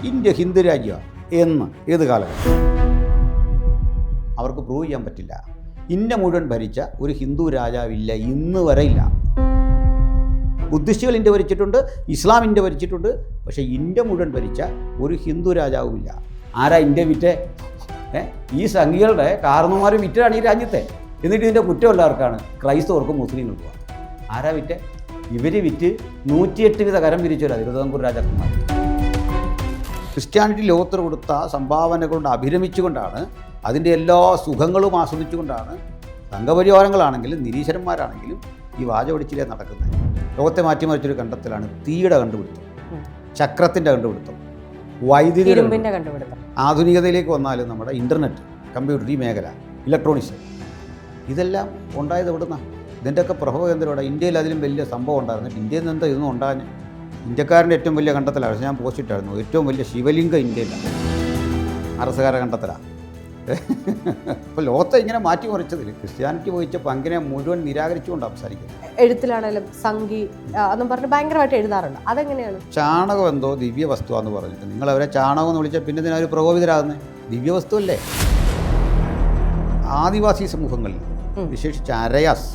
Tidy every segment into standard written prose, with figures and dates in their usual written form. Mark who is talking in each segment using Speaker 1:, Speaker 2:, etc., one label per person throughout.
Speaker 1: India Hindu രാജ്യമാണ് എന്ന് ഏത് കാലഘട്ടം അവർക്ക് പ്രൂവ് ചെയ്യാൻ പറ്റില്ല. ഇന്ത്യ മുഴുവൻ ഭരിച്ച ഒരു ഹിന്ദു രാജാവില്ല, ഇന്ന് വരെ ഇല്ല. ബുദ്ധിസ്റ്റുകൾ ഇന്ത്യ ഭരിച്ചിട്ടുണ്ട്, ഇസ്ലാം ഇന്ത്യ ഭരിച്ചിട്ടുണ്ട്, പക്ഷേ ഇന്ത്യ മുഴുവൻ ഭരിച്ച ഒരു ഹിന്ദു രാജാവുമില്ല. ആരാ ഇന്ത്യ വിറ്റേ? ഈ സംഘികളുടെ കാരണവന്മാർ വിറ്റാണ് ഈ രാജ്യത്തെ. എന്നിട്ട് ഇതിൻ്റെ കുറ്റം എല്ലാവർക്കാണ്, ക്രൈസ്തവർക്കും മുസ്ലിങ്ങൾക്കും. ആരാ വിറ്റേ? ഇവർ വിറ്റ് 108 വിധ കരം പിരിച്ചവരാ തിരുവിതാംകൂർ രാജാക്കന്മാർ. ക്രിസ്ത്യാനിറ്റി ലോകത്തിന് കൊടുത്ത സംഭാവന കൊണ്ട് അഭിരമിച്ചുകൊണ്ടാണ്, അതിൻ്റെ എല്ലാ സുഖങ്ങളും ആസ്വദിച്ചുകൊണ്ടാണ് സംഘപരിവാരങ്ങളാണെങ്കിലും നിരീശ്വരന്മാരാണെങ്കിലും ഈ വാചകടിച്ചിലേ നടക്കുന്നത്. ലോകത്തെ മാറ്റിമറിച്ചൊരു കണ്ടെത്തലാണ് തീയുടെ കണ്ടുപിടുത്തം, ചക്രത്തിൻ്റെ കണ്ടുപിടുത്തം, വൈദ്യുതിയുടെ കണ്ടുപിടുത്തം. ആധുനികതയിലേക്ക് വന്നാലും നമ്മുടെ ഇൻ്റർനെറ്റ്, കമ്പ്യൂട്ടർ, ഈ മേഖല, ഇലക്ട്രോണിക്സ്, ഇതെല്ലാം ഉണ്ടായത് എവിടുന്നാണ്? ഇതിൻ്റെയൊക്കെ പ്രഭവകേന്ദ്രമാണ്. ഇന്ത്യയിൽ അതിലും വലിയ സംഭവം ഉണ്ടായിരുന്നിട്ട് ഇന്ത്യയിൽ നിന്ന് എന്താ ഇതൊന്നും ഉണ്ടാകാൻ? ഇന്ത്യക്കാരൻ്റെ ഏറ്റവും വലിയ കണ്ടെത്തലാണ്. പക്ഷേ ഞാൻ പോസ്റ്റിട്ടായിരുന്നു, ഏറ്റവും വലിയ ശിവലിംഗം ഇന്ത്യയിലാണ്. അറസുകാരെ കണ്ടെത്തലാണ്. ഇപ്പോൾ ലോകത്തെ ഇങ്ങനെ മാറ്റിമറിച്ചതിൽ ക്രിസ്ത്യാനിറ്റി വഹിച്ച പങ്കിനെ മുഴുവൻ നിരാകരിച്ചുകൊണ്ട് സംസാരിക്കുന്നത്.
Speaker 2: എഴുത്തിലാണെങ്കിലും സംഗി എന്നും പറഞ്ഞ് ഭയങ്കരമായിട്ട് എഴുതാറുണ്ട്. അതെങ്ങനെയാണ്?
Speaker 1: ചാണകം എന്തോ ദിവ്യവസ്തുവാന്ന് പറഞ്ഞിട്ട് നിങ്ങൾ അവരെ ചാണകം എന്ന് വിളിച്ചാൽ പിന്നെ ഇതിനൊരു പ്രകോപിതരാകുന്നത്? ദിവ്യവസ്തു അല്ലേ? ആദിവാസി സമൂഹങ്ങളിൽ വിശേഷിച്ച് അരയാസ്,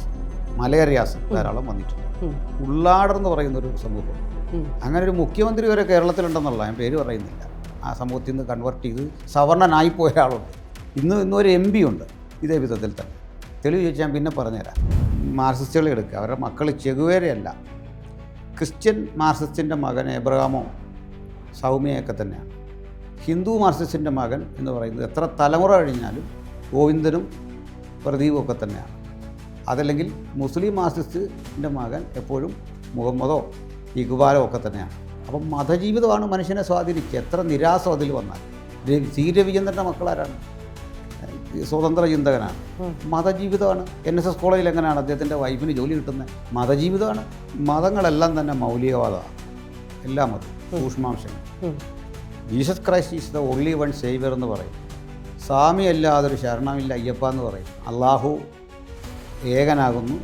Speaker 1: മലയരയാസ് ധാരാളം വന്നിട്ടുണ്ട്. ഉള്ളാടർ എന്ന് പറയുന്നൊരു സമൂഹം, അങ്ങനെ ഒരു മുഖ്യമന്ത്രി വരെ കേരളത്തിലുണ്ടെന്നുള്ള, ഞാൻ പേര് പറയുന്നില്ല. ആ സമൂഹത്തിൽ നിന്ന് കൺവെർട്ട് ചെയ്ത് സവർണനായിപ്പോയ ആളുണ്ട്. ഇന്നൊരു MP ഉണ്ട് ഇതേ വിധത്തിൽ തന്നെ. തെളിവ് ചോദിച്ചാൽ ഞാൻ പിന്നെ പറഞ്ഞുതരാം. മാർക്സിസ്റ്റുകളെ എടുക്കുക, അവരുടെ മക്കൾ ചെഗുവേരയല്ല, ക്രിസ്ത്യൻ മാർക്സിസ്റ്റിൻ്റെ മകൻ എബ്രഹാമോ സൗമ്യയൊക്കെ തന്നെയാണ്. ഹിന്ദു മാർക്സിസ്റ്റിൻ്റെ മകൻ എന്ന് പറയുന്നത് എത്ര തലമുറ കഴിഞ്ഞാലും ഗോവിന്ദനും പ്രദീപും ഒക്കെ തന്നെയാണ്. അതല്ലെങ്കിൽ മുസ്ലിം മാർക്സിസ്റ്റിൻ്റെ മകൻ എപ്പോഴും മുഹമ്മദോ ഇഖ്ബാലോ ഒക്കെ തന്നെയാണ്. അപ്പം മതജീവിതമാണ് മനുഷ്യനെ സ്വാധീനിക്കുക. എത്ര നിരാസം അതിൽ വന്നാൽ. സി രവിചന്ദ്രൻ്റെ മക്കളാരാണ്? സ്വതന്ത്ര ചിന്തകനാണ്. മതജീവിതമാണ്. NSS കോളേജിൽ എങ്ങനെയാണ് അദ്ദേഹത്തിൻ്റെ വൈഫിന് ജോലി കിട്ടുന്നത്? മതജീവിതമാണ്. മതങ്ങളെല്ലാം തന്നെ മൗലികവാദമാണ്. എല്ലാ മതം സൂക്ഷ്മാംശങ്ങൾ. Jesus Christ is the only one saviour എന്ന് പറയും. സ്വാമി അല്ലാതൊരു ശരണമില്ല അയ്യപ്പ എന്ന് പറയും. അള്ളാഹു ഏകനാകുന്നു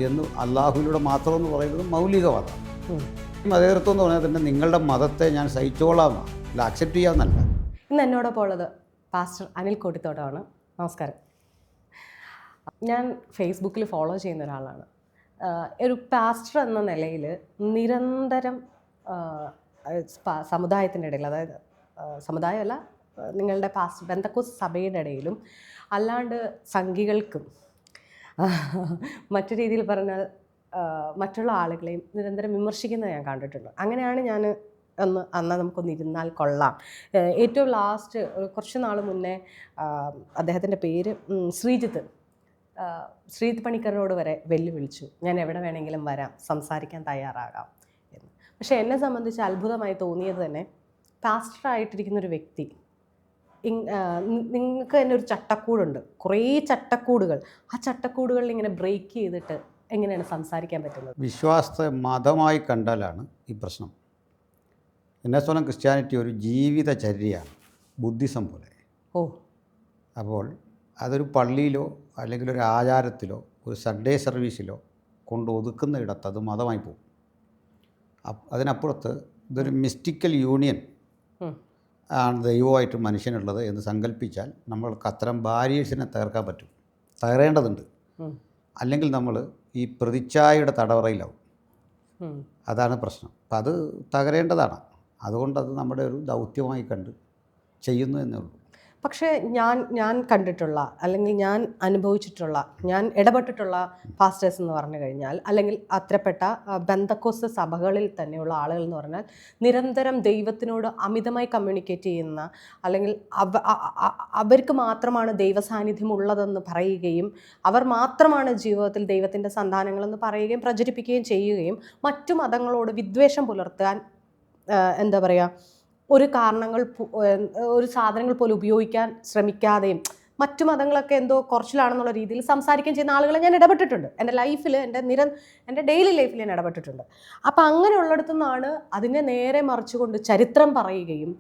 Speaker 1: എന്ന് അള്ളാഹുവിലൂടെ മാത്രമെന്ന് പറയുന്നത് മൗലികവാദമാണ്. മതേതൃത്വം എന്ന് പറഞ്ഞാൽ തന്നെ നിങ്ങളുടെ മതത്തെ ഞാൻ സഹിച്ചോളാമെന്നാണ്, അല്ല അക്സെപ്റ്റ് ചെയ്യാമെന്നല്ല.
Speaker 2: ഇന്ന് എന്നോടൊപ്പം ഉള്ളത് പാസ്റ്റർ അനിൽ കോട്ടിത്തോട്ടമാണ്. നമസ്കാരം. ഞാൻ ഫേസ്ബുക്കിൽ ഫോളോ ചെയ്യുന്ന ഒരാളാണ്. ഒരു പാസ്റ്റർ എന്ന നിലയിൽ നിരന്തരം സമുദായത്തിൻ്റെ ഇടയിൽ, അതായത് സമുദായമല്ല, നിങ്ങളുടെ പാസ്റ്റർ പെന്തക്കോസ്ത് സഭയുടെ ഇടയിലും അല്ലാണ്ട് സംഘികൾക്കും മറ്റു രീതിയിൽ പറഞ്ഞാൽ മറ്റുള്ള ആളുകളെയും നിരന്തരം വിമർശിക്കുന്നത് ഞാൻ കണ്ടിട്ടുണ്ട്. അങ്ങനെയാണ് ഞാൻ അന്ന് നമുക്കൊന്ന് ഇരുന്നാൽ കൊള്ളാം. ഏറ്റവും ലാസ്റ്റ് കുറച്ച് നാൾ മുന്നേ അദ്ദേഹത്തിൻ്റെ പേര് ശ്രീജിത്ത് പണിക്കറിനോട് വരെ വെല്ലുവിളിച്ചു, ഞാൻ എവിടെ വേണമെങ്കിലും വരാം, സംസാരിക്കാൻ തയ്യാറാകാം എന്ന്. പക്ഷേ എന്നെ സംബന്ധിച്ച് അത്ഭുതമായി തോന്നിയത് തന്നെ, പാസ്റ്ററായിട്ടിരിക്കുന്നൊരു വ്യക്തി, നിങ്ങൾക്ക് തന്നെ ഒരു ചട്ടക്കൂടുണ്ട്, കുറേ ചട്ടക്കൂടുകൾ, ആ ചട്ടക്കൂടുകളിൽ ഇങ്ങനെ ബ്രേക്ക് ചെയ്തിട്ട് എങ്ങനെയാണ് സംസാരിക്കാൻ പറ്റുന്നത്?
Speaker 1: വിശ്വാസത്തെ മതമായി കണ്ടാലാണ് ഈ പ്രശ്നം. എന്നെ സ്വന്തം ക്രിസ്ത്യാനിറ്റി ഒരു ജീവിതചര്യയാണ്, ബുദ്ധിസം പോലെ. അപ്പോൾ അതൊരു പള്ളിയിലോ അല്ലെങ്കിൽ ഒരു ആചാരത്തിലോ ഒരു സൺഡേ സർവീസിലോ കൊണ്ട് ഒതുക്കുന്ന ഇടത്ത് അത് മതമായി പോകും. അതിനപ്പുറത്ത് ഇതൊരു മിസ്റ്റിക്കൽ യൂണിയൻ ആണ് ദൈവമായിട്ട് മനുഷ്യനുള്ളത് എന്ന് സങ്കല്പിച്ചാൽ നമ്മൾക്ക് അത്തരം ബാരിയേഴ്സിനെ തകർക്കാൻ പറ്റും, തകരേണ്ടതുണ്ട്. അല്ലെങ്കിൽ നമ്മൾ ഈ പ്രതിച്ഛായയുടെ തടവറയിലാവും. അതാണ് പ്രശ്നം. അപ്പം അത് തകരേണ്ടതാണ്. അതുകൊണ്ടത് നമ്മുടെ ഒരു ദൗത്യമായി കണ്ട് ചെയ്യുന്നു എന്നേ ഉള്ളൂ.
Speaker 2: പക്ഷേ ഞാൻ കണ്ടിട്ടുള്ള, അല്ലെങ്കിൽ ഞാൻ അനുഭവിച്ചിട്ടുള്ള, ഞാൻ ഇടപെട്ടിട്ടുള്ള പാസ്റ്റേഴ്സ് എന്ന് പറഞ്ഞു കഴിഞ്ഞാൽ, അല്ലെങ്കിൽ അത്തരപ്പെട്ട പെന്തക്കോസ്ത് സഭകളിൽ തന്നെയുള്ള ആളുകൾ എന്ന് പറഞ്ഞാൽ, നിരന്തരം ദൈവത്തിനോട് അമിതമായി കമ്മ്യൂണിക്കേറ്റ് ചെയ്യുന്ന, അല്ലെങ്കിൽ അവർക്ക് മാത്രമാണ് ദൈവസാന്നിധ്യം ഉള്ളതെന്ന് പറയുകയും, അവർ മാത്രമാണ് ജീവിതത്തിൽ ദൈവത്തിൻ്റെ സന്താനങ്ങളെന്ന് പറയുകയും പ്രചരിപ്പിക്കുകയും ചെയ്യുകയും, മറ്റു മതങ്ങളോട് വിദ്വേഷം പുലർത്താൻ എന്താ പറയുക, ഒരു സാധനങ്ങൾ പോലും ഉപയോഗിക്കാൻ ശ്രമിക്കാതെയും, മറ്റു മതങ്ങളൊക്കെ എന്തോ കുറച്ചിലാണെന്നുള്ള രീതിയിൽ സംസാരിക്കുകയും ചെയ്യുന്ന ആളുകളെ ഞാൻ ഇടപെട്ടിട്ടുണ്ട്. എൻ്റെ ലൈഫിൽ, എൻ്റെ ഡെയിലി ലൈഫിൽ ഞാൻ ഇടപെട്ടിട്ടുണ്ട്. അപ്പോൾ അങ്ങനെയുള്ളിടത്തു നിന്നാണ് അതിനെ നേരെ മറിച്ചുകൊണ്ട് ചരിത്രം പറയുകയും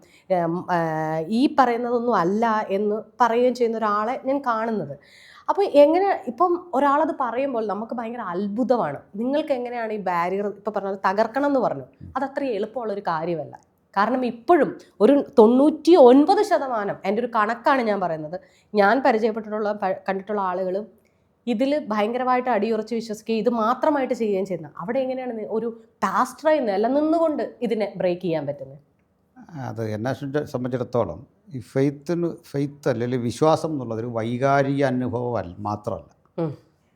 Speaker 2: ഈ പറയുന്നതൊന്നും അല്ല എന്ന് പറയുകയും ചെയ്യുന്ന ഒരാളെ ഞാൻ കാണുന്നത്. അപ്പോൾ ഇപ്പം ഒരാളത് പറയുമ്പോൾ നമുക്ക് ഭയങ്കര അത്ഭുതമാണ്. നിങ്ങൾക്ക് എങ്ങനെയാണ് ഈ ബാരിയർ, ഇപ്പോൾ പറഞ്ഞത് തകർക്കണം എന്ന് പറഞ്ഞു, അതത്ര എളുപ്പമുള്ളൊരു കാര്യമല്ല. കാരണം ഇപ്പോഴും ഒരു 99% എൻ്റെ ഒരു കണക്കാണ് ഞാൻ പറയുന്നത്, ഞാൻ പരിചയപ്പെട്ടിട്ടുള്ള കണ്ടിട്ടുള്ള ആളുകളും ഇതിൽ ഭയങ്കരമായിട്ട് അടിയുറച്ച് വിശ്വസിക്കുകയും ഇത് മാത്രമായിട്ട് ചെയ്യുകയും ചെയ്യുന്നത്. അവിടെ എങ്ങനെയാണ് ഒരു പാസ്റ്ററായി നിലനിന്നുകൊണ്ട് ഇതിനെ ബ്രേക്ക് ചെയ്യാൻ പറ്റുന്നത്?
Speaker 1: അത് എന്നെ സംബന്ധിച്ചിടത്തോളം ഈ ഫെയ്ത്ത് അല്ലെങ്കിൽ വിശ്വാസം എന്നുള്ളതൊരു വൈകാരിക അനുഭവം മാത്രമല്ല,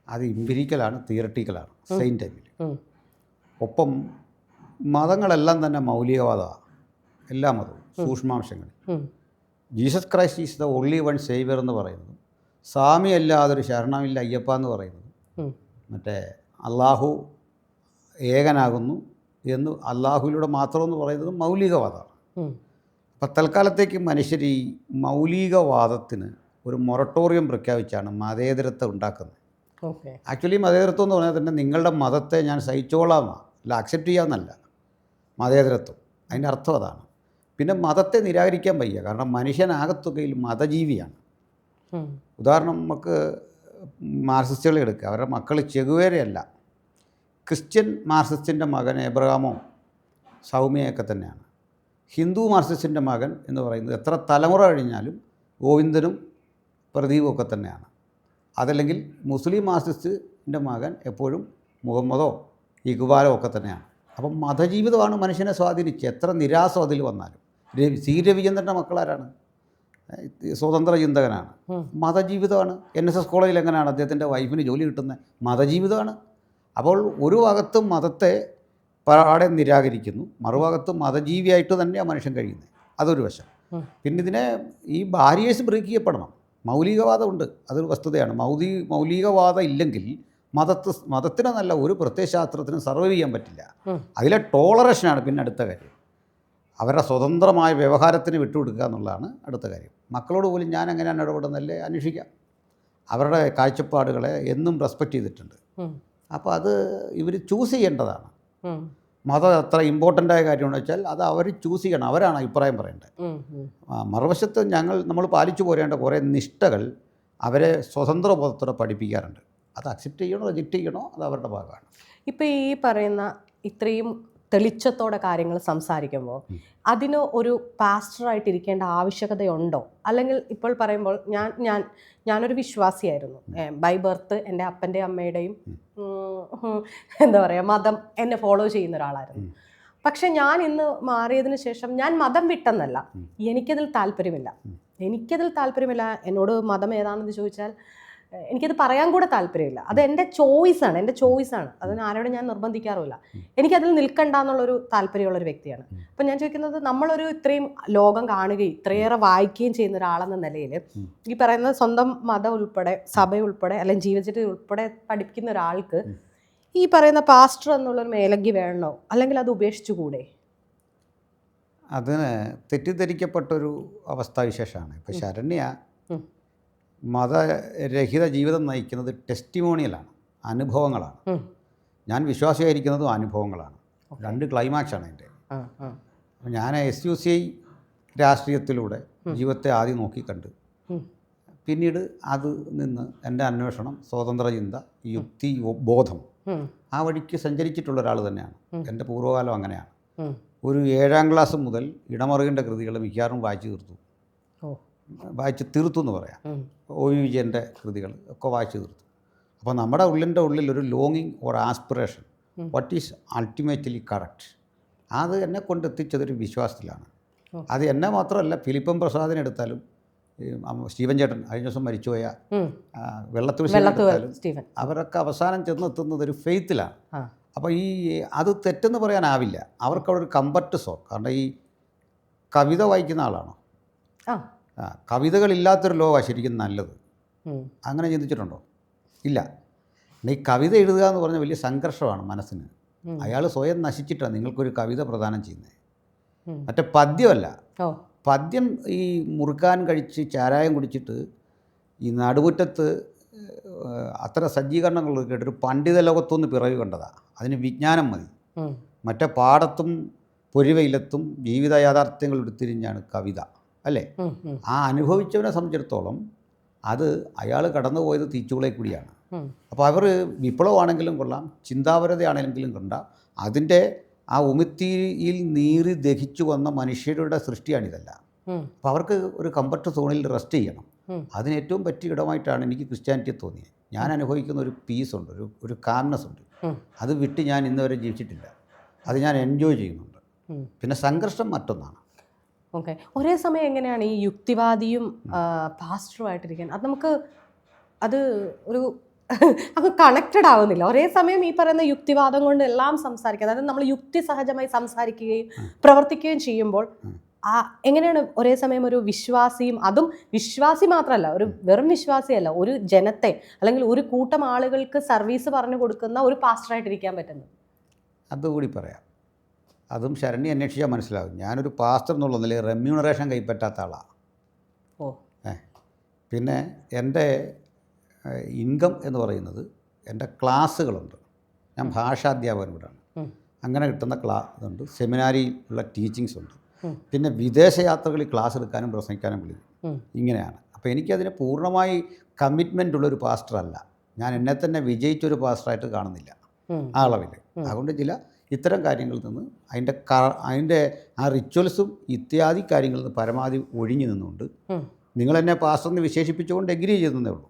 Speaker 1: അത് ഇമ്പിരിക്കലാണ്, തിയറട്ടിക്കലാണ് സെയിം ടൈമിൽ. ഒപ്പം മതങ്ങളെല്ലാം തന്നെ മൗലികവാദമാണ്, എല്ലാ മതവും സൂക്ഷ്മാംശങ്ങൾ. Jesus Christ is the only one saviour എന്ന് പറയുന്നത്, സ്വാമി അല്ലാതൊരു ശരണമില്ല അയ്യപ്പ എന്ന് പറയുന്നത്, മറ്റേ അള്ളാഹു ഏകനാകുന്നു എന്ന് അള്ളാഹുവിലൂടെ മാത്രമെന്ന് പറയുന്നത് മൗലികവാദമാണ്. അപ്പം തൽക്കാലത്തേക്ക് മനുഷ്യർ ഈ മൗലികവാദത്തിന് ഒരു മൊറട്ടോറിയം പ്രഖ്യാപിച്ചാണ് മതേതരത്വം ഉണ്ടാക്കുന്നത്. ആക്ച്വലി മതേതരത്വം എന്ന് പറഞ്ഞാൽ തന്നെ നിങ്ങളുടെ മതത്തെ ഞാൻ സഹിച്ചോളാമെന്നാണ്, അല്ല അക്സെപ്റ്റ് ചെയ്യാമെന്നല്ല മതേതരത്വം. അതിൻ്റെ അർത്ഥം അതാണ്. പിന്നെ മതത്തെ നിരാകരിക്കാൻ വയ്യ, കാരണം മനുഷ്യനാകത്തുകയിൽ മതജീവിയാണ്. ഉദാഹരണം നമുക്ക് മാർക്സിസ്റ്റുകളെ എടുക്കുക, അവരുടെ മക്കൾ ചെഗുവേരയല്ല, ക്രിസ്ത്യൻ മാർക്സിസ്റ്റിൻ്റെ മകൻ എബ്രഹാമോ സൗമ്യയൊക്കെ തന്നെയാണ്. ഹിന്ദു മാർക്സിസ്റ്റിൻ്റെ മകൻ എന്ന് പറയുന്നത് എത്ര തലമുറ കഴിഞ്ഞാലും ഗോവിന്ദനും പ്രദീപും ഒക്കെ തന്നെയാണ്. അതല്ലെങ്കിൽ മുസ്ലിം മാർക്സിസ്റ്റിൻ്റെ മകൻ എപ്പോഴും മുഹമ്മദോ ഇഖ്ബാലോ ഒക്കെ തന്നെയാണ്. അപ്പം മതജീവിതമാണ് മനുഷ്യനെ സ്വാധീനിച്ച് എത്ര നിരാസം അതിൽ വന്നാലും. സി രവിചന്ദ്രൻ്റെ മക്കളാരാണ്? സ്വതന്ത്ര ചിന്തകനാണ്. മതജീവിതമാണ്. NSS കോളേജിൽ എങ്ങനെയാണ് അദ്ദേഹത്തിൻ്റെ വൈഫിന് ജോലി കിട്ടുന്നത്? മതജീവിതമാണ്. അപ്പോൾ ഒരു ഭാഗത്ത് മതത്തെ പാടെ നിരാകരിക്കുന്നു, മറുഭാഗത്ത് മതജീവിയായിട്ട് തന്നെയാണ് മനുഷ്യൻ കഴിയുന്നത്. അതൊരു വശം. പിന്നെ ഇതിനെ ഈ ബാരിയേഴ്സ് ബ്രേക്ക് ചെയ്യപ്പെടണം. മൗലികവാദമുണ്ട്, അതൊരു വസ്തുതയാണ്. മൗലികവാദം ഇല്ലെങ്കിൽ മതത്തിന് നല്ല ഒരു പ്രത്യയശാസ്ത്രത്തിനും സർവൈവ് ചെയ്യാൻ പറ്റില്ല. അതിലെ ടോളറേഷനാണ് പിന്നെ അടുത്ത കാര്യം. അവരുടെ സ്വതന്ത്രമായ വ്യവഹാരത്തിന് വിട്ടുകൊടുക്കുക എന്നുള്ളതാണ് അടുത്ത കാര്യം. മക്കളോട് പോലും ഞാൻ എങ്ങനെയാണ് ഇടപെടുന്നതല്ലേ അന്വേഷിക്കാം. അവരുടെ കാഴ്ചപ്പാടുകളെ എന്നും റെസ്പെക്റ്റ് ചെയ്തിട്ടുണ്ട്. അപ്പോൾ അത് ഇവർ ചൂസ് ചെയ്യേണ്ടതാണ്. മതം എത്ര ഇമ്പോർട്ടൻ്റായ കാര്യമെന്ന് വെച്ചാൽ അത് അവർ ചൂസ് ചെയ്യണം, അവരാണ് അഭിപ്രായം പറയേണ്ടത്. മറുവശത്ത് നമ്മൾ പാലിച്ചു പോരേണ്ട കുറേ നിഷ്ഠകൾ അവരെ സ്വതന്ത്ര ബോധത്തോടെ പഠിപ്പിക്കാറുണ്ട്. അത് അക്സെപ്റ്റ് ചെയ്യണോ റിജക്റ്റ് ചെയ്യണോ അത് അവരുടെ ഭാഗമാണ്.
Speaker 2: ഇപ്പോൾ ഈ പറയുന്ന ഇത്രയും തെളിച്ചത്തോടെ കാര്യങ്ങൾ സംസാരിക്കുമ്പോൾ അതിന് ഒരു പാസ്റ്ററായിട്ടിരിക്കേണ്ട ആവശ്യകതയുണ്ടോ? അല്ലെങ്കിൽ ഇപ്പോൾ പറയുമ്പോൾ ഞാനൊരു വിശ്വാസിയായിരുന്നു, ബൈ ബർത്ത് എൻ്റെ അപ്പൻ്റെ അമ്മയുടെയും എന്താ പറയുക മതം എന്നെ ഫോളോ ചെയ്യുന്ന ഒരാളായിരുന്നു. പക്ഷെ ഞാൻ ഇന്ന് മാറിയതിന് ശേഷം ഞാൻ മതം വിട്ടെന്നല്ല, എനിക്കതിൽ താല്പര്യമില്ല. എന്നോട് മതം ഏതാണെന്ന് ചോദിച്ചാൽ എനിക്കത് പറയാൻ കൂടെ താല്പര്യമില്ല. അത് എൻ്റെ ചോയ്സാണ്. അതിന് ആരോടും ഞാൻ നിർബന്ധിക്കാറുമില്ല. എനിക്കതിൽ നിൽക്കണ്ട എന്നുള്ളൊരു താല്പര്യമുള്ളൊരു വ്യക്തിയാണ്. അപ്പം ഞാൻ ചോദിക്കുന്നത്, നമ്മളൊരു ഇത്രയും ലോകം കാണുകയും ഇത്രയേറെ വായിക്കുകയും ചെയ്യുന്ന ഒരാളെന്ന നിലയിൽ ഈ പറയുന്ന സ്വന്തം മതം ഉൾപ്പെടെ സഭ ഉൾപ്പെടെ അല്ലെങ്കിൽ ജീവിതത്തിൽ ഉൾപ്പെടെ പഠിപ്പിക്കുന്ന ഒരാൾക്ക് ഈ പറയുന്ന പാസ്റ്റർ എന്നുള്ളൊരു മേലങ്കി വേണോ, അല്ലെങ്കിൽ അത് ഉപേക്ഷിച്ചുകൂടെ?
Speaker 1: അതിന് തെറ്റിദ്ധരിക്കപ്പെട്ടൊരു അവസ്ഥാവിശേഷമാണ്. ഇപ്പോൾ ശരണ്യ മതരഹിത ജീവിതം നയിക്കുന്നത് ടെസ്റ്റിമോണിയലാണ്, അനുഭവങ്ങളാണ്. ഞാൻ വിശ്വാസിയായിരിക്കുന്നതും അനുഭവങ്ങളാണ്. രണ്ട് ക്ലൈമാക്സാണ് എൻ്റെ. ഞാൻ SUCI രാഷ്ട്രീയത്തിലൂടെ ജീവിതത്തെ ആദ്യം നോക്കിക്കണ്ട്, പിന്നീട് അത് നിന്ന് എൻ്റെ അന്വേഷണം, സ്വതന്ത്ര ചിന്ത, യുക്തി, ബോധം ആ വഴിക്ക് സഞ്ചരിച്ചിട്ടുള്ള ഒരാൾ തന്നെയാണ്. എൻ്റെ പൂർവ്വകാലം അങ്ങനെയാണ്. ഒരു 7ാം ക്ലാസ് മുതൽ ഇടമറുകിൻ്റെ കൃതികൾ മിക്കവാറും വായിച്ച് തീർത്തു എന്ന് പറയാം. OV വിജയൻ്റെ കൃതികൾ ഒക്കെ വായിച്ചു തീർത്തു. അപ്പോൾ നമ്മുടെ ഉള്ളിൽ ഒരു ലോങ്ങിങ് or aspiration, what is ultimately correct, അത് എന്നെ കൊണ്ടെത്തിച്ചതൊരു വിശ്വാസത്തിലാണ്. അത് എന്നെ മാത്രമല്ല, ഫിലിപ്പം പ്രസാദിനെ എടുത്താലും സ്റ്റീവൻ ചേട്ടൻ കഴിഞ്ഞ ദിവസം മരിച്ചുപോയ വെള്ളത്തുളസി, അവരൊക്കെ അവസാനം ചെന്നെത്തുന്നത് ഒരു ഫെയ്ത്തിലാണ്. അപ്പോൾ അത് തെറ്റെന്ന് പറയാനാവില്ല. അവർക്കവിടെ ഒരു കംഫർട്ട് സോൺ. കാരണം ഈ കവിത വായിക്കുന്ന ആളാണോ? കവിതകളില്ലാത്തൊരു ലോകമാണ് ശരിക്കും നല്ലത്. അങ്ങനെ ചിന്തിച്ചിട്ടുണ്ടോ? ഇല്ല. ഈ കവിത എഴുതുക എന്ന് പറഞ്ഞാൽ വലിയ സംഘർഷമാണ് മനസ്സിന്. അയാൾ സ്വയം നശിച്ചിട്ടാണ് നിങ്ങൾക്കൊരു കവിത പ്രദാനം ചെയ്യുന്നത്. മറ്റേ പദ്യമല്ല. പദ്യം ഈ മുറുക്കാൻ കഴിച്ച് ചാരായം കുടിച്ചിട്ട് ഈ നടുമുറ്റത്ത് അത്ര സജ്ജീകരണങ്ങൾ കേട്ടൊരു പണ്ഡിത ലോകത്തുനിന്ന് പിറവി കണ്ടതാണ്. അതിന് വിജ്ഞാനം മതി. മറ്റേ പാടത്തും പൊരിവയിലത്തും ജീവിത യാഥാർത്ഥ്യങ്ങൾ എടുത്തിരിഞ്ഞാണ് കവിത, അല്ലേ? ആ അനുഭവിച്ചവനെ സംബന്ധിച്ചിടത്തോളം അത് അയാൾ കടന്നുപോയത് തീച്ചുകളെ കൂടിയാണ്. അപ്പോൾ അവർ വിപ്ലവമാണെങ്കിലും കൊള്ളാം, ചിന്താപരതയാണെങ്കിലും കൊണ്ടാം, അതിൻ്റെ ആ ഉമിത്തിയിൽ നീറി ദഹിച്ചു വന്ന മനുഷ്യരുടെ സൃഷ്ടിയാണിതെല്ലാം. അപ്പോൾ അവർക്ക് ഒരു കംഫർട്ട് സോണിൽ റെസ്റ്റ് ചെയ്യണം. അതിന് ഏറ്റവും പറ്റിയ ഇടമായിട്ടാണ് എനിക്ക് ക്രിസ്ത്യാനിറ്റി തോന്നിയത്. ഞാൻ അനുഭവിക്കുന്ന ഒരു പീസുണ്ട്, ഒരു കാംനെസ് ഉണ്ട്. അത് വിട്ട് ഞാൻ ഇന്നുവരെ ജീവിച്ചിട്ടില്ല. അത് ഞാൻ എൻജോയ് ചെയ്യുന്നുണ്ട്. പിന്നെ സംഘർഷം മറ്റൊന്നാണ്.
Speaker 2: ഓക്കെ. ഒരേ സമയം എങ്ങനെയാണ് ഈ യുക്തിവാദിയും പാസ്റ്ററുമായിട്ടിരിക്കാൻ? അത് ഒരു അത് കണക്റ്റഡ് ആവുന്നില്ല. ഒരേ സമയം ഈ പറയുന്ന യുക്തിവാദം കൊണ്ട് എല്ലാം സംസാരിക്കുക, അതായത് നമ്മൾ യുക്തി സഹജമായി സംസാരിക്കുകയും പ്രവർത്തിക്കുകയും ചെയ്യുമ്പോൾ എങ്ങനെയാണ് ഒരേ സമയം ഒരു വിശ്വാസിയും, അതും വിശ്വാസി മാത്രമല്ല, ഒരു വെറും വിശ്വാസിയല്ല, ഒരു ജനത്തെ അല്ലെങ്കിൽ ഒരു കൂട്ടം ആളുകൾക്ക് സർവീസ് പറഞ്ഞു കൊടുക്കുന്ന ഒരു പാസ്റ്ററായിട്ടിരിക്കാൻ പറ്റുന്നത്?
Speaker 1: അതുകൂടി പറയാം. അതും ശരണി അന്വേഷിച്ചാൽ മനസ്സിലാകും. ഞാനൊരു പാസ്റ്റർ എന്നുള്ള നിലയിൽ റെമ്യൂണറേഷൻ കൈപ്പറ്റാത്ത ആളാണ്. പിന്നെ എൻ്റെ ഇൻകം എന്ന് പറയുന്നത് എൻ്റെ ക്ലാസ്സുകളുണ്ട്. ഞാൻ ഭാഷാധ്യാപകൻ കൂടാണ്. അങ്ങനെ കിട്ടുന്ന ഇതുണ്ട്. സെമിനാരിയിലുള്ള ടീച്ചിങ്സ് ഉണ്ട്. പിന്നെ വിദേശയാത്രകളിൽ ക്ലാസ് എടുക്കാനും പ്രസംഗിക്കാനും വിളിക്കും. ഇങ്ങനെയാണ്. അപ്പോൾ എനിക്കതിന് പൂർണ്ണമായി കമ്മിറ്റ്മെൻ്റ് ഉള്ളൊരു പാസ്റ്ററല്ല. ഞാൻ എന്നെ തന്നെ വിജയിച്ചൊരു പാസ്റ്ററായിട്ട് കാണുന്നില്ല ആ അളവിൽ. അതുകൊണ്ട് ഇത്തരം കാര്യങ്ങളിൽ നിന്ന് അതിൻ്റെ ആ റിച്വൽസും ഇത്യാദി കാര്യങ്ങളിൽ നിന്ന് പരമാവധി ഒഴിഞ്ഞു നിന്നുകൊണ്ട് നിങ്ങളെന്നെ പാസ്റ്ററിന് വിശേഷിപ്പിച്ചുകൊണ്ട് എഗ്രി ചെയ്തതേ ഉള്ളൂ.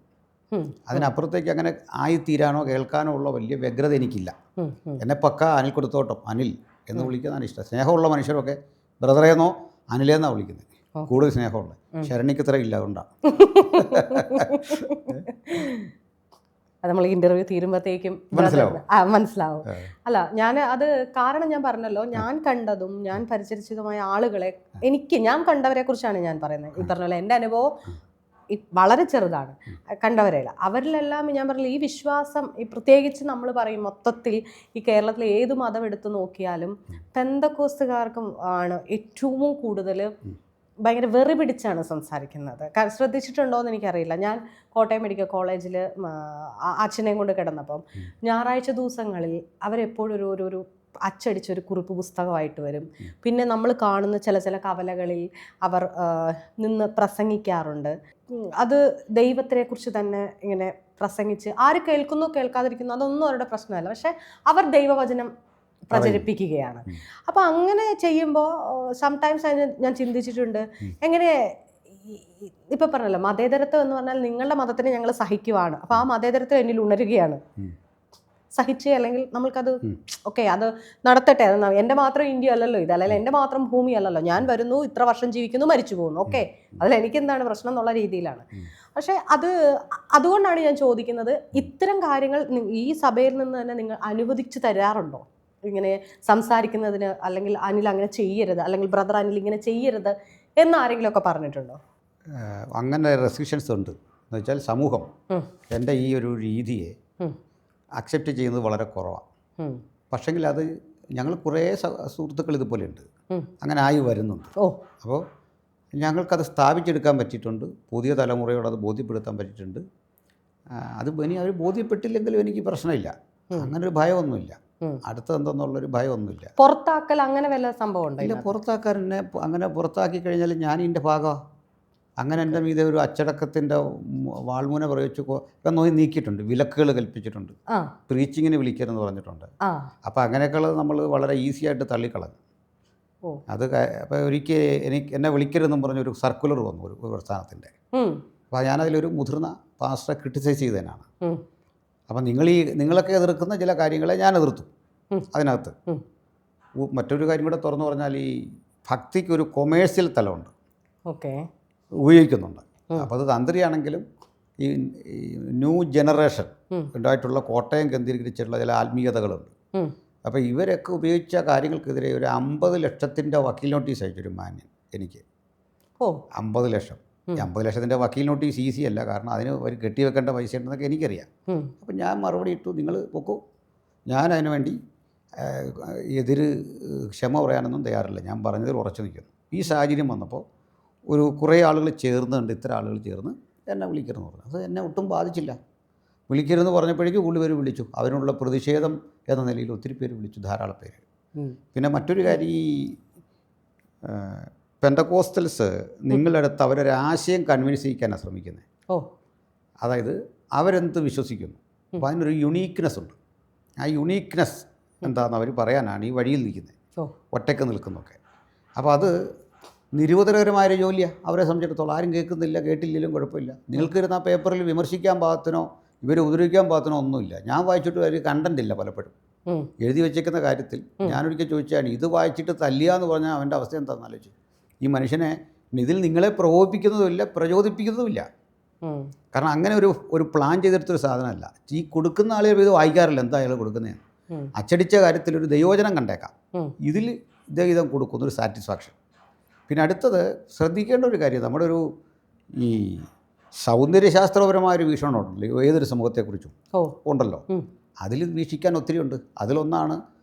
Speaker 1: അതിനപ്പുറത്തേക്ക് അങ്ങനെ ആയിത്തീരാനോ കേൾക്കാനോ ഉള്ള വലിയ വ്യഗ്രത എനിക്കില്ല. എന്നെ പക്ക അനിൽ കൊടുത്തോട്ടം, അനിൽ എന്ന് വിളിക്കുന്നതാണ് ഇഷ്ടം. സ്നേഹമുള്ള മനുഷ്യരൊക്കെ ബ്രദറേന്നോ അനിലേന്നാണ് വിളിക്കുന്നത്. കൂടുതൽ സ്നേഹമുള്ള. ശരണിക്ക് ഇത്ര ഇല്ല, അതുകൊണ്ടാണ്.
Speaker 2: അത് നമ്മൾ ഇൻ്റർവ്യൂ തീരുമ്പോഴത്തേക്കും മനസ്സിലാവും. അല്ല, അത് കാരണം ഞാൻ പറഞ്ഞല്ലോ, ഞാൻ കണ്ടതും ഞാൻ പരിചരിച്ചതുമായ ആളുകളെ ഞാൻ കണ്ടവരെ കുറിച്ചാണ് ഞാൻ പറയുന്നത്. ഈ പറഞ്ഞല്ലോ എൻ്റെ അനുഭവം വളരെ ചെറുതാണ്, കണ്ടവരെയല്ല. അവരിലെല്ലാം ഞാൻ പറഞ്ഞില്ല, ഈ വിശ്വാസം, ഈ പ്രത്യേകിച്ച് നമ്മൾ പറയും മൊത്തത്തിൽ ഈ കേരളത്തിൽ ഏത് മതം എടുത്തു നോക്കിയാലും പെന്തക്കോസ്തുകാർക്കും ആണ് ഏറ്റവും കൂടുതൽ ഭയങ്കര വെറി പിടിച്ചാണ് സംസാരിക്കുന്നത്. ശ്രദ്ധിച്ചിട്ടുണ്ടോയെന്ന് എനിക്കറിയില്ല. ഞാൻ കോട്ടയം മെഡിക്കൽ കോളേജിൽ അച്ഛനെയും കൊണ്ട് കിടന്നപ്പം ഞായറാഴ്ച ദിവസങ്ങളിൽ അവരെപ്പോഴും ഒരു അച്ചടിച്ചൊരു കുറിപ്പ് പുസ്തകമായിട്ട് വരും. പിന്നെ നമ്മൾ കാണുന്ന ചില കവലകളിൽ അവർ നിന്ന് പ്രസംഗിക്കാറുണ്ട്. അത് ദൈവത്തിനെക്കുറിച്ച് തന്നെ ഇങ്ങനെ പ്രസംഗിച്ച് ആര് കേൾക്കുന്നു കേൾക്കാതിരിക്കുന്നു അതൊന്നും അവരുടെ പ്രശ്നമല്ല, പക്ഷെ അവർ ദൈവവചനം പ്രചരിപ്പിക്കുകയാണ്. അപ്പോൾ അങ്ങനെ ചെയ്യുമ്പോൾ സംടൈംസ് ഞാൻ ചിന്തിച്ചിട്ടുണ്ട്, എങ്ങനെ ഇപ്പം പറഞ്ഞല്ലോ മതേതരത്വം എന്ന് പറഞ്ഞാൽ നിങ്ങളുടെ മതത്തിനെ ഞങ്ങൾ സഹിക്കുവാണ്, അപ്പോൾ ആ മതേതരത്വം എന്നിൽ ഉണരുകയാണ്. സഹിച്ച് അല്ലെങ്കിൽ നമ്മൾക്കത് ഓക്കെ അത് നടത്തട്ടെ, എൻ്റെ മാത്രം ഇന്ത്യ അല്ലല്ലോ ഇത്, അല്ലെങ്കിൽ എൻ്റെ മാത്രം ഭൂമി അല്ലല്ലോ, ഞാൻ വരുന്നു ഇത്ര വർഷം ജീവിക്കുന്നു മരിച്ചു പോകുന്നു, ഓക്കെ അതിൽ എനിക്കെന്താണ് പ്രശ്നം എന്നുള്ള രീതിയിലാണ്. പക്ഷേ അതുകൊണ്ടാണ് ഞാൻ ചോദിക്കുന്നത്, ഇത്തരം കാര്യങ്ങൾ ഈ സഭയിൽ നിന്ന് തന്നെ നിങ്ങൾ അനുവദിച്ചു തരാറുണ്ടോ ഇങ്ങനെ സംസാരിക്കുന്നതിന്? അല്ലെങ്കിൽ അനിൽ അങ്ങനെ ചെയ്യരുത്, അല്ലെങ്കിൽ ബ്രദർ അനിൽ ഇങ്ങനെ ചെയ്യരുത് എന്ന് ആരെങ്കിലുമൊക്കെ പറഞ്ഞിട്ടുണ്ടോ?
Speaker 1: അങ്ങനെ റെസ്ട്രിക്ഷൻസ് ഉണ്ട്. എന്ന് വെച്ചാൽ സമൂഹം എൻ്റെ ഈ ഒരു രീതിയെ അക്സെപ്റ്റ് ചെയ്യുന്നത് വളരെ കുറവാണ്. പക്ഷെങ്കിൽ അത് ഞങ്ങൾ കുറേ സുഹൃത്തുക്കൾ ഇതുപോലെയുണ്ട്, അങ്ങനെ ആയി വരുന്നുണ്ട്. അപ്പോൾ ഞങ്ങൾക്കത് സ്ഥാപിച്ചെടുക്കാൻ പറ്റിയിട്ടുണ്ട്. പുതിയ തലമുറയോട് അത് ബോധ്യപ്പെടുത്താൻ പറ്റിയിട്ടുണ്ട്. അത് ഇനി അവർ ബോധ്യപ്പെട്ടില്ലെങ്കിലും എനിക്ക് പ്രശ്നമില്ല. അങ്ങനൊരു ഭയമൊന്നുമില്ല. അടുത്തെന്തെന്നുള്ളൊരു ഭയമൊന്നുമില്ല.
Speaker 2: പുറത്താക്കൽ അങ്ങനെ വല്ല സംഭവം ഉണ്ടോ?
Speaker 1: പുറത്താക്കാരനെ അങ്ങനെ പുറത്താക്കി കഴിഞ്ഞാൽ ഞാൻ ഇതിൻ്റെ ഭാഗമാണ്. അങ്ങനെ എൻ്റെ മീതെ ഒരു അച്ചടക്കത്തിൻ്റെ വാൾമുന പ്രയോഗിച്ച് നോക്കി നീക്കിയിട്ടുണ്ട്, വിലക്കുകൾ കൽപ്പിച്ചിട്ടുണ്ട്, പ്രീച്ചിങ്ങിന് വിളിക്കരുതെന്ന് പറഞ്ഞിട്ടുണ്ട്. അപ്പോൾ അങ്ങനെയൊക്കെയുള്ളത് നമ്മൾ വളരെ ഈസി ആയിട്ട് തള്ളിക്കളഞ്ഞു. അത് അപ്പോൾ ഒരിക്കൽ എന്നെ വിളിക്കരുതെന്നും പറഞ്ഞൊരു സർക്കുലർ വന്നു ഒരു പ്രസ്ഥാനത്തിൻ്റെ. അപ്പോൾ ഞാനതിലൊരു മുതിർന്ന പാസ്റ്ററെ ക്രിട്ടിസൈസ് ചെയ്തതിനാണ്. അപ്പം നിങ്ങളൊക്കെ എതിർക്കുന്ന ചില കാര്യങ്ങളെ ഞാൻ എതിർത്തു. അതിനകത്ത് മറ്റൊരു കാര്യം കൂടെ തുറന്നു പറഞ്ഞാൽ, ഈ ഭക്തിക്ക് ഒരു കൊമേഴ്സ്യൽ തലമുണ്ട്, ഉപയോഗിക്കുന്നുണ്ട്. അപ്പോൾ അത് തന്ത്രിയാണെങ്കിലും ഈ ന്യൂ ജനറേഷൻ ഉണ്ടായിട്ടുള്ള കോട്ടയം കേന്ദ്രീകരിച്ചിട്ടുള്ള ചില ആത്മീയതകളുണ്ട്. അപ്പോൾ ഇവരൊക്കെ ഉപയോഗിച്ച കാര്യങ്ങൾക്കെതിരെ ഒരു 50 ലക്ഷത്തിൻ്റെ വക്കീൽ നോട്ടീസ് അയച്ചൊരു മാന്യൻ എനിക്ക്. 50 ലക്ഷം. ഈ 50 ലക്ഷത്തിൻ്റെ വക്കീൽ നോട്ടീസ് ഈസി അല്ല, കാരണം അതിന് ഒരു കെട്ടിവെക്കേണ്ട പൈസ ഉണ്ടെന്നൊക്കെ എനിക്കറിയാം. അപ്പം ഞാൻ മറുപടി ഇട്ടു, നിങ്ങൾ പൊക്കൂ, ഞാൻ അതിനു വേണ്ടി ക്ഷമ പറയാനൊന്നും തയ്യാറില്ല, ഞാൻ പറഞ്ഞതിൽ ഉറച്ചു നിൽക്കുന്നു. ഈ സാഹചര്യം വന്നപ്പോൾ കുറേ ആളുകൾ ചേർന്നുണ്ട്, ഇത്തരം ആളുകൾ ചേർന്ന് എന്നെ വിളിക്കരുതെന്ന് പറഞ്ഞു. അത് എന്നെ ഒട്ടും ബാധിച്ചില്ല. വിളിക്കരുതെന്ന് പറഞ്ഞപ്പോഴേക്കും കൂടുതൽ പേര് വിളിച്ചു. അതിനുള്ള പ്രതിഷേധം എന്ന നിലയിൽ ഒത്തിരി പേര് വിളിച്ചു, ധാരാളം പേര്. പിന്നെ മറ്റൊരു കാര്യം, ഈ പെന്തക്കോസ്റ്റൽസ് നിങ്ങളുടെ അടുത്ത് അവരൊരാശയം കൺവിൻസ് ചെയ്യിക്കാനാണ് ശ്രമിക്കുന്നത്. അതായത് അവരെന്ത് വിശ്വസിക്കുന്നു, അപ്പോൾ അതിനൊരു യുണീക്ക്നെസ് ഉണ്ട്. ആ യുണീക്ക്നെസ് എന്താണെന്ന് അവർ പറയാനാണ് ഈ വഴിയിൽ നിൽക്കുന്നത്,
Speaker 2: ഓ
Speaker 1: ഒറ്റയ്ക്ക് നിൽക്കുന്നൊക്കെ. അപ്പോൾ അത് നിരുപദ്രവകരമായൊരു ജോലിയാണ് അവരെ സംബന്ധിച്ചിടത്തോളം. ആരും കേൾക്കുന്നില്ല, കേട്ടില്ലെങ്കിലും കുഴപ്പമില്ല. നിങ്ങൾക്ക് ഇരുന്ന ആ പേപ്പറിൽ വിമർശിക്കാൻ പാകത്തിനോ ഇവരെ ഉപദ്രവിക്കാൻ പാകത്തിനോ ഒന്നുമില്ല. ഞാൻ വായിച്ചിട്ട് ഒരു കണ്ടന്റ് ഇല്ല പലപ്പോഴും എഴുതി വെച്ചേക്കുന്ന കാര്യത്തിൽ. ഞാനൊരിക്കൽ ചോദിച്ചാണ്, ഇത് വായിച്ചിട്ട് തല്ലുക എന്ന് പറഞ്ഞാൽ അവൻ്റെ അവസ്ഥ എന്താണെന്ന് ആലോചിച്ചു. ഈ മനുഷ്യനെ ഇതിൽ നിങ്ങളെ പ്രകോപിപ്പിക്കുന്നതുമില്ല, പ്രചോദിപ്പിക്കുന്നതുമില്ല. കാരണം അങ്ങനെ ഒരു പ്ലാൻ ചെയ്തെടുത്തൊരു സാധനമല്ല. ഈ കൊടുക്കുന്ന ആളുകൾ ഇത് വായിക്കാറില്ല, എന്താ അയാൾ കൊടുക്കുന്നതാണ്. അച്ചടിച്ച കാര്യത്തിൽ ഒരു ദയോജനം കണ്ടേക്കാം, ഇതിൽ ഇദ്ദേഹം കൊടുക്കുന്ന ഒരു സാറ്റിസ്ഫാക്ഷൻ. പിന്നെ അടുത്തത് ശ്രദ്ധിക്കേണ്ട ഒരു കാര്യം, നമ്മുടെ ഒരു ഈ സൗന്ദര്യശാസ്ത്രപരമായൊരു വീക്ഷണം ഉണ്ടല്ലോ ഏതൊരു സമൂഹത്തെക്കുറിച്ചും ഉണ്ടല്ലോ. അതിൽ വീക്ഷിക്കാൻ ഒത്തിരി ഉണ്ട്. അതിലൊന്നാണ്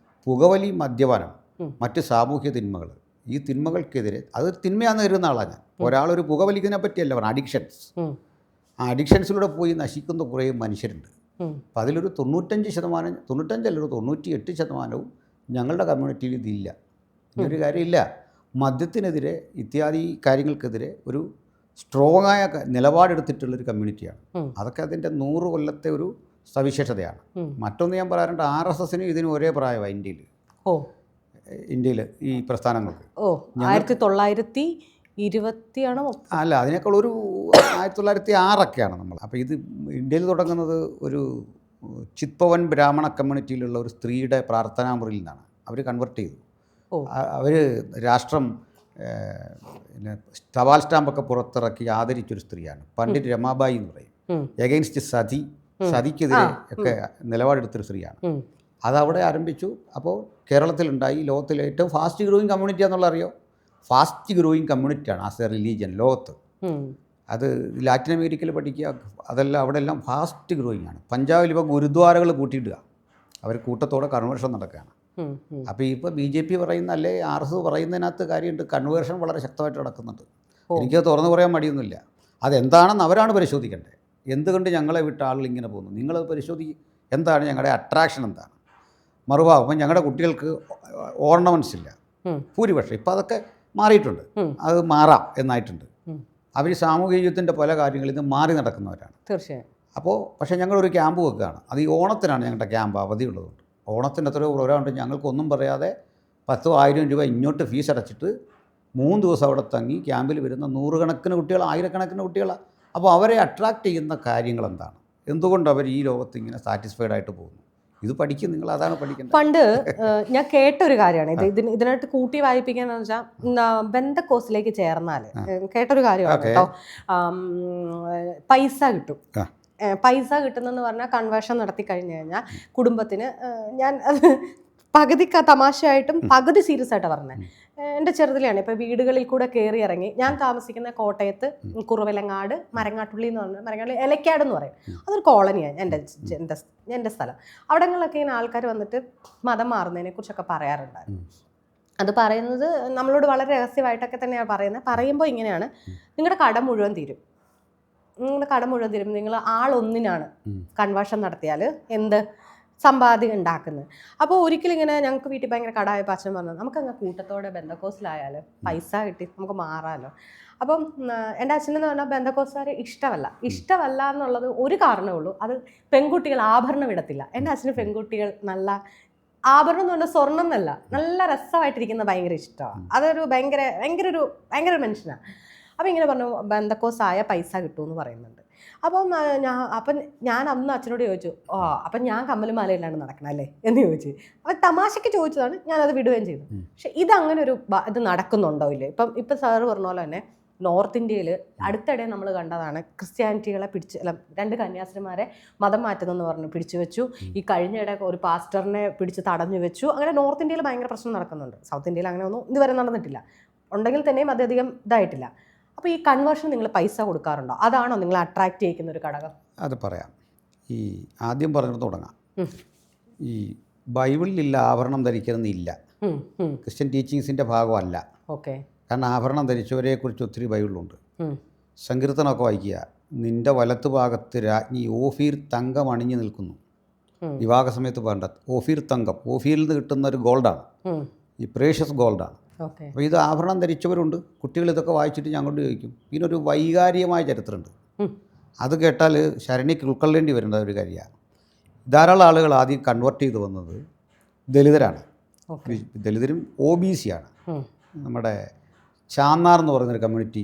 Speaker 1: പുകവലി, മദ്യപാനം, മറ്റ് സാമൂഹ്യ തിന്മകൾ. ഈ തിന്മകൾക്കെതിരെ അത് തിന്മയാണെന്ന് കരുതുന്ന ആളാണ് ഞാൻ. ഒരാളൊരു പുകവലിക്കുന്നതിനെ പറ്റിയല്ല പറഞ്ഞത്, അഡിക്ഷൻസ്. ആ അഡിക്ഷൻസിലൂടെ പോയി നശിക്കുന്ന കുറേ മനുഷ്യരുണ്ട്. അപ്പം അതിലൊരു 95%, 98% ഞങ്ങളുടെ കമ്മ്യൂണിറ്റിയിൽ ഇതില്ല. ഇങ്ങനൊരു കാര്യമില്ല. മദ്യത്തിനെതിരെ ഇത്യാദി കാര്യങ്ങൾക്കെതിരെ ഒരു സ്ട്രോങ്ങായ നിലപാടെടുത്തിട്ടുള്ളൊരു കമ്മ്യൂണിറ്റിയാണ്. അതൊക്കെ അതിൻ്റെ 100 കൊല്ലത്തെ ഒരു സവിശേഷതയാണ്. മറ്റൊന്ന് ഞാൻ പറയാറുണ്ട്, RSSനും ഇതിനും ഒരേ പ്രായമാണ് ഇന്ത്യയിൽ ഈ പ്രസ്ഥാനങ്ങൾക്ക്.
Speaker 2: 1920 ആണോ? അല്ല,
Speaker 1: അതിനേക്കാൾ ഒരു 1906 നമ്മൾ. അപ്പോൾ ഇത് ഇന്ത്യയിൽ തുടങ്ങുന്നത് ഒരു ചിത്പവൻ ബ്രാഹ്മണ കമ്മ്യൂണിറ്റിയിലുള്ള ഒരു സ്ത്രീയുടെ പ്രാർത്ഥനാ മുറിയിൽ നിന്നാണ്. അവർ കൺവെർട്ട് ചെയ്തു. അവർ രാഷ്ട്രം തപാൽ സ്റ്റാമ്പൊക്കെ പുറത്തിറക്കി ആദരിച്ചൊരു സ്ത്രീയാണ്. പണ്ഡിറ്റ് രമാബായി എന്ന് പറയും. എഗെയിൻസ്റ്റ് സതിക്കെതിരെ ഒക്കെ നിലപാടെടുത്തൊരു സ്ത്രീയാണ്. അതവിടെ ആരംഭിച്ചു. അപ്പോൾ കേരളത്തിലുണ്ടായി. ലോകത്തിലെ ഏറ്റവും ഫാസ്റ്റ് ഗ്രോയിങ് കമ്മ്യൂണിറ്റി എന്നുള്ള അറിയോ? ഫാസ്റ്റ് ഗ്രോയിങ് കമ്മ്യൂണിറ്റിയാണ് ആസ് എ റിലീജിയൻ ലോകത്ത്. അത് ലാറ്റിൻ അമേരിക്കയിൽ പഠിക്കുക, അതെല്ലാം അവിടെ എല്ലാം ഫാസ്റ്റ് ഗ്രോയിങ് ആണ്. പഞ്ചാബിൽ ഇപ്പോൾ ഗുരുദ്വാരകൾ കൂട്ടിയിടുക, അവർ കൂട്ടത്തോടെ കൺവേർഷൻ നടക്കുകയാണ്. അപ്പോൾ ഇപ്പോൾ BJP പറയുന്ന അല്ലേ RSS പറയുന്നതിനകത്ത് കാര്യമുണ്ട്. കൺവേർഷൻ വളരെ ശക്തമായിട്ട് നടക്കുന്നുണ്ട്. എനിക്കത് തുറന്നു പറയാൻ മടിയൊന്നുമില്ല. അതെന്താണെന്ന് അവരാണ് പരിശോധിക്കേണ്ടത്. എന്തുകൊണ്ട് ഞങ്ങളെ വിട്ട ആളുകൾ ഇങ്ങനെ പോകുന്നു, നിങ്ങളത് പരിശോധിക്കുക. എന്താണ് ഞങ്ങളുടെ അട്രാക്ഷൻ, എന്താണ് മറുഭാഗം? അപ്പം ഞങ്ങളുടെ കുട്ടികൾക്ക് ഓർണമെൻറ്റ്സ് ഇല്ല ഭൂരിപക്ഷം. ഇപ്പോൾ അതൊക്കെ മാറിയിട്ടുണ്ട്, അത് മാറാം എന്നായിട്ടുണ്ട്. അവർ സാമൂഹിക ജീവിതത്തിൻ്റെ പല കാര്യങ്ങളിൽ നിന്ന് മാറി നടക്കുന്നവരാണ്
Speaker 2: തീർച്ചയായും.
Speaker 1: അപ്പോൾ പക്ഷേ ഞങ്ങളൊരു ക്യാമ്പ് വെക്കുകയാണ്. അത് ഈ ഓണത്തിനാണ് ഞങ്ങളുടെ ക്യാമ്പ്, അവധിയുള്ളതുകൊണ്ട്. ഓണത്തിന് എത്രയോ പ്രോഗ്രാമുണ്ട്. ഞങ്ങൾക്കൊന്നും പറയാതെ 10,000 രൂപ ഇങ്ങോട്ട് ഫീസ് അടച്ചിട്ട് 3 ദിവസം അവിടെ തങ്ങി ക്യാമ്പിൽ വരുന്ന 100 കണക്കിന് കുട്ടികൾ, 1000 കുട്ടികളാണ്. അപ്പോൾ അവരെ അട്രാക്റ്റ് ചെയ്യുന്ന കാര്യങ്ങൾ എന്താണ്, എന്തുകൊണ്ട് അവർ ഈ ലോകത്ത് ഇങ്ങനെ സാറ്റിസ്ഫൈഡ് ആയിട്ട് പോകുന്നു? ഇത് പഠിക്കും നിങ്ങൾ, അതാണ് പഠിക്കേണ്ടത്.
Speaker 2: പണ്ട് ഞാൻ കേട്ടൊരു കാര്യമാണ് ഇതിനായിട്ട് കൂട്ടി വായിപ്പിക്കാന്ന് വെച്ചാൽ, ബെന്തക്കോസിലേക്ക് ചേർന്നാൽ കേട്ടൊരു കാര്യമാണ് കേട്ടോ. പൈസ കിട്ടും. പൈസ കിട്ടുന്നെന്ന് പറഞ്ഞാൽ കൺവേർഷൻ നടത്തി കഴിഞ്ഞു കഴിഞ്ഞാൽ കുടുംബത്തിന്, ഞാൻ അത് പകുതി തമാശയായിട്ടും പകുതി സീരിയസ് ആയിട്ടാണ് പറഞ്ഞത്. എൻ്റെ ചെറുതിലാണ്. ഇപ്പോൾ വീടുകളിൽ കൂടെ കയറി ഇറങ്ങി, ഞാൻ താമസിക്കുന്ന കോട്ടയത്ത് കുറുവിലങ്ങാട് മരങ്ങാട്ടുള്ളി എന്ന് പറഞ്ഞാൽ, മരങ്ങാട്ടുള്ളി എലക്കാട് എന്ന് പറയും. അതൊരു കോളനിയാണ് എൻ്റെ സ്ഥലം. അവിടങ്ങളിലൊക്കെ ഇങ്ങനെ ആൾക്കാർ വന്നിട്ട് മതം മാറുന്നതിനെ കുറിച്ചൊക്കെ പറയാറുണ്ടായിരുന്നു. അത് പറയുന്നത് നമ്മളോട് വളരെ രഹസ്യമായിട്ടൊക്കെ തന്നെയാണ് പറയുന്നത്. പറയുമ്പോൾ ഇങ്ങനെയാണ്, നിങ്ങളുടെ കടം മുഴുവൻ തീരും, നിങ്ങൾ ആളൊന്നിനാണ് കൺവേർഷൻ നടത്തിയാൽ എന്ത് സമ്പാദ്യം ഉണ്ടാക്കുന്നത്. അപ്പോൾ ഒരിക്കലും ഇങ്ങനെ ഞങ്ങൾക്ക് വീട്ടിൽ ഭയങ്കര കടമായപ്പോൾ അച്ഛൻ പറഞ്ഞു, നമുക്കങ്ങ് കൂട്ടത്തോടെ ബെന്തക്കോസിലായാൽ പൈസ കിട്ടി നമുക്ക് മാറാമല്ലോ. അപ്പം എൻ്റെ അച്ഛനെന്ന് പറഞ്ഞാൽ ബെന്തക്കോസുകാർ ഇഷ്ടമല്ല എന്നുള്ളത് ഒരു കാരണമേ ഉള്ളൂ, അത് പെൺകുട്ടികൾ ആഭരണം ഇടത്തില്ല. എൻ്റെ അച്ഛന് പെൺകുട്ടികൾ നല്ല ആഭരണം എന്ന് പറഞ്ഞാൽ സ്വർണ്ണം എന്നല്ല, നല്ല രസമായിട്ടിരിക്കുന്ന ഭയങ്കര ഇഷ്ടമാണ്. അതൊരു ഭയങ്കര മനുഷ്യനാണ്. അപ്പം ഇങ്ങനെ പറഞ്ഞു, ബെന്തക്കോസായ പൈസ കിട്ടുമെന്ന് പറയുന്നുണ്ട്. അപ്പം ഞാൻ അന്ന് അച്ഛനോട് ചോദിച്ചു, അപ്പം ഞാൻ കമ്മലുമാലയിലാണ് നടക്കണം അല്ലേ എന്ന് ചോദിച്ചു. അപ്പം തമാശയ്ക്ക് ചോദിച്ചതാണ്, ഞാനത് വിടുകയും ചെയ്തു. പക്ഷെ ഇതങ്ങനെ ഇത് നടക്കുന്നുണ്ടോ ഇല്ലേ? ഇപ്പം സാറ് പറഞ്ഞ പോലെ തന്നെ നോർത്ത് ഇന്ത്യയിൽ അടുത്തിടെ നമ്മൾ കണ്ടതാണ്, ക്രിസ്ത്യാനിറ്റികളെ 2 കന്യാസ്ത്രീമാരെ മതം മാറ്റുന്നെന്ന് പറഞ്ഞ് പിടിച്ചു വെച്ചു. ഈ കഴിഞ്ഞിടെ ഒരു പാസ്റ്ററിനെ പിടിച്ച് തടഞ്ഞു വെച്ചു. അങ്ങനെ നോർത്ത് ഇന്ത്യയിൽ ഭയങ്കര പ്രശ്നം നടക്കുന്നുണ്ട്. സൗത്ത് ഇന്ത്യയിൽ അങ്ങനെ ഒന്നും ഇതുവരെ നടന്നിട്ടില്ല. ഉണ്ടെങ്കിൽ തന്നെയും അധികം ഇതായിട്ടില്ല. അപ്പോൾ ഈ കൺവേർഷൻ നിങ്ങൾ പൈസ കൊടുക്കാറുണ്ടോ? അതാണോ നിങ്ങൾ അട്രാക്റ്റ് ചെയ്യിക്കുന്ന ഒരു ഘടകം?
Speaker 1: അത് പറയാം. ഈ ആദ്യം പറഞ്ഞിട്ട് തുടങ്ങാം. ഈ ബൈബിളിലില്ല ആഭരണം ധരിക്കണമെന്നില്ല, ക്രിസ്ത്യൻ ടീച്ചിങ്സിൻ്റെ ഭാഗമല്ല.
Speaker 2: ഓക്കെ.
Speaker 1: കാരണം ആഭരണം ധരിച്ചവരെക്കുറിച്ച് ഒത്തിരി ബൈബിളിലുണ്ട്. സങ്കീർത്തനമൊക്കെ വായിക്കുക, നിൻ്റെ വലത്ത് ഭാഗത്ത് രാജ്ഞി ഓഫീർ തങ്കം അണിഞ്ഞു നിൽക്കുന്നു. വിവാഹ സമയത്ത് വേണ്ട ഓഫീർ തങ്കം, ഓഫീരിൽ നിന്ന് കിട്ടുന്ന ഒരു ഗോൾഡാണ്, ഈ പ്രേഷ്യസ് ഗോൾഡാണ്. അപ്പോൾ ഇത് ആഭരണം ധരിച്ചവരുണ്ട്. കുട്ടികൾ ഇതൊക്കെ വായിച്ചിട്ട് ഞങ്ങളോട് ചോദിക്കും. ഇതിനൊരു വൈകാരികമായ ചരിത്രമുണ്ട്. അത് കേട്ടാൽ ശരണിക്ക് ഉൾക്കൊള്ളേണ്ടി വരേണ്ട ഒരു കാര്യമാണ്. ധാരാളം ആളുകൾ ആദ്യം കൺവേർട്ട് ചെയ്ത് വന്നത് ദലിതരാണ്.
Speaker 2: ഓക്കെ.
Speaker 1: ദലിതരും OBC ആണ്. നമ്മുടെ ചാന്നാർ എന്ന് പറയുന്നൊരു കമ്മ്യൂണിറ്റി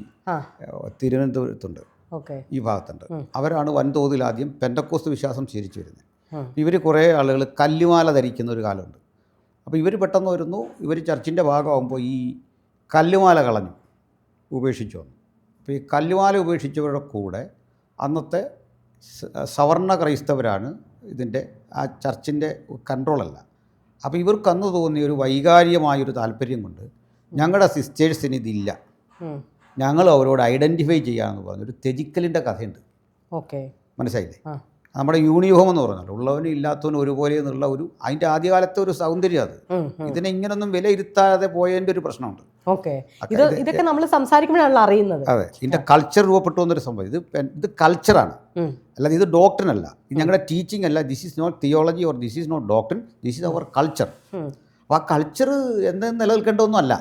Speaker 1: തിരുവനന്തപുരത്തുണ്ട്,
Speaker 2: ഓക്കെ.
Speaker 1: ഈ ഭാഗത്തുണ്ട്. അവരാണ് വൻതോതിൽ ആദ്യം പെന്തക്കോസ്ത് വിശ്വാസം സ്വീകരിച്ചു വരുന്നത്. ഇവർ കുറേ ആളുകൾ കല്ലുമാല ധരിക്കുന്ന ഒരു കാലമുണ്ട്. അപ്പോൾ ഇവർ പെട്ടെന്ന് വരുന്നു, ഇവർ ചർച്ചിൻ്റെ ഭാഗമാകുമ്പോൾ ഈ കല്ലുമാല കളഞ്ഞു, ഉപേക്ഷിച്ചു വന്നു. അപ്പോൾ ഈ കല്ലുമാല ഉപേക്ഷിച്ചവരുടെ കൂടെ അന്നത്തെ സവർണ ക്രൈസ്തവരാണ് ഇതിൻ്റെ ആ ചർച്ചിൻ്റെ കൺട്രോളല്ല. അപ്പോൾ ഇവർക്ക് അന്ന് തോന്നിയ ഒരു വൈകാരികമായൊരു താല്പര്യം കൊണ്ട് ഞങ്ങളുടെ സിസ്റ്റേഴ്സിന് ഇതില്ല, ഞങ്ങൾ അവരോട് ഐഡൻറ്റിഫൈ ചെയ്യാമെന്ന് പറഞ്ഞൊരു തെജിക്കലിൻ്റെ കഥയുണ്ട്.
Speaker 2: ഓക്കെ,
Speaker 1: മനസ്സിലായില്ലേ? നമ്മുടെ യൂണിഫോം എന്ന് പറഞ്ഞല്ലോ, ഉള്ളവനും ഇല്ലാത്തവനും ഒരുപോലെ എന്നുള്ള ഒരു അതിൻ്റെ ആദ്യകാലത്തെ ഒരു സൗന്ദര്യം. അത് ഇതിനെ ഇങ്ങനൊന്നും വിലയിരുത്താതെ പോയതിൻ്റെ ഒരു പ്രശ്നമുണ്ട്.
Speaker 2: ഓക്കെ, ഇതൊക്കെ നമ്മൾ സംസാരിക്കുമ്പോഴാണല്ലോ അറിയുന്നത്.
Speaker 1: അതെ, ഇതിൻ്റെ കൾച്ചർ രൂപപ്പെട്ടു എന്നൊരു സംഭവം. ഇത് കൾച്ചറാണ്, അല്ലാതെ ഇത് ഡോക്ടറിൻ അല്ല. ഇത് ഞങ്ങളുടെ ടീച്ചിങ് അല്ല. This is not theology or this is not doctrine, this is our culture. അപ്പോൾ ആ കൾച്ചർ എന്തെങ്കിലും നിലനിൽക്കേണ്ടതൊന്നും അല്ല.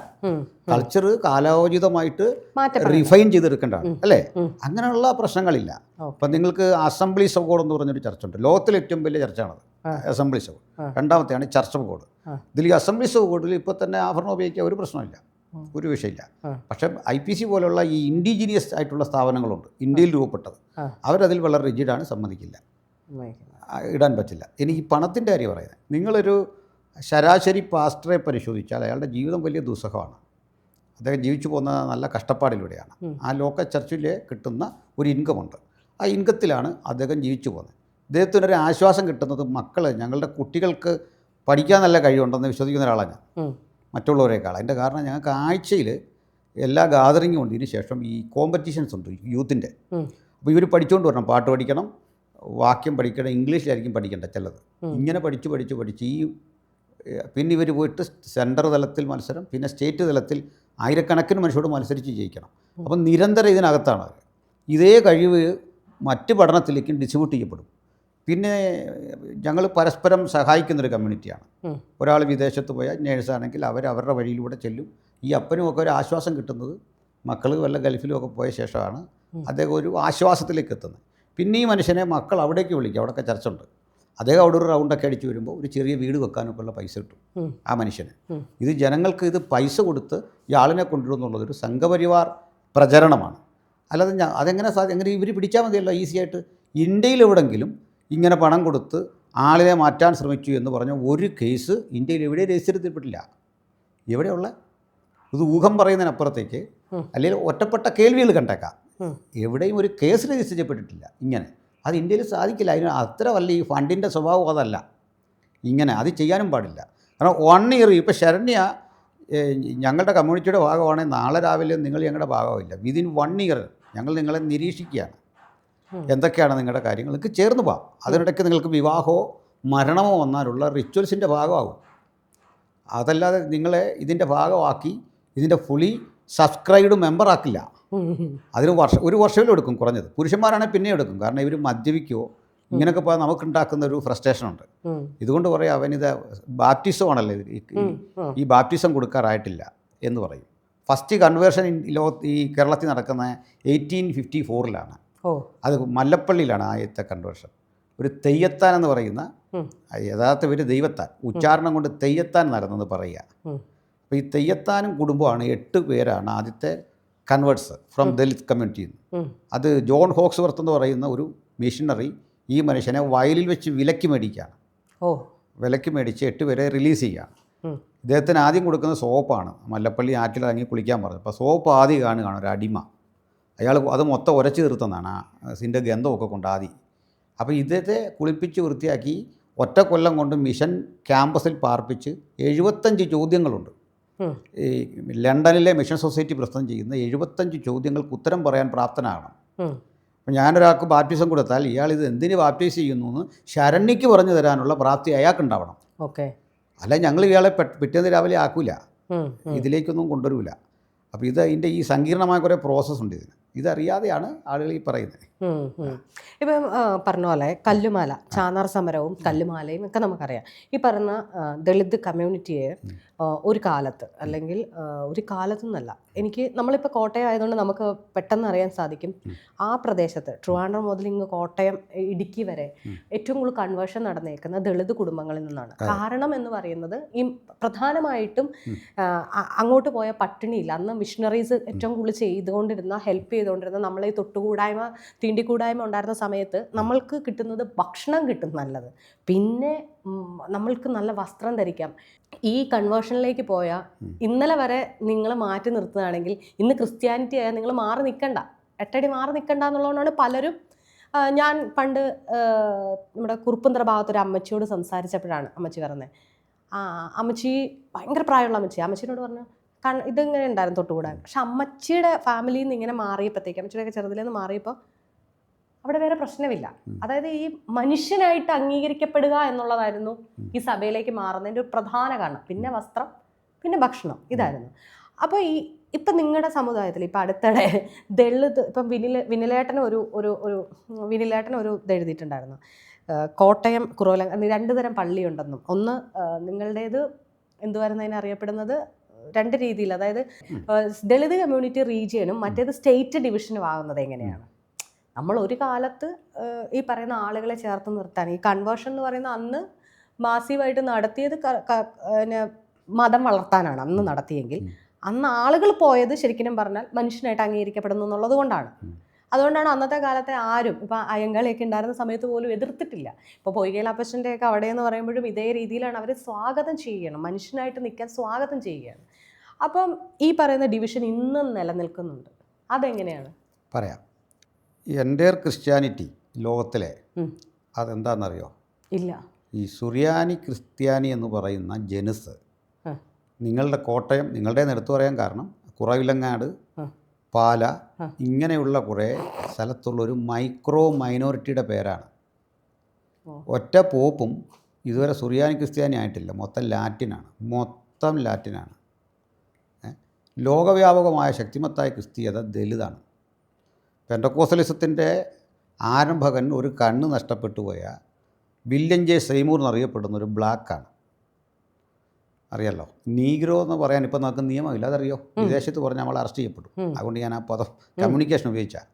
Speaker 1: കൾച്ചർ കാലോചിതമായിട്ട് റിഫൈൻ ചെയ്തെടുക്കേണ്ടതാണ്, അല്ലേ? അങ്ങനെയുള്ള പ്രശ്നങ്ങളില്ല. അപ്പം നിങ്ങൾക്ക് അസംബ്ലീസ് ഓഫ് ഗോഡ് എന്ന് പറഞ്ഞൊരു ചർച്ചുണ്ട്. ലോകത്തിലെ ഏറ്റവും വലിയ ചർച്ചാണത്, അസംബ്ലീസ് ഓഫ് ഗോഡ്. രണ്ടാമത്തെയാണ് ചർച്ച് ഓഫ് ഗോഡ്. ഇതിൽ ഈ അസംബ്ലീസ് ഓഫ് ഗോഡിൽ ഇപ്പോൾ തന്നെ ആഭരണം ഉപയോഗിക്കാൻ ഒരു പ്രശ്നമില്ല, ഒരു വിഷയമില്ല. പക്ഷേ IPC പോലുള്ള ഈ ഇൻഡിജീനിയസ് ആയിട്ടുള്ള സ്ഥാപനങ്ങളുണ്ട്, ഇന്ത്യയിൽ രൂപപ്പെട്ടത്. അവരതിൽ വളരെ റിജിഡാണ്, സമ്മതിക്കില്ല, ഇടാൻ പറ്റില്ല. എനിക്ക് പണത്തിൻ്റെ കാര്യം പറയുന്നത്, നിങ്ങളൊരു ശരാശരി പാസ്റ്ററെ പരിശോധിച്ചാൽ അയാളുടെ ജീവിതം വലിയ ദുസ്സഹമാണ്. അദ്ദേഹം ജീവിച്ചു പോകുന്ന നല്ല കഷ്ടപ്പാടിലൂടെയാണ്. ആ ലോക്കൽ ചർച്ചിൽ കിട്ടുന്ന ഒരു ഇൻകമുണ്ട്, ആ ഇൻകത്തിലാണ് അദ്ദേഹം ജീവിച്ചു പോകുന്നത്. ഇദ്ദേഹത്തിനൊരു ആശ്വാസം കിട്ടുന്നത് ഞങ്ങളുടെ കുട്ടികൾക്ക് പഠിക്കാൻ നല്ല കഴിവുണ്ടെന്ന് വിശ്വസിക്കുന്ന ഒരാളാണ് ഞാൻ, മറ്റുള്ളവരെക്കാൾ. അതിൻ്റെ കാരണം ഞങ്ങൾക്ക് ആഴ്ചയിൽ എല്ലാ ഗാദറിങ്ങും ഉണ്ട്. ഇതിന് ശേഷം ഈ കോമ്പറ്റീഷൻസ് ഉണ്ട് യൂത്തിൻ്റെ. അപ്പോൾ ഇവർ പഠിച്ചുകൊണ്ട് വരണം, പാട്ട് പഠിക്കണം, വാക്യം പഠിക്കണം, ഇംഗ്ലീഷിലായിരിക്കും പഠിക്കേണ്ടത് ചിലത്. ഇങ്ങനെ പഠിച്ച് ഈ പിന്നെ ഇവർ പോയിട്ട് സെൻറ്റർ തലത്തിൽ മത്സരം, പിന്നെ സ്റ്റേറ്റ് തലത്തിൽ ആയിരക്കണക്കിന് മനുഷ്യരോട് മത്സരിച്ച് ജയിക്കണം. അപ്പം നിരന്തരം ഇതിനകത്താണ്. ഇതേ കഴിവ് മറ്റ് പഠനത്തിലേക്കും ഡിസ്ട്രിബ്യൂട്ട് ചെയ്യപ്പെടും. പിന്നെ ഞങ്ങൾ പരസ്പരം സഹായിക്കുന്നൊരു കമ്മ്യൂണിറ്റിയാണ്. ഒരാൾ വിദേശത്ത് പോയാൽ നേഴ്സാണെങ്കിൽ അവരുടെ വഴിയിലൂടെ ചെല്ലും. ഈ അപ്പനുമൊക്കെ ഒരു ആശ്വാസം കിട്ടുന്നത് മക്കൾ വല്ല ഗൾഫിലുമൊക്കെ പോയ ശേഷമാണ് അദ്ദേഹം ഒരു ആശ്വാസത്തിലേക്ക് എത്തുന്നത്. പിന്നെ ഈ മനുഷ്യനെ മക്കൾ അവിടേക്ക് വിളിക്കും, അവിടെയൊക്കെ ചർച്ചുണ്ട്. അദ്ദേഹം അവിടെ ഒരു റൗണ്ടൊക്കെ അടിച്ച് വരുമ്പോൾ ഒരു ചെറിയ വീട് വെക്കാനൊക്കെ ഉള്ള പൈസ കിട്ടും ആ മനുഷ്യന്. ഇത് ജനങ്ങൾക്ക് ഇത് പൈസ കൊടുത്ത് ഈ ആളിനെ കൊണ്ടുവരുന്നുള്ളതൊരു സംഘപരിവാർ പ്രചരണമാണ്. അല്ലാതെ അതെങ്ങനെ എങ്ങനെ ഇവർ പിടിച്ചാൽ മതിയല്ലോ ഈസി ആയിട്ട്. ഇന്ത്യയിൽ എവിടെങ്കിലും ഇങ്ങനെ പണം കൊടുത്ത് ആളിനെ മാറ്റാൻ ശ്രമിച്ചു എന്ന് പറഞ്ഞ ഒരു കേസ് ഇന്ത്യയിൽ എവിടെയും രജിസ്റ്റർ ചെയ്തിട്ടില്ല. എവിടെയുള്ള ഇത് ഊഹം പറയുന്നതിനപ്പുറത്തേക്ക് അല്ലെങ്കിൽ ഒറ്റപ്പെട്ട കേൾവികൾ കണ്ടേക്കാം, എവിടെയും ഒരു കേസ് രജിസ്റ്റർ ചെയ്യപ്പെട്ടിട്ടില്ല ഇങ്ങനെ. അത് ഇന്ത്യയിൽ സാധിക്കില്ല. അതിന് അത്ര വല്ല ഈ ഫണ്ടിൻ്റെ സ്വഭാവം അതല്ല. ഇങ്ങനെ അത് ചെയ്യാനും പാടില്ല. കാരണം 1 ഇയർ ഇപ്പോൾ ശരണ്യ ഞങ്ങളുടെ കമ്മ്യൂണിറ്റിയുടെ ഭാഗമാണെങ്കിൽ നാളെ രാവിലെ നിങ്ങൾ ഞങ്ങളുടെ ഭാഗമില്ല. വിതിൻ 1 ഇയർ ഞങ്ങൾ നിങ്ങളെ നിരീക്ഷിക്കുകയാണ്. എന്തൊക്കെയാണ് നിങ്ങളുടെ കാര്യങ്ങൾ, നിങ്ങൾക്ക് ചേർന്ന് പോകാം. അതിനിടയ്ക്ക് നിങ്ങൾക്ക് വിവാഹമോ മരണമോ വന്നാലുള്ള റിച്വൽസിൻ്റെ ഭാഗമാകും. അതല്ലാതെ നിങ്ങളെ ഇതിൻ്റെ ഭാഗമാക്കി ഇതിൻ്റെ ഫുള്ളി സബ്സ്ക്രൈബ്ഡ് മെമ്പറാക്കില്ല. അതിന് ഒരു വർഷമേ എടുക്കും കുറഞ്ഞത്. പുരുഷന്മാരാണെങ്കിൽ പിന്നെ എടുക്കും, കാരണം ഇവർ മദ്യപിക്കുകയോ ഇങ്ങനെയൊക്കെ പോയാൽ നമുക്കുണ്ടാക്കുന്ന ഒരു ഫ്രസ്ട്രേഷനുണ്ട്. ഇതുകൊണ്ട് പറയും അവനിത് ബാപ്റ്റിസമാണല്ലോ, ഈ ബാപ്റ്റിസം കൊടുക്കാറായിട്ടില്ല എന്ന് പറയും. ഫസ്റ്റ് കൺവേർഷൻ ഈ കേരളത്തിൽ നടക്കുന്ന 1854 അത് മല്ലപ്പള്ളിയിലാണ് ആദ്യത്തെ കൺവേർഷൻ. ഒരു തെയ്യത്താൻ എന്ന് പറയുന്ന, യഥാർത്ഥ പേര് ദൈവത്താൻ, ഉച്ചാരണം കൊണ്ട് തെയ്യത്താൻ നടന്നെന്ന് പറയുക. അപ്പോൾ ഈ തെയ്യത്താനും കുടുംബമാണ് 8 പേരാണ് ആദ്യത്തെ കൺവേർട്സ് ഫ്രം ദലിത് കമ്മ്യൂണിറ്റിയിൽ നിന്ന്. അത് ജോൺ ഹോക്സ്വർത്ത് എന്ന് പറയുന്ന ഒരു മിഷണറി ഈ മനുഷ്യനെ വയലിൽ വെച്ച് വിലക്ക് മേടിക്കുകയാണ്. വിലക്ക് മേടിച്ച് 8 പേരെ റിലീസ് ചെയ്യുകയാണ്. ഇദ്ദേഹത്തിന് ആദ്യം കൊടുക്കുന്ന സോപ്പാണ്. മല്ലപ്പള്ളി ആറ്റിലിറങ്ങി കുളിക്കാൻ പറഞ്ഞത്. അപ്പോൾ സോപ്പ് ആദ്യം കാണുകയാണ് ഒരു അടിമ. അയാൾ അത് മൊത്തം ഉരച്ച് തീർത്തെന്നാണ് ഇതിൻ്റെ ഗന്ധമൊക്കെ കൊണ്ട് ആദ്യം. അപ്പോൾ ഇദ്ദേഹത്തെ കുളിപ്പിച്ച് വൃത്തിയാക്കി ഒറ്റ കൊല്ലം കൊണ്ട് മിഷൻ ക്യാമ്പസിൽ പാർപ്പിച്ച് 75 ചോദ്യങ്ങളുണ്ട്. ഈ ലണ്ടനിലെ മിഷൻ സൊസൈറ്റി പ്രസ്താവന ചെയ്യുന്ന 75 ചോദ്യങ്ങൾക്ക് ഉത്തരം പറയാൻ പ്രാപ്തനാകണം. അപ്പം ഞാനൊരാൾക്ക് ബാപ്റ്റിസം കൊടുത്താൽ ഇയാൾ ഇത് എന്തിന് ബാപ്റ്റൈസ് ചെയ്യുന്നു എന്ന് ശരണ്യക്ക് പറഞ്ഞു തരാനുള്ള പ്രാപ്തി അയാൾക്കുണ്ടാവണം. അല്ല ഞങ്ങൾ ഇയാളെ പിറ്റേന്ന് രാവിലെ ആക്കൂല, ഇതിലേക്കൊന്നും കൊണ്ടുവരില്ല. അപ്പോൾ ഇതിൻ്റെ ഈ സങ്കീർണമായ കുറേ പ്രോസസ്സുണ്ട് ഇതിന്. ഇതറിയാതെയാണ് ആളുകൾ ഈ പറയുന്നത്.
Speaker 2: ഇപ്പം പറഞ്ഞ പോലെ കല്ലുമാല, ചാന്നാർ സമരവും കല്ലുമാലയും ഒക്കെ നമുക്കറിയാം. ഈ പറഞ്ഞ ദളിത് കമ്മ്യൂണിറ്റിയെ ഒരു കാലത്ത്, അല്ലെങ്കിൽ ഒരു കാലത്തൊന്നല്ല, നമ്മളിപ്പോൾ കോട്ടയം ആയതുകൊണ്ട് നമുക്ക് പെട്ടെന്ന് അറിയാൻ സാധിക്കും, ആ പ്രദേശത്ത് ട്രിവാൻഡ്രം മുതൽ ഇങ്ങ് കോട്ടയം, ഇടുക്കി വരെ ഏറ്റവും കൂടുതൽ കൺവേർഷൻ നടന്നേക്കുന്ന ദളിത് കുടുംബങ്ങളിൽ നിന്നാണ്. കാരണം എന്ന് പറയുന്നത് ഈ പ്രധാനമായിട്ടും അങ്ങോട്ട് പോയ പട്ടിണിയില്ല. അന്ന് മിഷണറീസ് ഏറ്റവും കൂടുതൽ ഹെൽപ്പ് ചെയ്തുകൊണ്ടിരുന്ന, നമ്മളെ തൊട്ടുകൂടായ്മ തീണ്ടിക്കൂടായ്മ ഉണ്ടായിരുന്ന സമയത്ത് നമ്മൾക്ക് കിട്ടുന്നത് ഭക്ഷണം കിട്ടും നല്ലത്, പിന്നെ നമ്മൾക്ക് നല്ല വസ്ത്രം ധരിക്കാം. ഈ കൺവേർഷനിലേക്ക് പോയാൽ ഇന്നലെ വരെ നിങ്ങൾ മാറ്റി നിർത്തുകയാണെങ്കിൽ ഇന്ന് ക്രിസ്ത്യാനിറ്റി ആയാൽ നിങ്ങൾ മാറി നിൽക്കണ്ട, എട്ടടി മാറി നിൽക്കണ്ട എന്നുള്ളതുകൊണ്ടാണ് പലരും. ഞാൻ പണ്ട് നമ്മുടെ കുറുപ്പന്തറ ഭാഗത്തൊരു അമ്മച്ചിയോട് സംസാരിച്ചപ്പോഴാണ് അമ്മച്ചി പറഞ്ഞത്, അമ്മച്ചി ഭയങ്കര പ്രായമുള്ള അമ്മച്ചിനോട് പറഞ്ഞു ഇതെങ്ങനെ ഉണ്ടായിരുന്നു തൊട്ടുകൂടാൻ. പക്ഷെ അമ്മച്ചിയുടെ ഫാമിലിയിൽ നിന്ന് ഇങ്ങനെ മാറിയപ്പോഴത്തേക്ക്, അമ്മച്ചിയുടെയൊക്കെ ചെറുതിൽ നിന്ന് മാറിയപ്പോൾ അവിടെ വേറെ പ്രശ്നമില്ല. അതായത് ഈ മനുഷ്യനായിട്ട് അംഗീകരിക്കപ്പെടുക എന്നുള്ളതായിരുന്നു ഈ സഭയിലേക്ക് മാറുന്നതിൻ്റെ ഒരു പ്രധാന കാരണം. പിന്നെ വസ്ത്രം, പിന്നെ ഭക്ഷണം, ഇതായിരുന്നു. അപ്പോൾ ഇപ്പം നിങ്ങളുടെ സമുദായത്തിൽ ഇപ്പം അടുത്തിടെ ദളിത്, ഇപ്പം വിനിലേട്ടന് ഒരു ഇത് എഴുതിയിട്ടുണ്ടായിരുന്നു, കോട്ടയം കുറവലങ്ങ 2 തരം പള്ളിയുണ്ടെന്നും, ഒന്ന് നിങ്ങളുടേത് എന്തുവായിരുന്നതിന് അറിയപ്പെടുന്നത് 2 രീതിയിൽ, അതായത് ദളിത് കമ്മ്യൂണിറ്റി റീജിയനും മറ്റേത് സ്റ്റേറ്റ് ഡിവിഷനും ആകുന്നത് എങ്ങനെയാണ്. നമ്മൾ ഒരു കാലത്ത് ഈ പറയുന്ന ആളുകളെ ചേർത്ത് നിർത്താൻ, ഈ കൺവേർഷൻ എന്ന് പറയുന്ന അന്ന് മാസീവായിട്ട് നടത്തിയത് മതം വളർത്താനാണ് അന്ന് നടത്തിയെങ്കിൽ, അന്ന് ആളുകൾ പോയത് ശരിക്കും പറഞ്ഞാൽ മനുഷ്യനായിട്ട് അംഗീകരിക്കപ്പെടുന്നു എന്നുള്ളത് കൊണ്ടാണ്. അതുകൊണ്ടാണ് അന്നത്തെ കാലത്തെ ആരും, ഇപ്പം അയ്യങ്കാളിയൊക്കെ ഉണ്ടായിരുന്ന സമയത്ത് പോലും എതിർത്തിട്ടില്ല. ഇപ്പോൾ പൊയ്കേലപ്പച്ചൻ്റെ ഒക്കെ അവിടെ എന്ന് പറയുമ്പോഴും ഇതേ രീതിയിലാണ് അവർ സ്വാഗതം ചെയ്യണം, മനുഷ്യനായിട്ട് നിൽക്കാൻ സ്വാഗതം ചെയ്യുകയാണ്. അപ്പം ഈ പറയുന്ന ഡിവിഷൻ ഇന്നും നിലനിൽക്കുന്നുണ്ട്. അതെങ്ങനെയാണ്?
Speaker 1: പറയാം. എൻ്റെയർ ക്രിസ്ത്യാനിറ്റി ലോകത്തിലെ അതെന്താണെന്നറിയോ?
Speaker 2: ഇല്ല.
Speaker 1: ഈ സുറിയാനി ക്രിസ്ത്യാനി എന്ന് പറയുന്ന ജനുസ്, നിങ്ങളുടെ കോട്ടയം, നിങ്ങളുടെ എടുത്തു പറയാൻ കാരണം കുറവിലങ്ങാട്, പാല, ഇങ്ങനെയുള്ള കുറേ സ്ഥലത്തുള്ളൊരു മൈക്രോ മൈനോറിറ്റിയുടെ പേരാണ്. ഒറ്റ പോപ്പും ഇതുവരെ സുറിയാനി ക്രിസ്ത്യാനി ആയിട്ടില്ല. മൊത്തം ലാറ്റിനാണ്. ലോകവ്യാപകമായ ശക്തിമത്തായ ക്രിസ്തീയത ദലിതാണ്. പെന്തക്കോസ്റ്റലിസത്തിൻ്റെ ആരംഭകൻ ഒരു കണ്ണ് നഷ്ടപ്പെട്ടു പോയ വില്യം ജെ സെയ്മൂർ എന്നറിയപ്പെടുന്ന ഒരു ബ്ലാക്കാണ്. അറിയാലോ, നീഗ്രോ എന്ന് പറയാൻ ഇപ്പം നമുക്ക് നിയമമില്ല, അതറിയോ? വിദേശത്ത് പറഞ്ഞാൽ നമ്മൾ അറസ്റ്റ് ചെയ്യപ്പെടും. അതുകൊണ്ട് ഞാൻ ആ പദം കമ്മ്യൂണിക്കേഷൻ ഉപയോഗിച്ചാൽ.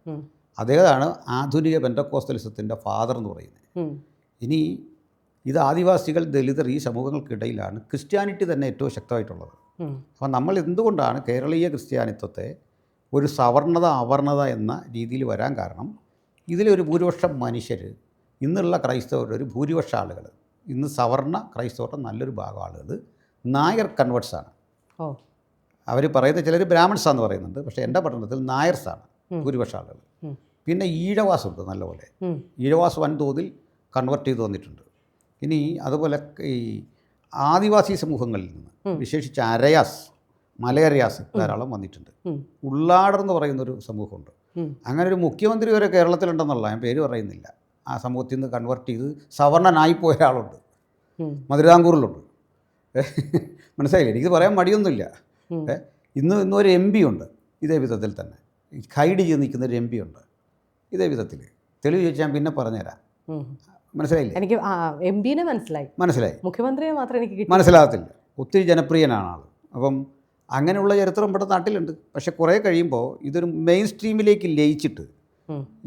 Speaker 1: അദ്ദേഹമാണ് ആധുനിക പെന്തക്കോസ്റ്റലിസത്തിൻ്റെ ഫാദർ എന്ന് പറയുന്നത്. ഇനി ഇത് ആദിവാസികൾ, ദലിതർ, ഈ സമൂഹങ്ങൾക്കിടയിലാണ് ക്രിസ്ത്യാനിറ്റി തന്നെ ഏറ്റവും ശക്തമായിട്ടുള്ളത്. അപ്പം നമ്മൾ എന്തുകൊണ്ടാണ് കേരളീയ ക്രിസ്ത്യാനിത്വത്തെ ഒരു സവർണത അവർണത എന്ന രീതിയിൽ വരാൻ കാരണം, ഇതിലൊരു ഭൂരിപക്ഷം മനുഷ്യർ, ഇന്നുള്ള ക്രൈസ്തവരുടെ ഒരു ഭൂരിപക്ഷ ആളുകൾ, ഇന്ന് സവർണ ക്രൈസ്തവരുടെ നല്ലൊരു ഭാഗം ആളുകൾ നായർ കൺവേർട്സാണ്. അവർ പറയുന്നത് ചിലർ ബ്രാഹ്മൺസാന്ന് പറയുന്നുണ്ട്, പക്ഷേ എൻ്റെ പഠനത്തിൽ നായർസാണ് ഭൂരിപക്ഷ ആളുകൾ. പിന്നെ ഈഴവാസുണ്ട്, നല്ലപോലെ ഈഴവാസ് വൻതോതിൽ കൺവേർട്ട് ചെയ്ത് വന്നിട്ടുണ്ട്. ഇനി അതുപോലെ ഈ ആദിവാസി സമൂഹങ്ങളിൽ നിന്ന് വിശേഷിച്ച് അരയാസ്, മലയരയാസ് ധാരാളം വന്നിട്ടുണ്ട്. ഉള്ളാടർ എന്ന് പറയുന്നൊരു സമൂഹമുണ്ട്. അങ്ങനെ ഒരു മുഖ്യമന്ത്രി വരെ കേരളത്തിലുണ്ടെന്നുള്ള, ഞാൻ പേര് പറയുന്നില്ല, ആ സമൂഹത്തിൽ നിന്ന് കൺവേർട്ട് ചെയ്ത് സവർണനായിപ്പോയ ആളുണ്ട്. മധുരാങ്കൂറിലുണ്ട്. മനസ്സിലായില്ലേ? എനിക്ക് പറയാൻ മടിയൊന്നുമില്ല. ഇന്നൊരു MP ഉണ്ട് ഇതേ വിധത്തിൽ തന്നെ, ഹൈഡ് ചെയ്ത് നിൽക്കുന്നൊരു MP ഉണ്ട് ഇതേ വിധത്തിൽ. തെളിവ് ചോദിച്ചാൽ പിന്നെ പറഞ്ഞുതരാം. മനസ്സിലായില്ലേ?
Speaker 2: എനിക്ക് MP-നെ മനസ്സിലായി, മുഖ്യമന്ത്രിയെ മാത്രം എനിക്ക്
Speaker 1: മനസ്സിലാകത്തില്ല. ഒത്തിരി ജനപ്രിയനാണ് ആൾ. അപ്പം അങ്ങനെയുള്ള ചരിത്രം ഇവിടെ നാട്ടിലുണ്ട്. പക്ഷെ കുറേ കഴിയുമ്പോൾ ഇതൊരു മെയിൻ സ്ട്രീമിലേക്ക് ലയിച്ചിട്ട്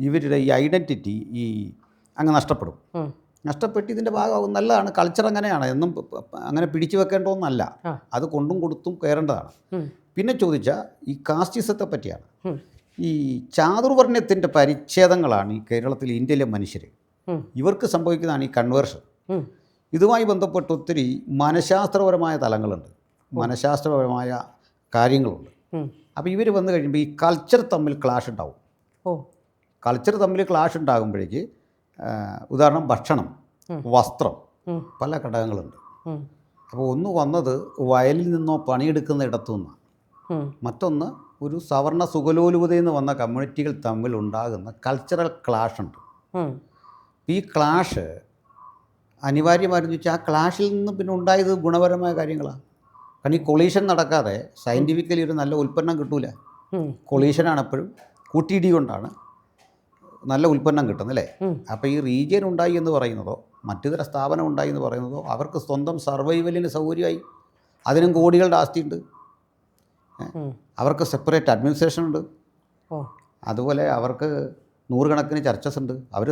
Speaker 1: ഇവരുടെ ഈ ഐഡൻറ്റിറ്റി അങ്ങ് നഷ്ടപ്പെടും. നഷ്ടപ്പെട്ട് ഇതിൻ്റെ ഭാഗമാകും. നല്ലതാണ്, കൾച്ചർ അങ്ങനെയാണ്, എന്നും അങ്ങനെ പിടിച്ചു വെക്കേണ്ടതൊന്നല്ല, അത് കൊണ്ടും കൊടുത്തും കയറേണ്ടതാണ്. പിന്നെ ചോദിച്ചാൽ ഈ കാസ്റ്റിസത്തെ പറ്റിയാണ്. ഈ ചാതുർവർണ്ണയത്തിൻ്റെ പരിച്ഛേദങ്ങളാണ് ഈ കേരളത്തിൽ, ഇന്ത്യയിലെ മനുഷ്യർ, ഇവർക്ക് സംഭവിക്കുന്നതാണ് ഈ കൺവേർഷൻ. ഇതുമായി ബന്ധപ്പെട്ട് ഒത്തിരി മനഃശാസ്ത്രപരമായ തലങ്ങളുണ്ട്, മനഃശാസ്ത്രപരമായ കാര്യങ്ങളുണ്ട്. അപ്പോൾ ഇവർ വന്നു കഴിയുമ്പോൾ ഈ കൾച്ചർ തമ്മിൽ ക്ലാഷ് ഉണ്ടാവും. കൾച്ചർ തമ്മിൽ ക്ലാഷ് ഉണ്ടാകുമ്പോഴേക്ക്, ഉദാഹരണം ഭക്ഷണം, വസ്ത്രം, പല ഘടകങ്ങളുണ്ട്. അപ്പോൾ ഒന്ന് വന്നത് വയലിൽ നിന്നോ പണിയെടുക്കുന്ന ഇടത്തു നിന്നാണ്. മറ്റൊന്ന് ഒരു സവർണ സുഖലോലുപതയിൽ നിന്ന് വന്ന കമ്മ്യൂണിറ്റികൾ തമ്മിൽ ഉണ്ടാകുന്ന കൾച്ചറൽ ക്ലാഷ് ഉണ്ട്. ഈ ക്ലാഷ് അനിവാര്യമായിരുന്നു വെച്ചാൽ ആ ക്ലാഷിൽ നിന്ന് പിന്നെ ഉണ്ടായത് ഗുണപരമായ കാര്യങ്ങളാണ്. കാരണം ഈ കൊളീഷൻ നടക്കാതെ സയൻറ്റിഫിക്കലി ഒരു നല്ല ഉൽപ്പന്നം കിട്ടൂല. കൊളീഷനാണ് എപ്പോഴും കൂട്ടിയിടി കൊണ്ടാണ് നല്ല ഉൽപ്പന്നം കിട്ടുന്നത് അല്ലേ? അപ്പോൾ ഈ റീജിയൻ ഉണ്ടായി എന്ന് പറയുന്നതോ മറ്റു സ്ഥാപനം ഉണ്ടായി എന്ന് പറയുന്നതോ അവർക്ക് സ്വന്തം സർവൈവലിന് സൗകര്യമായി. അതിനും കോടികളുടെ ആസ്തിയുണ്ട്. അവർക്ക് സെപ്പറേറ്റ് അഡ്മിനിസ്ട്രേഷൻ ഉണ്ട്. അതുപോലെ അവർക്ക് നൂറുകണക്കിന് ചർച്ചസ് ഉണ്ട്. അവർ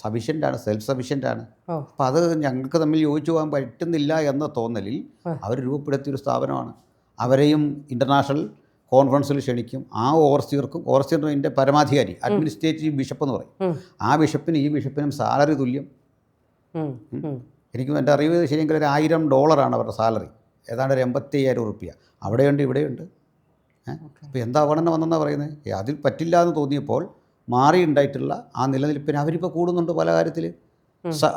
Speaker 1: സഫിഷ്യൻ്റാണ്, സെൽഫ് സഫിഷ്യൻ്റാണ്. അപ്പോൾ അത് ഞങ്ങൾക്ക് തമ്മിൽ യോജിച്ചു പോകാൻ പറ്റുന്നില്ല എന്ന തോന്നലിൽ അവർ രൂപപ്പെടുത്തിയൊരു സ്ഥാപനമാണ്. അവരെയും ഇൻ്റർനാഷണൽ കോൺഫറൻസിൽ ക്ഷണിക്കും. ആ ഓവർസിയർ ഇതിൻ്റെ പരമാധികാരി, അഡ്മിനിസ്ട്രേറ്റീവ് ബിഷപ്പ് എന്ന് പറയും. ആ ബിഷപ്പിന് ഈ ബിഷപ്പിനും സാലറി തുല്യം. എനിക്കും എൻ്റെ അറിവ് ശരിയെങ്കിൽ ഒരു $1000 അവരുടെ സാലറി, ഏതാണ്ട് ഒരു 85,000 റുപ്യ. അവിടെയുണ്ട്, ഇവിടെയുണ്ട്. അപ്പോൾ എന്താ അവഗണന വന്നെന്നാണ് പറയുന്നത്? അതിൽ പറ്റില്ല എന്ന് തോന്നിയപ്പോൾ മാറിയുണ്ടായിട്ടുള്ള ആ നിലനിൽപ്പിന് അവരിപ്പോൾ കൂടുന്നുണ്ട്. പല കാര്യത്തിൽ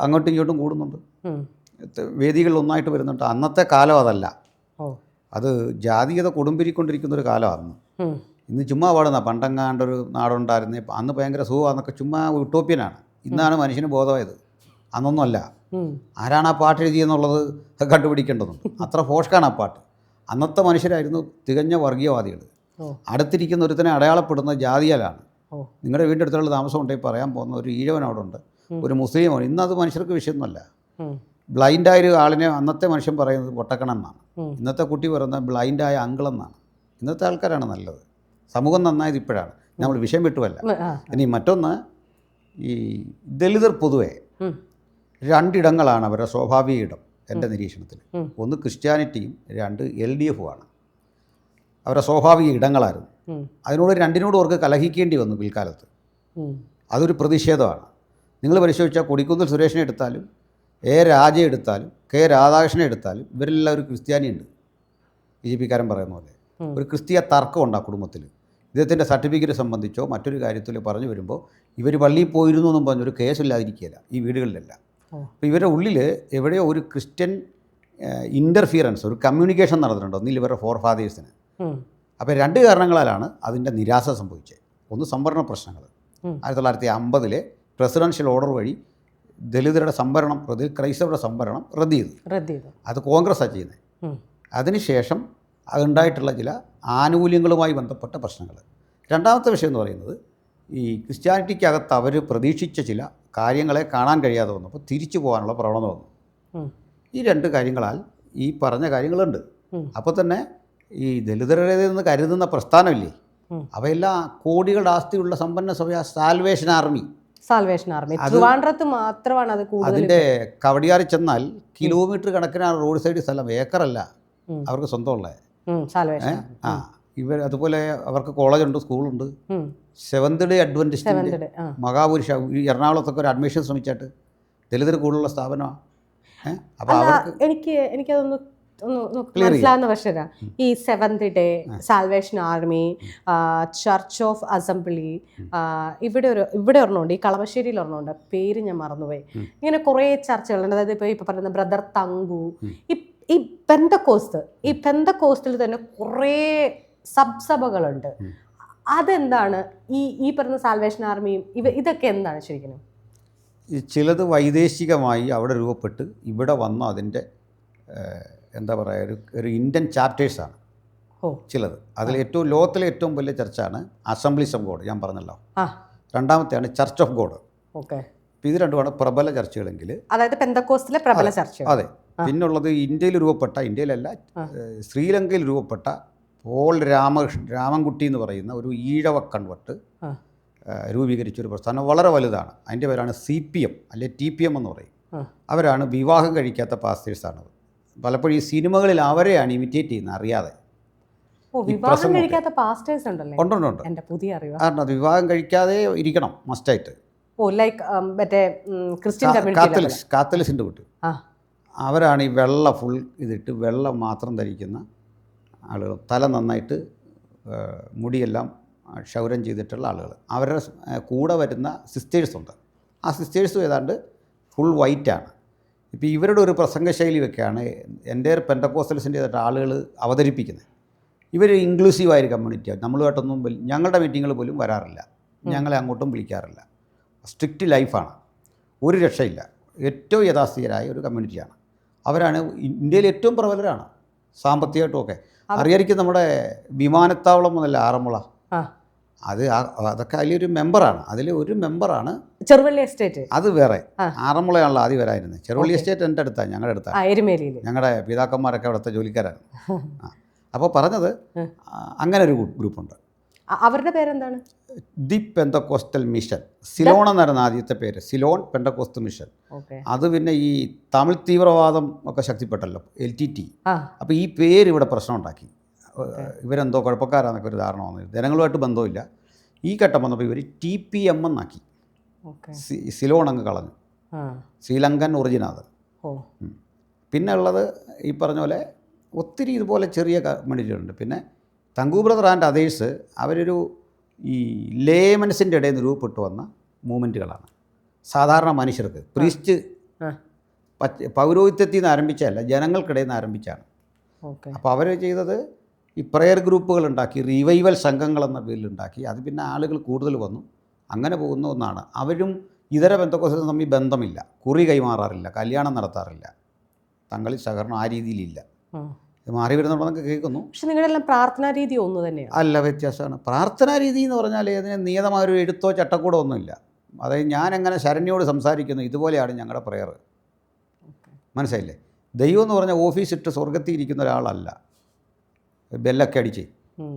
Speaker 1: അങ്ങോട്ടും ഇങ്ങോട്ടും കൂടുന്നുണ്ട്. വേദികളിൽ ഒന്നായിട്ട് വരുന്നുണ്ട്. അന്നത്തെ കാലം അതല്ല. അത് ജാതീയത കൊടുമ്പിരിക്കൊണ്ടിരിക്കുന്ന ഒരു കാലമാണ്. ഇന്ന് ചുമ്മാ പാടുന്ന പണ്ടെങ്ങാണ്ടൊരു നാടുണ്ടായിരുന്നേ അന്ന് ഭയങ്കര സുഖമാണെന്നൊക്കെ ചുമ്മാ യൂട്ടോപ്യനാണ്. ഇന്നാണ് മനുഷ്യന് ബോധമായത്. അന്നൊന്നുമല്ല. ആരാണ് ആ പാട്ട് എഴുതിയെന്നുള്ളത് കണ്ടുപിടിക്കേണ്ടതുണ്ട്. അത്ര ഫോഷ്കാണ് ആ പാട്ട്. അന്നത്തെ മനുഷ്യരായിരുന്നു തികഞ്ഞ വർഗീയവാദികൾ. അടുത്തിരിക്കുന്ന ഒരുത്തനെ അടയാളപ്പെടുന്ന ജാതിയാലാണ്. നിങ്ങളുടെ വീടിൻ്റെ അടുത്തുള്ള താമസം ഉണ്ടെങ്കിൽ പറയാൻ പോകുന്ന ഒരു ഈഴവൻ അവിടെ ഉണ്ട്, ഒരു മുസ്ലിമാണ്. ഇന്നത് മനുഷ്യർക്ക് വിഷയമൊന്നുമല്ല. ബ്ലൈൻഡായ ഒരു ആളിനെ അന്നത്തെ മനുഷ്യൻ പറയുന്നത് പൊട്ടക്കണം എന്നാണ്. ഇന്നത്തെ കുട്ടി പറയുന്നത് ബ്ലൈൻഡായ അങ്കിളെന്നാണ്. ഇന്നത്തെ ആൾക്കാരാണ് നല്ലത്. സമൂഹം നന്നായത് ഇപ്പോഴാണ്. നമ്മൾ വിഷയം വിട്ടുമല്ല. ഇനി മറ്റൊന്ന്, ഈ ദലിതർ പൊതുവെ 2 ഇടങ്ങളാണ് അവരുടെ സ്വാഭാവിക ഇടം എൻ്റെ നിരീക്ഷണത്തിൽ. ഒന്ന് ക്രിസ്ത്യാനിറ്റിയും 2 LDFുമാണ് അവരുടെ സ്വാഭാവിക ഇടങ്ങളായിരുന്നു. അതിനോട് 2നോടും അവർക്ക് കലഹിക്കേണ്ടി വന്നു പിൽക്കാലത്ത്. അതൊരു പ്രതിഷേധമാണ്. നിങ്ങൾ പരിശോധിച്ചാൽ കൊടിക്കുന്നിൽ സുരേഷിനെ എടുത്താലും രാജ എടുത്താലും രാധാകൃഷ്ണനെ എടുത്താലും ഇവരെല്ലാം ഒരു ക്രിസ്ത്യാനിയുണ്ട്. BJP-കാരൻ പറയുന്ന പോലെ ഒരു ക്രിസ്തീയ തർക്കമുണ്ട് ആ കുടുംബത്തിൽ. ഇദ്ദേഹത്തിൻ്റെ സർട്ടിഫിക്കറ്റ് സംബന്ധിച്ചോ മറ്റൊരു കാര്യത്തിൽ പറഞ്ഞു വരുമ്പോൾ ഇവർ പള്ളിയിൽ പോയിരുന്നു എന്നും പറഞ്ഞൊരു കേസില്ലാതിരിക്കുകയില്ല ഈ വീടുകളിലെല്ലാം. അപ്പോൾ ഇവരുടെ ഉള്ളിൽ എവിടെയോ ഒരു ക്രിസ്ത്യൻ ഇൻ്റർഫിയറൻസ്, ഒരു കമ്മ്യൂണിക്കേഷൻ നടന്നിട്ടുണ്ട് ഒന്നിൽ ഇവരുടെ ഫോർഫാദേഴ്സിന്. അപ്പോൾ 2 കാരണങ്ങളാലാണ് അതിൻ്റെ നിരാശ സംഭവിച്ചത്. ഒന്ന് സംവരണ പ്രശ്നങ്ങൾ. 1950 പ്രസിഡൻഷ്യൽ ഓർഡർ വഴി ദലിതരുടെ സംവരണം, ക്രൈസ്തവരുടെ സംവരണം റദ്ദ് ചെയ്തു. അത് കോൺഗ്രസ്സാണ് ചെയ്യുന്നത്. അതിനുശേഷം അതുണ്ടായിട്ടുള്ള ചില ആനുകൂല്യങ്ങളുമായി ബന്ധപ്പെട്ട പ്രശ്നങ്ങൾ. രണ്ടാമത്തെ വിഷയം എന്ന് പറയുന്നത് ഈ ക്രിസ്ത്യാനിറ്റിക്കകത്ത് അവർ പ്രതീക്ഷിച്ച ചില കാര്യങ്ങളെ കാണാൻ കഴിയാതെ വന്നപ്പോൾ തിരിച്ചു പോകാനുള്ള പ്രവണത വന്നു. ഈ 2 കാര്യങ്ങളാൽ ഈ പറഞ്ഞ കാര്യങ്ങളുണ്ട്. അപ്പോൾ തന്നെ ഈ ദലിതരുടേതെന്ന് കരുതുന്ന പ്രസ്ഥാനമില്ലേ, അവയെല്ലാം കോടികളുടെ ആസ്തിയുള്ള സമ്പന്ന സഭ സാൽവേഷൻ ആർമി
Speaker 2: ട്രിവാൻഡ്രത്ത് മാത്രമാണ് അത് കൂടുതൽ.
Speaker 1: അതിൻ്റെ കവടിയാറി ചെന്നാൽ കിലോമീറ്റർ കണക്കിന് റോഡ് സൈഡ് സ്ഥലം, ഏക്കറല്ല അവർക്ക് സ്വന്തമുള്ളത്. അതുപോലെ അവർക്ക് കോളേജുണ്ട്, സ്കൂളുണ്ട്. സെവന്ത് ഡേ അഡ്വന്റിസ്റ്റ് മഹാപുരുഷ എറണാകുളത്തൊക്കെ ഒരു അഡ്മിഷൻ ശ്രമിച്ചിട്ട് ദലിതർ കൂടുതലുള്ള സ്ഥാപനമാണ്. അപ്പോൾ
Speaker 2: എനിക്കതൊന്ന് മനസ്സിലാവുന്ന പക്ഷേ ഈ seventh day, salvation army, church of assembly, ഇവിടെ ഒരെണ്ണമുണ്ട്, ഈ കളമശ്ശേരിയിൽ ഒരെണ്ണമുണ്ട്, പേര് ഞാൻ മറന്നുപോയി. ഇങ്ങനെ കുറേ ചർച്ചകളുണ്ട്. അതായത് ഇപ്പോൾ പറയുന്ന ബ്രദർ തങ്കു, ഈ പെന്തക്കോസ്റ്റിൽ തന്നെ കുറേ സബ്സഭകളുണ്ട്. അതെന്താണ് ഈ പറഞ്ഞ സാൽവേഷൻ ആർമിയും ഇതൊക്കെ എന്താണ് ശരിക്കും?
Speaker 1: ചിലത് വൈദേശികമായി അവിടെ രൂപപ്പെട്ട് ഇവിടെ വന്ന അതിൻ്റെ എന്താ പറയുക, ഒരു ഇന്ത്യൻ ചാപ്റ്റേഴ്സാണ് ചിലത്. അതിൽ ലോകത്തിലെ ഏറ്റവും വലിയ ചർച്ചാണ് അസംബ്ലീസ് ഓഫ് ഗോഡ്, ഞാൻ പറഞ്ഞല്ലോ. രണ്ടാമത്തെയാണ് ചർച്ച് ഓഫ് ഗോഡ്. ഇത് രണ്ടുമാണ് പ്രബല ചർച്ചകളെങ്കിൽ,
Speaker 2: അതായത് പെന്തക്കോസ്റ്റിലെ പ്രബല ചർച്ച.
Speaker 1: അതെ. പിന്നുള്ളത് ഇന്ത്യയിലല്ല, ശ്രീലങ്കയിൽ രൂപപ്പെട്ട പോൾ രാമൻകുട്ടി എന്ന് പറയുന്ന ഒരു ഈഴവ കൺവെർട്ട് രൂപീകരിച്ചൊരു പ്രസ്ഥാനം വളരെ വലുതാണ്. അതിൻ്റെ പേരാണ് CPM അല്ലെ TPM എന്ന് പറയും. അവരാണ് വിവാഹം കഴിക്കാത്ത പാസ്റ്റേഴ്സാണത്. പലപ്പോഴും ഈ സിനിമകളിൽ അവരെയാണ് ഇമിറ്റേറ്റ് ചെയ്യുന്നത് അറിയാതെ.
Speaker 2: ഉണ്ട്.
Speaker 1: അത് വിവാഹം കഴിക്കാതെ ഇരിക്കണം മസ്റ്റായിട്ട്. കാത്തലിസിൻ്റെ കുട്ടി അവരാണ് ഈ വെള്ള ഫുൾ ഇതിട്ട് വെള്ളം മാത്രം ധരിക്കുന്ന ആളുകൾ, തല നന്നായിട്ട് മുടിയെല്ലാം ക്ഷൗരം ചെയ്തിട്ടുള്ള ആളുകൾ. അവരുടെ കൂടെ വരുന്ന സിസ്റ്റേഴ്സുണ്ട്. ആ സിസ്റ്റേഴ്സും ഏതാണ്ട് ഫുൾ വൈറ്റാണ്. ഇപ്പോൾ ഇവരുടെ ഒരു പ്രസംഗശൈലിയൊക്കെയാണ് എൻ്റെ പെന്തക്കോസ്റ്റൽസിൻ്റെ ആളുകൾ അവതരിപ്പിക്കുന്നത്. ഇവർ ഇൻക്ലൂസീവായൊരു കമ്മ്യൂണിറ്റിയാണ്. നമ്മളുമായിട്ടൊന്നും ഞങ്ങളുടെ മീറ്റിങ്ങുകൾ പോലും വരാറില്ല, ഞങ്ങളെ അങ്ങോട്ടും വിളിക്കാറില്ല. സ്ട്രിക്റ്റ് ലൈഫാണ്, ഒരു രക്ഷയില്ല. ഏറ്റവും യഥാസ്ഥിതരായ ഒരു കമ്മ്യൂണിറ്റിയാണ്. അവരാണ് ഇന്ത്യയിൽ ഏറ്റവും പ്രബലരാണ് സാമ്പത്തികമായിട്ടുമൊക്കെ. അറിയായിരിക്കും നമ്മുടെ വിമാനത്താവളം മുതൽ ആറന്മുള അതൊക്കെ അതിലൊരു മെമ്പറാണ്. അതിൽ ഒരു മെമ്പറാണ്
Speaker 2: ചെറുവള്ളി എസ്റ്റേറ്റ്.
Speaker 1: അത് വേറെ. ആറന്മുളയാണല്ലോ ആദ്യം വരായിരുന്നത്. ചെറുവള്ളി എസ്റ്റേറ്റ് എൻ്റെ അടുത്താണ്, ഞങ്ങളുടെ അടുത്താണ്.
Speaker 2: എരുമേലിയിൽ
Speaker 1: ഞങ്ങളുടെ പിതാക്കന്മാരൊക്കെ അവിടുത്തെ ജോലിക്കാരാണ്. അപ്പോൾ പറഞ്ഞത് അങ്ങനെ ഒരു ഗ്രൂപ്പുണ്ട്.
Speaker 2: അവരുടെ പേരെന്താണ്?
Speaker 1: The Pentecostal mission. സിലോൺ എന്നായിരുന്നു ആദ്യത്തെ പേര്, സിലോൺ പെന്തക്കോസ്റ്റ് മിഷൻ. അത് പിന്നെ ഈ തമിഴ് തീവ്രവാദം ഒക്കെ ശക്തിപ്പെട്ടല്ലോ, LTT. അപ്പോൾ ഈ പേര് ഇവിടെ പ്രശ്നം ഉണ്ടാക്കി. ഇവരെന്തോ കുഴപ്പക്കാരാന്നൊക്കെ ഒരു ധാരണ വന്നു. ജനങ്ങളുമായിട്ട് ബന്ധമില്ല. ഈ ഘട്ടം വന്നപ്പോൾ ഇവർ TPM എന്നാക്കി. സിലോൺ അങ്ങ് കളഞ്ഞു. ശ്രീലങ്കൻ ഒറിജിനാത്. പിന്നെ ഉള്ളത് ഈ പറഞ്ഞ പോലെ ഒത്തിരി ഇതുപോലെ ചെറിയ കമ്മ്യൂണിറ്റികളുണ്ട്. പിന്നെ തങ്കു ബ്രദർ ആൻഡ് അതേഴ്സ് അവരൊരു ഈ ലേമൻസിൻ്റെ ഇടയിൽ നിന്ന് രൂപപ്പെട്ടു വന്ന മൂവ്മെൻറ്റുകളാണ്. സാധാരണ മനുഷ്യർക്ക് പ്രീസ്റ്റ് പൗരോഹിത്യത്തിൽ നിന്ന് ആരംഭിച്ചതല്ല, ജനങ്ങൾക്കിടയിൽ നിന്ന് ആരംഭിച്ചാണ്. അപ്പോൾ അവർ ചെയ്തത് ഈ പ്രെയർ ഗ്രൂപ്പുകൾ ഉണ്ടാക്കി, റിവൈവൽ സംഘങ്ങളെന്ന പേരിലുണ്ടാക്കി. അത് പിന്നെ ആളുകൾ കൂടുതൽ വന്നു, അങ്ങനെ പോകുന്ന ഒന്നാണ്. അവരും ഇതര ബന്ധക്കോസും തമ്മിൽ ബന്ധമില്ല, കുറി കൈമാറാറില്ല, കല്യാണം നടത്താറില്ല, തങ്ങളിൽ സഹകരണം ആ രീതിയിലില്ല. മാറി വരുന്നുണ്ടെന്നൊക്കെ കേൾക്കുന്നു.
Speaker 2: പക്ഷെ നിങ്ങളെല്ലാം പ്രാർത്ഥനാ രീതി ഒന്ന് തന്നെയാണ്?
Speaker 1: അല്ല, വ്യത്യാസമാണ്. പ്രാർത്ഥനാ രീതി എന്ന് പറഞ്ഞാൽ അതിന് നിയതമായൊരു എഴുത്തോ ചട്ടക്കൂടോ ഒന്നുമില്ല. അതായത് ഞാനെങ്ങനെ ശരണ്യോട് സംസാരിക്കുന്നു ഇതുപോലെയാണ് ഞങ്ങളുടെ പ്രെയർ. മനസ്സിലായില്ലേ? ദൈവം എന്ന് പറഞ്ഞാൽ ഓഫീസിട്ട് സ്വർഗത്തിൽ ഇരിക്കുന്ന ഒരാളല്ല. ബെല്ലൊക്കെ അടിച്ച്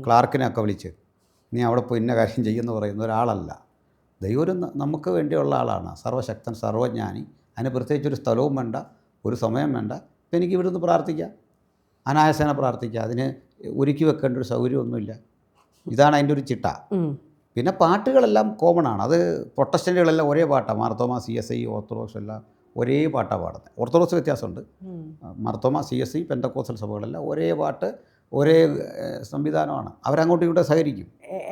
Speaker 1: ക്ലാർക്കിനെയൊക്കെ വിളിച്ച് നീ അവിടെ പോയി ഇന്ന കാര്യം ചെയ്യുമെന്ന് പറയുന്ന ഒരാളല്ല. ദൈവം നമുക്ക് വേണ്ടിയുള്ള ആളാണ്, സർവ്വശക്തൻ, സർവ്വജ്ഞാനി. അതിന് പ്രത്യേകിച്ചൊരു സ്ഥലവും വേണ്ട, ഒരു സമയം വേണ്ട. ഇപ്പം എനിക്ക് ഇവിടുന്ന് പ്രാർത്ഥിക്കാം, അനായാസേന പ്രാർത്ഥിക്കുക. അതിന് ഒരുക്കി വെക്കേണ്ട ഒരു സൗകര്യമൊന്നുമില്ല. ഇതാണ് അതിൻ്റെ ഒരു ചിട്ട. പിന്നെ പാട്ടുകളെല്ലാം കോമൺ ആണ്. അത് പ്രൊട്ടസ്റ്റൻ്റുകളെല്ലാം ഒരേ പാട്ടാണ്. മാർത്തോമ, CSI, ഓർത്തഡോക്സ് എല്ലാം ഒരേ പാട്ടാണ് പാടുന്നത്. ഓർത്തഡോക്സ് വ്യത്യാസമുണ്ട്. മാർത്തോമ, CSI, പെന്തക്കോസ്റ്റൽ സഭകളെല്ലാം ഒരേ പാട്ട്, ഒരേ സംവിധാനമാണ്. അവരങ്ങോട്ടും ഇങ്ങോട്ടും സഹകരിക്കും.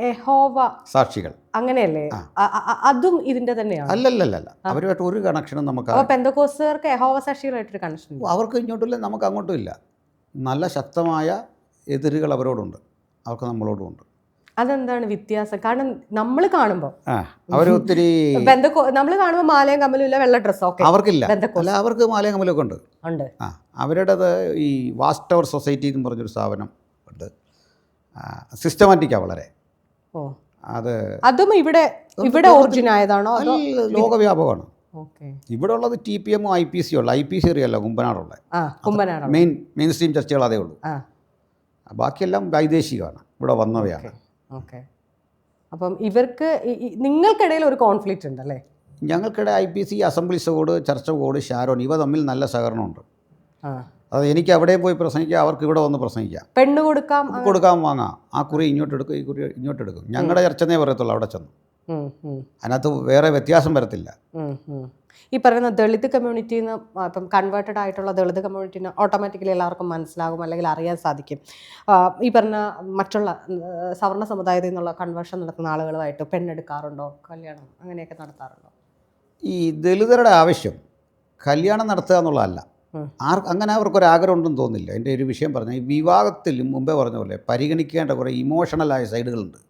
Speaker 2: യഹോവ
Speaker 1: സാക്ഷികൾ
Speaker 2: അങ്ങനെയല്ലേ? അതും ഇതിൻ്റെ തന്നെയാണ്?
Speaker 1: അല്ലല്ലല്ല, അവരുമായിട്ട് ഒരു കണക്ഷനും നമുക്ക്.
Speaker 2: പെന്തക്കോസ്തുകാർക്ക് യഹോവ സാക്ഷികളായിട്ടൊരു കണക്ഷൻ
Speaker 1: അവർക്ക് ഇങ്ങോട്ടുമില്ല, നമുക്ക് അങ്ങോട്ടും ഇല്ല. നല്ല ശക്തമായ എതിരുകൾ അവരോടുണ്ട്, അവർക്ക് നമ്മളോടുമുണ്ട്.
Speaker 2: അതെന്താണ് വ്യത്യാസം? കാരണം നമ്മൾ കാണുമ്പോൾ
Speaker 1: അവർ ഒത്തിരി
Speaker 2: നമ്മൾ കാണുമ്പോൾ മാലയും കമ്മലും ഇല്ല, വെള്ള ഡ്രസ്സൊക്കെ
Speaker 1: അവർക്കില്ല. അല്ല, അവർക്ക് മാലയും കമ്മലൊക്കെ ഉണ്ട്. അവരുടേത് ഈ വാസ്റ്റ് ടവർ സൊസൈറ്റി എന്ന് പറഞ്ഞൊരു സ്ഥാപനം ഉണ്ട്. സിസ്റ്റമാറ്റിക്കാണ് വളരെ.
Speaker 2: അതും ഇവിടെ ഒറിജിൻ ആയതാണോ?
Speaker 1: ലോകവ്യാപകമാണ്. ഇവിടെ ഉള്ളത് TPM, IPC ഉള്ള. IPC അറിയാലോ, കുമ്പനാടുള്ള മെയിൻ സ്ട്രീം ചർച്ചകൾ അതേ ഉള്ളൂ. ബാക്കിയെല്ലാം വൈദേശികമാണ്, ഇവിടെ വന്നവയാണ്.
Speaker 2: അപ്പം ഇവർക്ക് നിങ്ങൾക്കിടയിൽ ഒരു കോൺഫ്ലിക്റ്റ് ഉണ്ടല്ലേ?
Speaker 1: ഞങ്ങൾക്കിടെ IPC, അസംബ്ലീസ് ബോർഡ്, ചർച്ച ബോർഡ്, ഷാരോൺ ഇവ തമ്മിൽ നല്ല സഹകരണമുണ്ട്. അത് എനിക്ക് അവിടെ പോയി പ്രസംഗിക്കാം, അവർക്ക് ഇവിടെ വന്ന് പ്രസംഗിക്കാം.
Speaker 2: പെണ്ണ് കൊടുക്കാം,
Speaker 1: വാങ്ങാം. ആ കുറി ഇങ്ങോട്ട് എടുക്കും, ഈ കുറി ഇങ്ങോട്ട് എടുക്കും. ഞങ്ങളുടെ ചർച്ചന്നേ പറയത്തുള്ളൂ അവിടെ ചെന്ന്. അതിനകത്ത് വേറെ വ്യത്യാസം വരത്തില്ല.
Speaker 2: ഈ പറയുന്ന ദളിത് കമ്മ്യൂണിറ്റിന്ന് ഇപ്പം കൺവേർട്ടഡ് ആയിട്ടുള്ള ദളിത് കമ്മ്യൂണിറ്റിന് ഓട്ടോമാറ്റിക്കലി എല്ലാവർക്കും മനസ്സിലാകും, അല്ലെങ്കിൽ അറിയാൻ സാധിക്കും. ഈ പറഞ്ഞ മറ്റുള്ള സവർണ്ണ സമുദായത്തിൽ നിന്നുള്ള കൺവേർഷൻ നടത്തുന്ന ആളുകളുമായിട്ട് പെണ്ണെടുക്കാറുണ്ടോ, കല്യാണം അങ്ങനെയൊക്കെ നടത്താറുണ്ടോ?
Speaker 1: ഈ ദളിതരുടെ ആവശ്യം കല്യാണം നടത്തുക എന്നുള്ളതല്ല. അങ്ങനെ അവർക്കൊരാഗ്രഹം ഉണ്ടെന്ന് തോന്നുന്നില്ല. എൻ്റെ ഒരു വിഷയം പറഞ്ഞാൽ, ഈ വിവാഹത്തിൽ മുമ്പേ പറഞ്ഞ പോലെ പരിഗണിക്കേണ്ട കുറേ ഇമോഷണലായ സൈഡുകളുണ്ട്.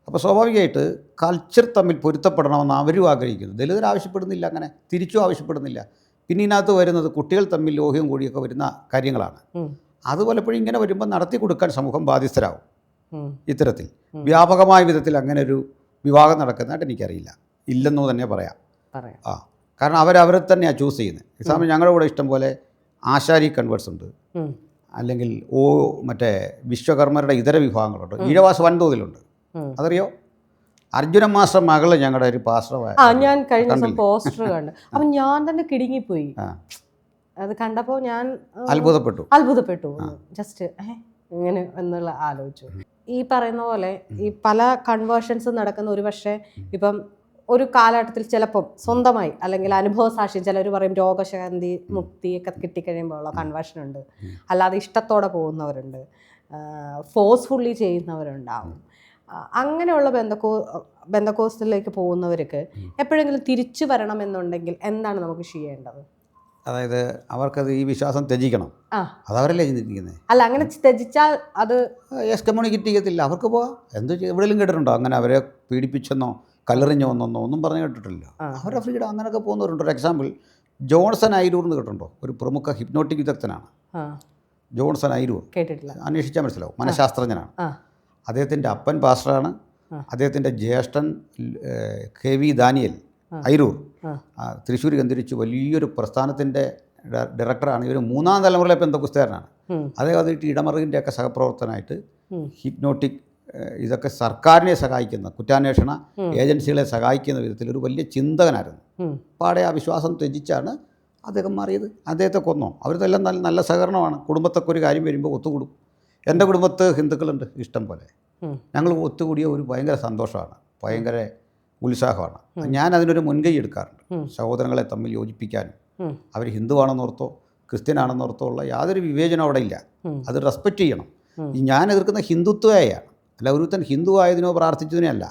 Speaker 1: അപ്പോൾ സ്വാഭാവികമായിട്ട് കൾച്ചർ തമ്മിൽ പൊരുത്തപ്പെടണമെന്ന് അവരും ആഗ്രഹിക്കുന്നു. ദളിതർ ആവശ്യപ്പെടുന്നില്ല, അങ്ങനെ തിരിച്ചും ആവശ്യപ്പെടുന്നില്ല. പിന്നെ ഇതിനകത്ത് വരുന്നത് കുട്ടികൾ തമ്മിൽ ലോഹ്യവും കൂടിയൊക്കെ വരുന്ന കാര്യങ്ങളാണ്. അത് പലപ്പോഴും ഇങ്ങനെ വരുമ്പോൾ നടത്തി കൊടുക്കാൻ സമൂഹം ബാധ്യസ്ഥരാകും. ഇത്തരത്തിൽ വ്യാപകമായ വിധത്തിൽ അങ്ങനെ ഒരു വിവാഹം നടക്കുന്നതായിട്ട് എനിക്കറിയില്ല, ഇല്ലെന്നു തന്നെ പറയാം. കാരണം അവരെ തന്നെയാണ് ചൂസ് ചെയ്യുന്നത്. എക്സാമ്പിൾ ഞങ്ങളുടെ കൂടെ ഇഷ്ടം പോലെ ആശാരി കൺവേർട്സ് ഉണ്ട്, അല്ലെങ്കിൽ മറ്റേ വിശ്വകർമ്മരുടെ ഇതര വിഭാഗങ്ങളുണ്ട്. ഈഴവാസ് വൻതോതിലുണ്ട്. അതറിയോ? അർജുന മാസ്റ്റർ മകള് ഞങ്ങളുടെ ഒരു പാസ്റ്ററായ.
Speaker 2: ഞാൻ കഴിഞ്ഞ ദിവസം പോസ്റ്റർ കണ്ടു. അപ്പം ഞാൻ തന്നെ കിടുങ്ങിപ്പോയി. അത് കണ്ടപ്പോൾ ഞാൻ അത്ഭുതപ്പെട്ടു. ജസ്റ്റ് ഇങ്ങനെ എന്നുള്ള ആലോചിച്ചു. ഈ പറയുന്ന പോലെ ഈ പല കൺവേർഷൻസ് നടക്കുന്ന, ഒരു പക്ഷേ ഇപ്പം ഒരു കാലഘട്ടത്തിൽ ചിലപ്പം സ്വന്തമായി അല്ലെങ്കിൽ അനുഭവ സാക്ഷ്യം, ചിലർ പറയും രോഗശാന്തി, മുക്തിയൊക്കെ കിട്ടിക്കഴിയുമ്പോഴുള്ള കൺവേർഷൻ ഉണ്ട്. അല്ലാതെ ഇഷ്ടത്തോടെ പോകുന്നവരുണ്ട്, ഫോഴ്സ്ഫുള്ളി ചെയ്യുന്നവരുണ്ടാവും. അങ്ങനെയുള്ള ബന്ധക്കോസ്റ്റിലേക്ക് പോകുന്നവർക്ക് എപ്പോഴെങ്കിലും തിരിച്ചു വരണമെന്നുണ്ടെങ്കിൽ എന്താണ് നമുക്ക് ചെയ്യേണ്ടത്?
Speaker 1: അതായത് അവർക്കത് ഈ വിശ്വാസം ത്യജിക്കണം. അതവരല്ലേ ചിന്തിക്കുന്നത്.
Speaker 2: അല്ല, അങ്ങനെ ത്യജിച്ചാൽ അത്
Speaker 1: കമ്മ്യൂണിക്കേറ്റ് ചെയ്യത്തില്ല. അവർക്ക് പോവാം. എന്ത് എവിടെയെങ്കിലും കേട്ടിട്ടുണ്ടോ അങ്ങനെ അവരെ പീഡിപ്പിച്ചെന്നോ കല്ലെറിഞ്ഞോ എന്നോ ഒന്നും പറഞ്ഞു കേട്ടിട്ടില്ല. അവരുടെ ഫ്രീഡം അങ്ങനെയൊക്കെ പോകുന്നവരുണ്ട്. ഒരു എക്സാമ്പിൾ, ജോൺസൺ ഐരൂർ എന്ന് കേട്ടിട്ടുണ്ടോ? ഒരു പ്രമുഖ ഹിപ്നോട്ടിക് വിദഗ്ധനാണ് ജോൺസൺ ഐരൂർ.
Speaker 2: കേട്ടിട്ടില്ല.
Speaker 1: അന്വേഷിച്ചാൽ മനസ്സിലാവും. മനഃശാസ്ത്രജ്ഞനാണ്. അദ്ദേഹത്തിൻ്റെ അപ്പൻ പാസ്റ്ററാണ്, അദ്ദേഹത്തിൻ്റെ ജ്യേഷ്ഠൻ KV ദാനിയൽ അയിരൂർ തൃശ്ശൂർ കേന്ദ്രീകരിച്ച് വലിയൊരു പ്രസ്ഥാനത്തിൻ്റെ ഡയറക്ടറാണ്. ഇവർ 3ാം തലമുറയിലെ പെന്തക്കോസ്തുകാരനാണ്. അദ്ദേഹം അതിട്ട് ഇടമറുകിൻ്റെയൊക്കെ സഹപ്രവർത്തനമായിട്ട് ഹിപ്നോട്ടിക് ഇതൊക്കെ സർക്കാരിനെ സഹായിക്കുന്ന കുറ്റാന്വേഷണ ഏജൻസികളെ സഹായിക്കുന്ന വിധത്തിൽ ഒരു വലിയ ചിന്തകനായിരുന്നു. പാടെ ആ വിശ്വാസം ത്യജിച്ചാണ് അദ്ദേഹം മാറിയത്. അദ്ദേഹത്തെ കൊന്നോ? അവരിതെല്ലാം നല്ല സഹകരണമാണ്. കുടുംബത്തൊക്കെ ഒരു കാര്യം വരുമ്പോൾ ഒത്തുകൂടും. എൻ്റെ കുടുംബത്ത് ഹിന്ദുക്കളുണ്ട് ഇഷ്ടം പോലെ. ഞങ്ങൾ ഒത്തുകൂടിയ ഒരു ഭയങ്കര സന്തോഷമാണ്, ഭയങ്കര ഉത്സാഹമാണ്. ഞാൻ അതിനൊരു മുൻകൈ എടുക്കാറുണ്ട്. സഹോദരങ്ങളെ തമ്മിൽ യോജിപ്പിക്കാനും അവർ ഹിന്ദുവാണെന്നോർത്തോ ക്രിസ്ത്യനാണെന്നോർത്തോ ഉള്ള യാതൊരു വിവേചനം അവിടെ ഇല്ല. അത് റെസ്പെക്റ്റ് ചെയ്യണം. ഞാൻ എതിർക്കുന്ന ഹിന്ദുത്വയാണ്, അല്ല ഒരുത്തൻ ഹിന്ദു ആയതിനോ പ്രാർത്ഥിച്ചതിനോ അല്ല.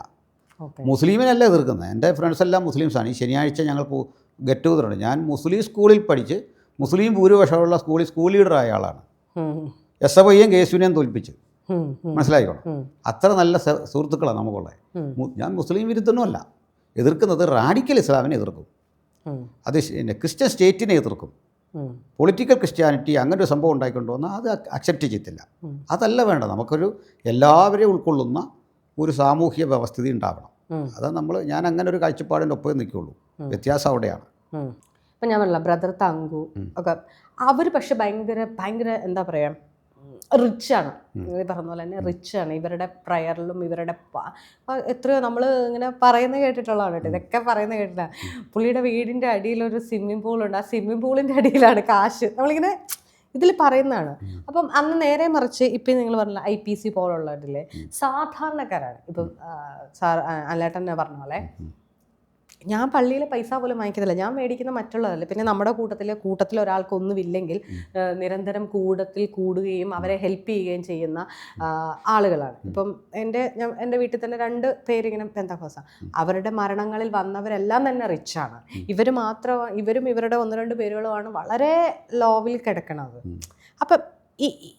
Speaker 1: മുസ്ലിമിനല്ല എതിർക്കുന്നത്. എൻ്റെ ഫ്രണ്ട്സ് എല്ലാം മുസ്ലിംസാണ്. ഈ ശനിയാഴ്ച ഞങ്ങൾക്ക് ഗെറ്റ് ടുഗദറുണ്ട്. ഞാൻ മുസ്ലിം സ്കൂളിൽ പഠിച്ച് മുസ്ലിം ഭൂരിപക്ഷമുള്ള സ്കൂളിൽ സ്കൂൾ ലീഡറായ ആളാണ്. SFIയെയും KSUവിനെയും തോൽപ്പിച്ച്. മനസ്സിലായിക്കോണം. അത്ര നല്ല സുഹൃത്തുക്കളാണ് നമുക്കുള്ളത്. ഞാൻ മുസ്ലിം വിരുദ്ധനുമല്ല. എതിർക്കുന്നത് റാഡിക്കൽ ഇസ്ലാമിനെ എതിർക്കും, അത് ക്രിസ്ത്യൻ സ്റ്റേറ്റിനെ എതിർക്കും. പൊളിറ്റിക്കൽ ക്രിസ്ത്യാനിറ്റി അങ്ങനെ ഒരു സംഭവം ഉണ്ടായിക്കൊണ്ടു വന്നാൽ അത് അക്സെപ്റ്റ് ചെയ്യത്തില്ല. അതല്ല വേണ്ടത്. നമുക്കൊരു എല്ലാവരെയും ഉൾക്കൊള്ളുന്ന ഒരു സാമൂഹ്യ വ്യവസ്ഥിതി ഉണ്ടാവണം. അത് ഞാൻ അങ്ങനെ ഒരു കാഴ്ചപ്പാടിൻ്റെ ഒപ്പം നിൽക്കുള്ളൂ. വ്യത്യാസം അവിടെയാണ്.
Speaker 2: ഇപ്പം ഞാൻ പറഞ്ഞില്ല ബ്രദർ തങ്കു ഒക്കെ, അവർ പക്ഷെ ഭയങ്കര എന്താ പറയുക, റിച്ചാണ്. ഈ പറഞ്ഞ പോലെ തന്നെ റിച്ചാണ്. ഇവരുടെ പ്രയറിലും ഇവരുടെ എത്രയോ നമ്മൾ ഇങ്ങനെ പറയുന്നത് കേട്ടിട്ടുള്ളതാണ് കേട്ടോ. ഇതൊക്കെ പറയുന്നത് കേട്ടില്ല. പുള്ളിയുടെ വീടിൻ്റെ അടിയിലൊരു സ്വിമ്മിംഗ് പൂളുണ്ട്. ആ സ്വിമ്മിംഗ് പൂളിൻ്റെ അടിയിലാണ് കാശ്. നമ്മളിങ്ങനെ ഇതിൽ പറയുന്നതാണ്. അപ്പം അന്ന് നേരെ മറിച്ച് ഇപ്പം നിങ്ങൾ പറഞ്ഞ IPC പോലുള്ളതിൽ സാധാരണക്കാരാണ്. ഇപ്പം അല്ലേട്ടൻ പറഞ്ഞ പോലെ ഞാൻ പള്ളിയിലെ പൈസ പോലും വാങ്ങിക്കുന്നില്ല, ഞാൻ മേടിക്കുന്ന മറ്റുള്ളതല്ല. പിന്നെ നമ്മുടെ കൂട്ടത്തിൽ ഒരാൾക്കൊന്നുമില്ലെങ്കിൽ നിരന്തരം കൂടുകയും അവരെ ഹെൽപ്പ് ചെയ്യുകയും ചെയ്യുന്ന ആളുകളാണ്. ഇപ്പം എൻ്റെ വീട്ടിൽ തന്നെ 2 പേരിങ്ങനെ പെന്തക്കോസ്താ. അവരുടെ മരണങ്ങളിൽ വന്നവരെല്ലാം തന്നെ റിച്ചാണ്. ഇവരും ഇവരുടെ 1-2 പേരുകളുമാണ് വളരെ ലോവിൽ കിടക്കണത്. അപ്പം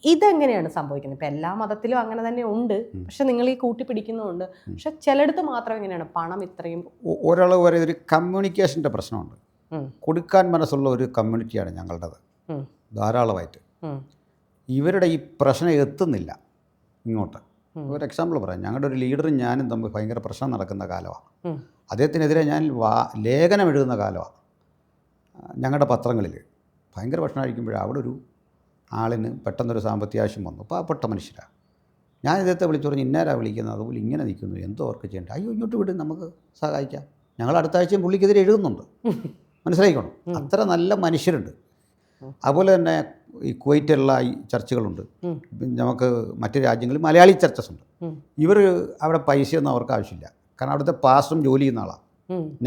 Speaker 2: ഇതെങ്ങനെയാണ് സംഭവിക്കുന്നത്? ഇപ്പം എല്ലാ മതത്തിലും അങ്ങനെ തന്നെ ഉണ്ട്, പക്ഷെ നിങ്ങൾ ഈ കൂട്ടിപ്പിടിക്കുന്നുമുണ്ട്. പക്ഷെ ചിലയിടത്ത് മാത്രം എങ്ങനെയാണ് പണം ഇത്രയും?
Speaker 1: ഒരാൾ വരെ ഒരു കമ്മ്യൂണിക്കേഷൻ്റെ പ്രശ്നമുണ്ട്. കൊടുക്കാൻ മനസ്സുള്ള ഒരു കമ്മ്യൂണിറ്റിയാണ് ഞങ്ങളുടേത് ധാരാളമായിട്ട്. ഇവരുടെ ഈ പ്രശ്നം എത്തുന്നില്ല ഇങ്ങോട്ട്. ഒരു എക്സാമ്പിൾ പറയാം. ഞങ്ങളുടെ ഒരു ലീഡറും ഞാനും തമ്മിൽ ഭയങ്കര പ്രശ്നം നടക്കുന്ന കാലമാണ്. അദ്ദേഹത്തിനെതിരെ ഞാൻ ലേഖനം എഴുതുന്ന കാലമാണ്. ഞങ്ങളുടെ പത്രങ്ങളിൽ ഭയങ്കര പ്രശ്നം കഴിക്കുമ്പോഴാണ് അവിടെ ഒരു ആളിന് പെട്ടെന്നൊരു സാമ്പത്തിക ആവശ്യം വന്നു. പാവപ്പെട്ട മനുഷ്യരാണ്. ഞാൻ ഇദ്ദേഹത്തെ വിളിച്ചു പറഞ്ഞു, ഇന്നാരാ വിളിക്കുന്നത്, അതുപോലെ ഇങ്ങനെ നിൽക്കുന്നു, എന്തോ അവർക്ക് ചെയ്യേണ്ട. അയ്യോ ഇങ്ങോട്ട് വിട്, നമുക്ക് സഹായിക്കാം. ഞങ്ങൾ അടുത്ത ആഴ്ചയും പുള്ളിക്കെതിരെ എഴുതുന്നുണ്ട്. മനസ്സിലായിക്കോണം. അത്ര നല്ല മനുഷ്യരുണ്ട്. അതുപോലെ തന്നെ ഈ കുവൈറ്റുള്ള ഈ ചർച്ചുകളുണ്ട്. നമുക്ക് മറ്റു രാജ്യങ്ങളിൽ മലയാളി ചർച്ചസ് ഉണ്ട്. ഇവർ അവിടെ പൈസയൊന്നും അവർക്ക് ആവശ്യമില്ല. കാരണം അവിടുത്തെ പാസ്റ്ററും ജോലി ചെയ്യുന്ന ആളാണ്,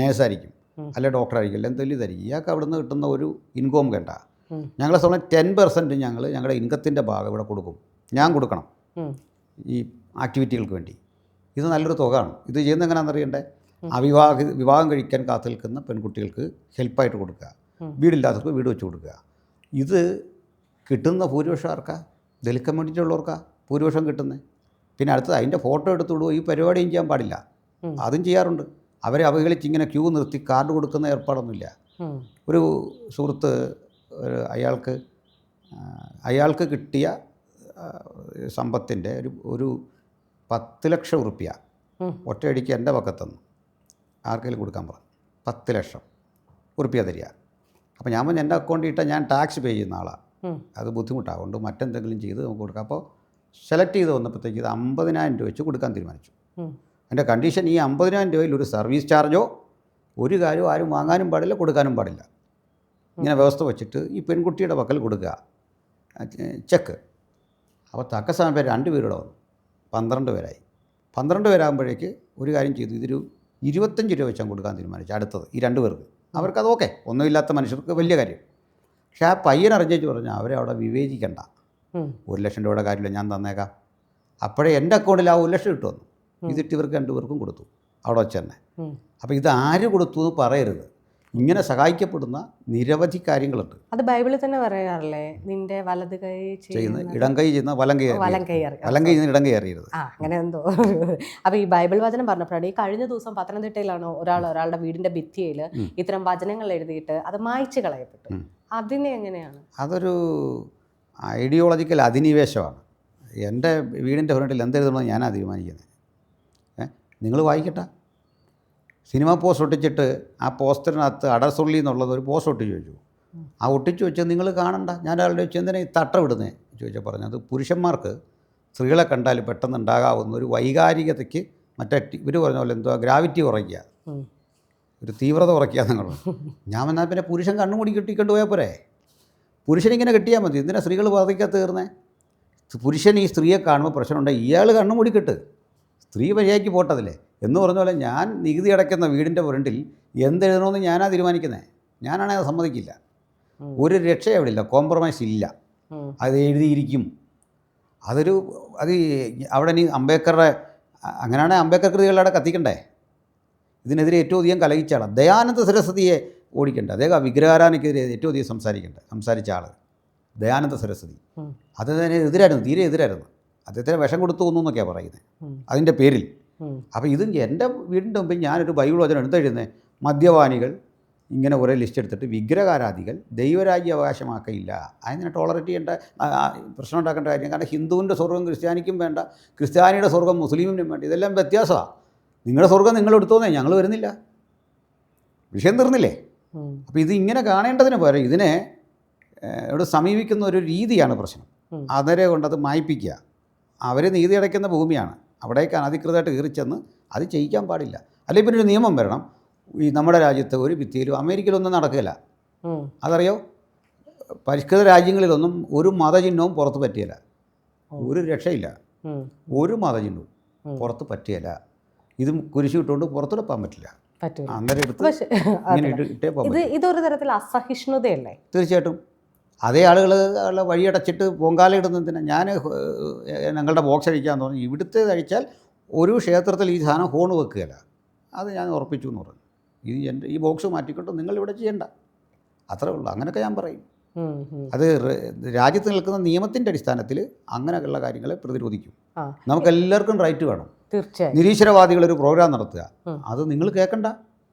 Speaker 1: നേഴ്സായിരിക്കും, അല്ലെ ഡോക്ടറായിരിക്കും, അല്ലെങ്കിൽ എന്തെങ്കിലും ഇതായിരിക്കും. ഇയാൾക്ക് അവിടെ നിന്ന് കിട്ടുന്ന ഒരു ഇൻകം വേണ്ട. ഞങ്ങളെ സമയം 10% ഞങ്ങളുടെ ഇൻകത്തിൻ്റെ ഭാഗം ഇവിടെ കൊടുക്കും. ഞാൻ കൊടുക്കണം ഈ ആക്ടിവിറ്റികൾക്ക് വേണ്ടി. ഇത് നല്ലൊരു തുകയാണ്. ഇത് ചെയ്യുന്നത് എങ്ങനെയാണെന്ന് അറിയണ്ടേ? വിവാഹം കഴിക്കാൻ കാത്തു നിൽക്കുന്ന പെൺകുട്ടികൾക്ക് ഹെൽപ്പായിട്ട് കൊടുക്കുക, വീടില്ലാത്തവർക്ക് വീട് വെച്ച് കൊടുക്കുക. ഇത് കിട്ടുന്ന ഭൂരിപക്ഷം ആർക്കാ? ദലിത് കമ്മ്യൂണിറ്റി ഉള്ളവർക്കാ ഭൂരിപക്ഷം കിട്ടുന്നത്. പിന്നെ അടുത്തത് അതിൻ്റെ ഫോട്ടോ എടുത്ത് വിടുക. ഈ പരിപാടിയും ചെയ്യാൻ പാടില്ല. അതും ചെയ്യാറുണ്ട്. അവരെ അവഹേളിച്ച് ഇങ്ങനെ ക്യൂ നിർത്തി കാർഡ് കൊടുക്കുന്ന ഏർപ്പാടൊന്നുമില്ല. ഒരു സുഹൃത്ത് അയാൾക്ക് കിട്ടിയ സമ്പത്തിൻ്റെ ഒരു 10 ലക്ഷം ഉറുപ്പ്യ ഒറ്റയടിക്ക് എൻ്റെ പക്കത്തുനിന്ന് ആർക്കെങ്കിലും കൊടുക്കാൻ പറഞ്ഞു. 10 ലക്ഷം ഉറുപ്പ്യ തരിക. അപ്പോൾ ഞാൻ എൻ്റെ അക്കൗണ്ടിൽ ഇട്ടാൽ ഞാൻ ടാക്സ് പേ ചെയ്യുന്ന ആളാണ്. അത് ബുദ്ധിമുട്ടാകൊണ്ട് മറ്റെന്തെങ്കിലും ചെയ്ത് നമുക്ക് കൊടുക്കാം. അപ്പോൾ സെലക്ട് ചെയ്ത് വന്നപ്പോഴത്തേക്ക് ഇത് 50,000 രൂപ വെച്ച് കൊടുക്കാൻ തീരുമാനിച്ചു. എൻ്റെ കണ്ടീഷൻ ഈ 50,000 രൂപയിൽ ഒരു സർവീസ് ചാർജോ ഒരു കാര്യമോ ആരും വാങ്ങാനും പാടില്ല, കൊടുക്കാനും പാടില്ല. ഇങ്ങനെ വ്യവസ്ഥ വെച്ചിട്ട് ഈ പെൺകുട്ടിയുടെ പക്കൽ കൊടുക്കുക ചെക്ക്. അപ്പോൾ തക്ക സമയം 2 പേരുടെ വന്നു, 12 പേരായി. 12 പേരാകുമ്പോഴേക്ക് ഒരു കാര്യം ചെയ്തു, ഇതൊരു 25 രൂപ വെച്ചാൽ കൊടുക്കാൻ തീരുമാനിച്ചു. അടുത്തത് ഈ 2 പേർക്ക്. അവർക്കത് ഓക്കെ, ഒന്നുമില്ലാത്ത മനുഷ്യർക്ക് വലിയ കാര്യം. പക്ഷേ ആ പയ്യൻ അറിഞ്ഞേച്ച് പറഞ്ഞാൽ അവരെ അവിടെ വിവേചിക്കണ്ട, 1 ലക്ഷം രൂപയുടെ കാര്യമില്ല, ഞാൻ തന്നേക്കാം. അപ്പോഴേ എൻ്റെ അക്കൗണ്ടിൽ ആ 1 ലക്ഷം ഇട്ട് വന്നു. ഇതിട്ട് ഇവർക്ക് 2 പേർക്കും കൊടുത്തു അവിടെ വെച്ച് തന്നെ. അപ്പോൾ ഇത് ആര് കൊടുത്തു എന്ന് പറയരുത്. ഇങ്ങനെ സഹായിക്കപ്പെടുന്ന നിരവധി കാര്യങ്ങളുണ്ട്.
Speaker 2: അത് ബൈബിളിൽ തന്നെ പറയാറില്ലേ, നിന്റെ വലത് കൈ ചെയ്യുന്ന
Speaker 1: ഇടം കൈ ചെയ്യുന്ന വലം കൈ ചെയ്യുന്ന ഇടം കൈ അറിയരുത്.
Speaker 2: അങ്ങനെ എന്തോ. അപ്പോൾ ഈ ബൈബിൾ വചനം പറഞ്ഞപ്പോഴാണ് ഈ കഴിഞ്ഞ ദിവസം പത്തനംതിട്ടയിലാണ് ഒരാളുടെ വീടിന്റെ ഭിത്തിയിൽ ഇത്തരം വചനങ്ങൾ എഴുതിയിട്ട് അത് മായ്ച്ചു കളയപ്പെട്ടു. അതിനെ എങ്ങനെയാണ്?
Speaker 1: അതൊരു ഐഡിയോളജിക്കൽ അധിനിവേശമാണ്. എൻ്റെ വീടിൻ്റെ ഫ്രണ്ടിൽ എന്തെഴുതണമെന്ന് ഞാനാണ് തീരുമാനിക്കുന്നത്. നിങ്ങൾ വായിക്കട്ടെ. സിനിമ പോസ്റ്റ് ഒട്ടിച്ചിട്ട് ആ പോസ്റ്ററിനകത്ത് അടസുള്ളി എന്നുള്ളത് ഒരു പോസ്റ്റ് ഒട്ടിച്ച് വെച്ചു. ആ ഒട്ടിച്ച് വെച്ച് നിങ്ങൾ കാണണ്ട. ഞാൻ ഒരാളുടെ വെച്ച് എന്തിനാ ഈ തട്ട വിടുന്നേ ചോദിച്ചാൽ പറഞ്ഞത് പുരുഷന്മാർക്ക് സ്ത്രീകളെ കണ്ടാൽ പെട്ടെന്ന് ഉണ്ടാകാവുന്ന ഒരു വൈകാരികതയ്ക്ക് മറ്റേ ഇവർ പറഞ്ഞ പോലെ എന്തുവാ ഗ്രാവിറ്റി കുറയ്ക്കുക, ഒരു തീവ്രത കുറയ്ക്കുക എന്നുള്ളത്. ഞാൻ വന്നാൽ പിന്നെ പുരുഷൻ കണ്ണുമൂടി കെട്ടിക്കൊണ്ട് പോയാൽ പോരെ? പുരുഷനിങ്ങനെ കെട്ടിയാൽ മതി. എന്തിനാ സ്ത്രീകൾ ബാധിക്കാത്ത തീർന്നേ? പുരുഷൻ ഈ സ്ത്രീയെ കാണുമ്പോൾ പ്രശ്നമുണ്ട്, ഇയാൾ കണ്ണുമൂടി കെട്ട്, സ്ത്രീ മര്യാദയ്ക്ക് പോട്ടതില്ലേ എന്ന് പറഞ്ഞ പോലെ ഞാൻ നികുതി അടയ്ക്കുന്ന വീടിൻ്റെ ഫ്രണ്ടിൽ എന്തെഴുതണമെന്ന് ഞാനാ തീരുമാനിക്കുന്നത്. ഞാനാണെങ്കിൽ അത് സമ്മതിക്കില്ല. ഒരു രക്ഷ അവിടെ ഇല്ല, കോംപ്രമൈസ് ഇല്ല. അത് എഴുതിയിരിക്കും. അത് അവിടെ ഇനി അംബേദ്കറുടെ അങ്ങനെയാണെങ്കിൽ അംബേദ്കർ കൃതികളുടെ കത്തിക്കണ്ടേ? ഇതിനെതിരെ ഏറ്റവും അധികം കലഹിച്ചാണ് ദയാനന്ദ സരസ്വതിയെ ഓടിക്കേണ്ടത്. അദ്ദേഹം വിഗ്രഹാരാധനയ്ക്കെതിരെ ഏറ്റവും അധികം സംസാരിച്ച ആൾ ദയാനന്ദ സരസ്വതി. അത് തന്നെ എതിരായിരുന്നു, തീരെ എതിരായിരുന്നു. അദ്ദേഹത്തിന് വിഷം കൊടുത്തു കൊന്നു എന്നൊക്കെയാണ് പറയുന്നത് അതിൻ്റെ പേരിൽ. അപ്പോൾ ഇത് എൻ്റെ വീടിൻ്റെ മുമ്പിൽ ഞാനൊരു ബൈബിൾ വചനം എടുത്തെഴുതുന്നത്, മദ്യപാനികൾ ഇങ്ങനെ കുറേ ലിസ്റ്റ് എടുത്തിട്ട് വിഗ്രഹാരാധികൾ ദൈവരാജ്യ അവകാശമാക്കില്ല. അതിനെ ടോളറേറ്റ് ചെയ്യേണ്ട പ്രശ്നം ഉണ്ടാക്കേണ്ട കാര്യം. കാരണം ഹിന്ദുവിൻ്റെ സ്വർഗ്ഗം ക്രിസ്ത്യാനിക്കും വേണ്ട, ക്രിസ്ത്യാനിയുടെ സ്വർഗ്ഗം മുസ്ലിമിനും വേണ്ട. ഇതെല്ലാം വ്യത്യാസമാണ്. നിങ്ങളുടെ സ്വർഗ്ഗം നിങ്ങൾ എടുത്തോന്നേ, ഞങ്ങൾ വരുന്നില്ല. വിഷയം തീർന്നില്ലേ? അപ്പോൾ ഇത് ഇങ്ങനെ കാണേണ്ടതിന് പകരം ഇതിനെ ഇവിടെ സമീപിക്കുന്ന ഒരു രീതിയാണ് പ്രശ്നം. അവരെ കൊണ്ടത് മായ്പിക്കുക. അവർ നീതി അടയ്ക്കുന്ന ഭൂമിയാണ്, അവിടേക്ക് അനധികൃതമായിട്ട് കയറിച്ചെന്ന് അത് ചെയ്യിക്കാൻ പാടില്ല. അല്ലെങ്കിൽ പിന്നെ ഒരു നിയമം വരണം. ഈ നമ്മുടെ രാജ്യത്ത് ഒരു ഭിത്തിയിലും അമേരിക്കയിലൊന്നും നടക്കില്ല. അതറിയോ? പരിഷ്കൃത രാജ്യങ്ങളിലൊന്നും ഒരു മതചിഹ്നവും പുറത്ത് പറ്റിയില്ല. ഒരു രക്ഷയില്ല. ഒരു മതചിഹ്നവും പുറത്ത് പറ്റിയില്ല. ഇതും കുരിശ് ഇട്ടുകൊണ്ട് പുറത്തെടുക്കാൻ പറ്റില്ല. അന്നേരം എടുത്ത് ഇങ്ങനെ ഇട്ടേ പോകാം.
Speaker 2: ഇതൊരു തരത്തിൽ അസഹിഷ്ണുതയല്ലേ?
Speaker 1: തീർച്ചയായിട്ടും. അതേ ആളുകൾ വഴിയടച്ചിട്ട് പൊങ്കാല ഇടുന്നതിന് ഞാൻ ഞങ്ങളുടെ ബോക്സ് അഴിക്കാമെന്ന് പറഞ്ഞു. ഇവിടുത്തെ അഴിച്ചാൽ ഒരു ക്ഷേത്രത്തിൽ ഈ സാധനം ഹോൺ വെക്കുകയില്ല. അത് ഞാൻ ഉറപ്പിച്ചു എന്ന് പറഞ്ഞു. ഈ ബോക്സ് മാറ്റിക്കൊണ്ട് നിങ്ങളിവിടെ ചെയ്യണ്ട, അത്രേ ഉള്ളൂ. അങ്ങനെയൊക്കെ ഞാൻ പറയും. അത് രാജ്യത്ത് നിൽക്കുന്ന നിയമത്തിൻ്റെ അടിസ്ഥാനത്തിൽ അങ്ങനെയുള്ള കാര്യങ്ങളെ പ്രതിരോധിക്കും. നമുക്കെല്ലാവർക്കും റൈറ്റ് വേണം. നിരീശ്വരവാദികളൊരു പ്രോഗ്രാം നടത്തുക, അത് നിങ്ങൾ കേൾക്കണ്ട.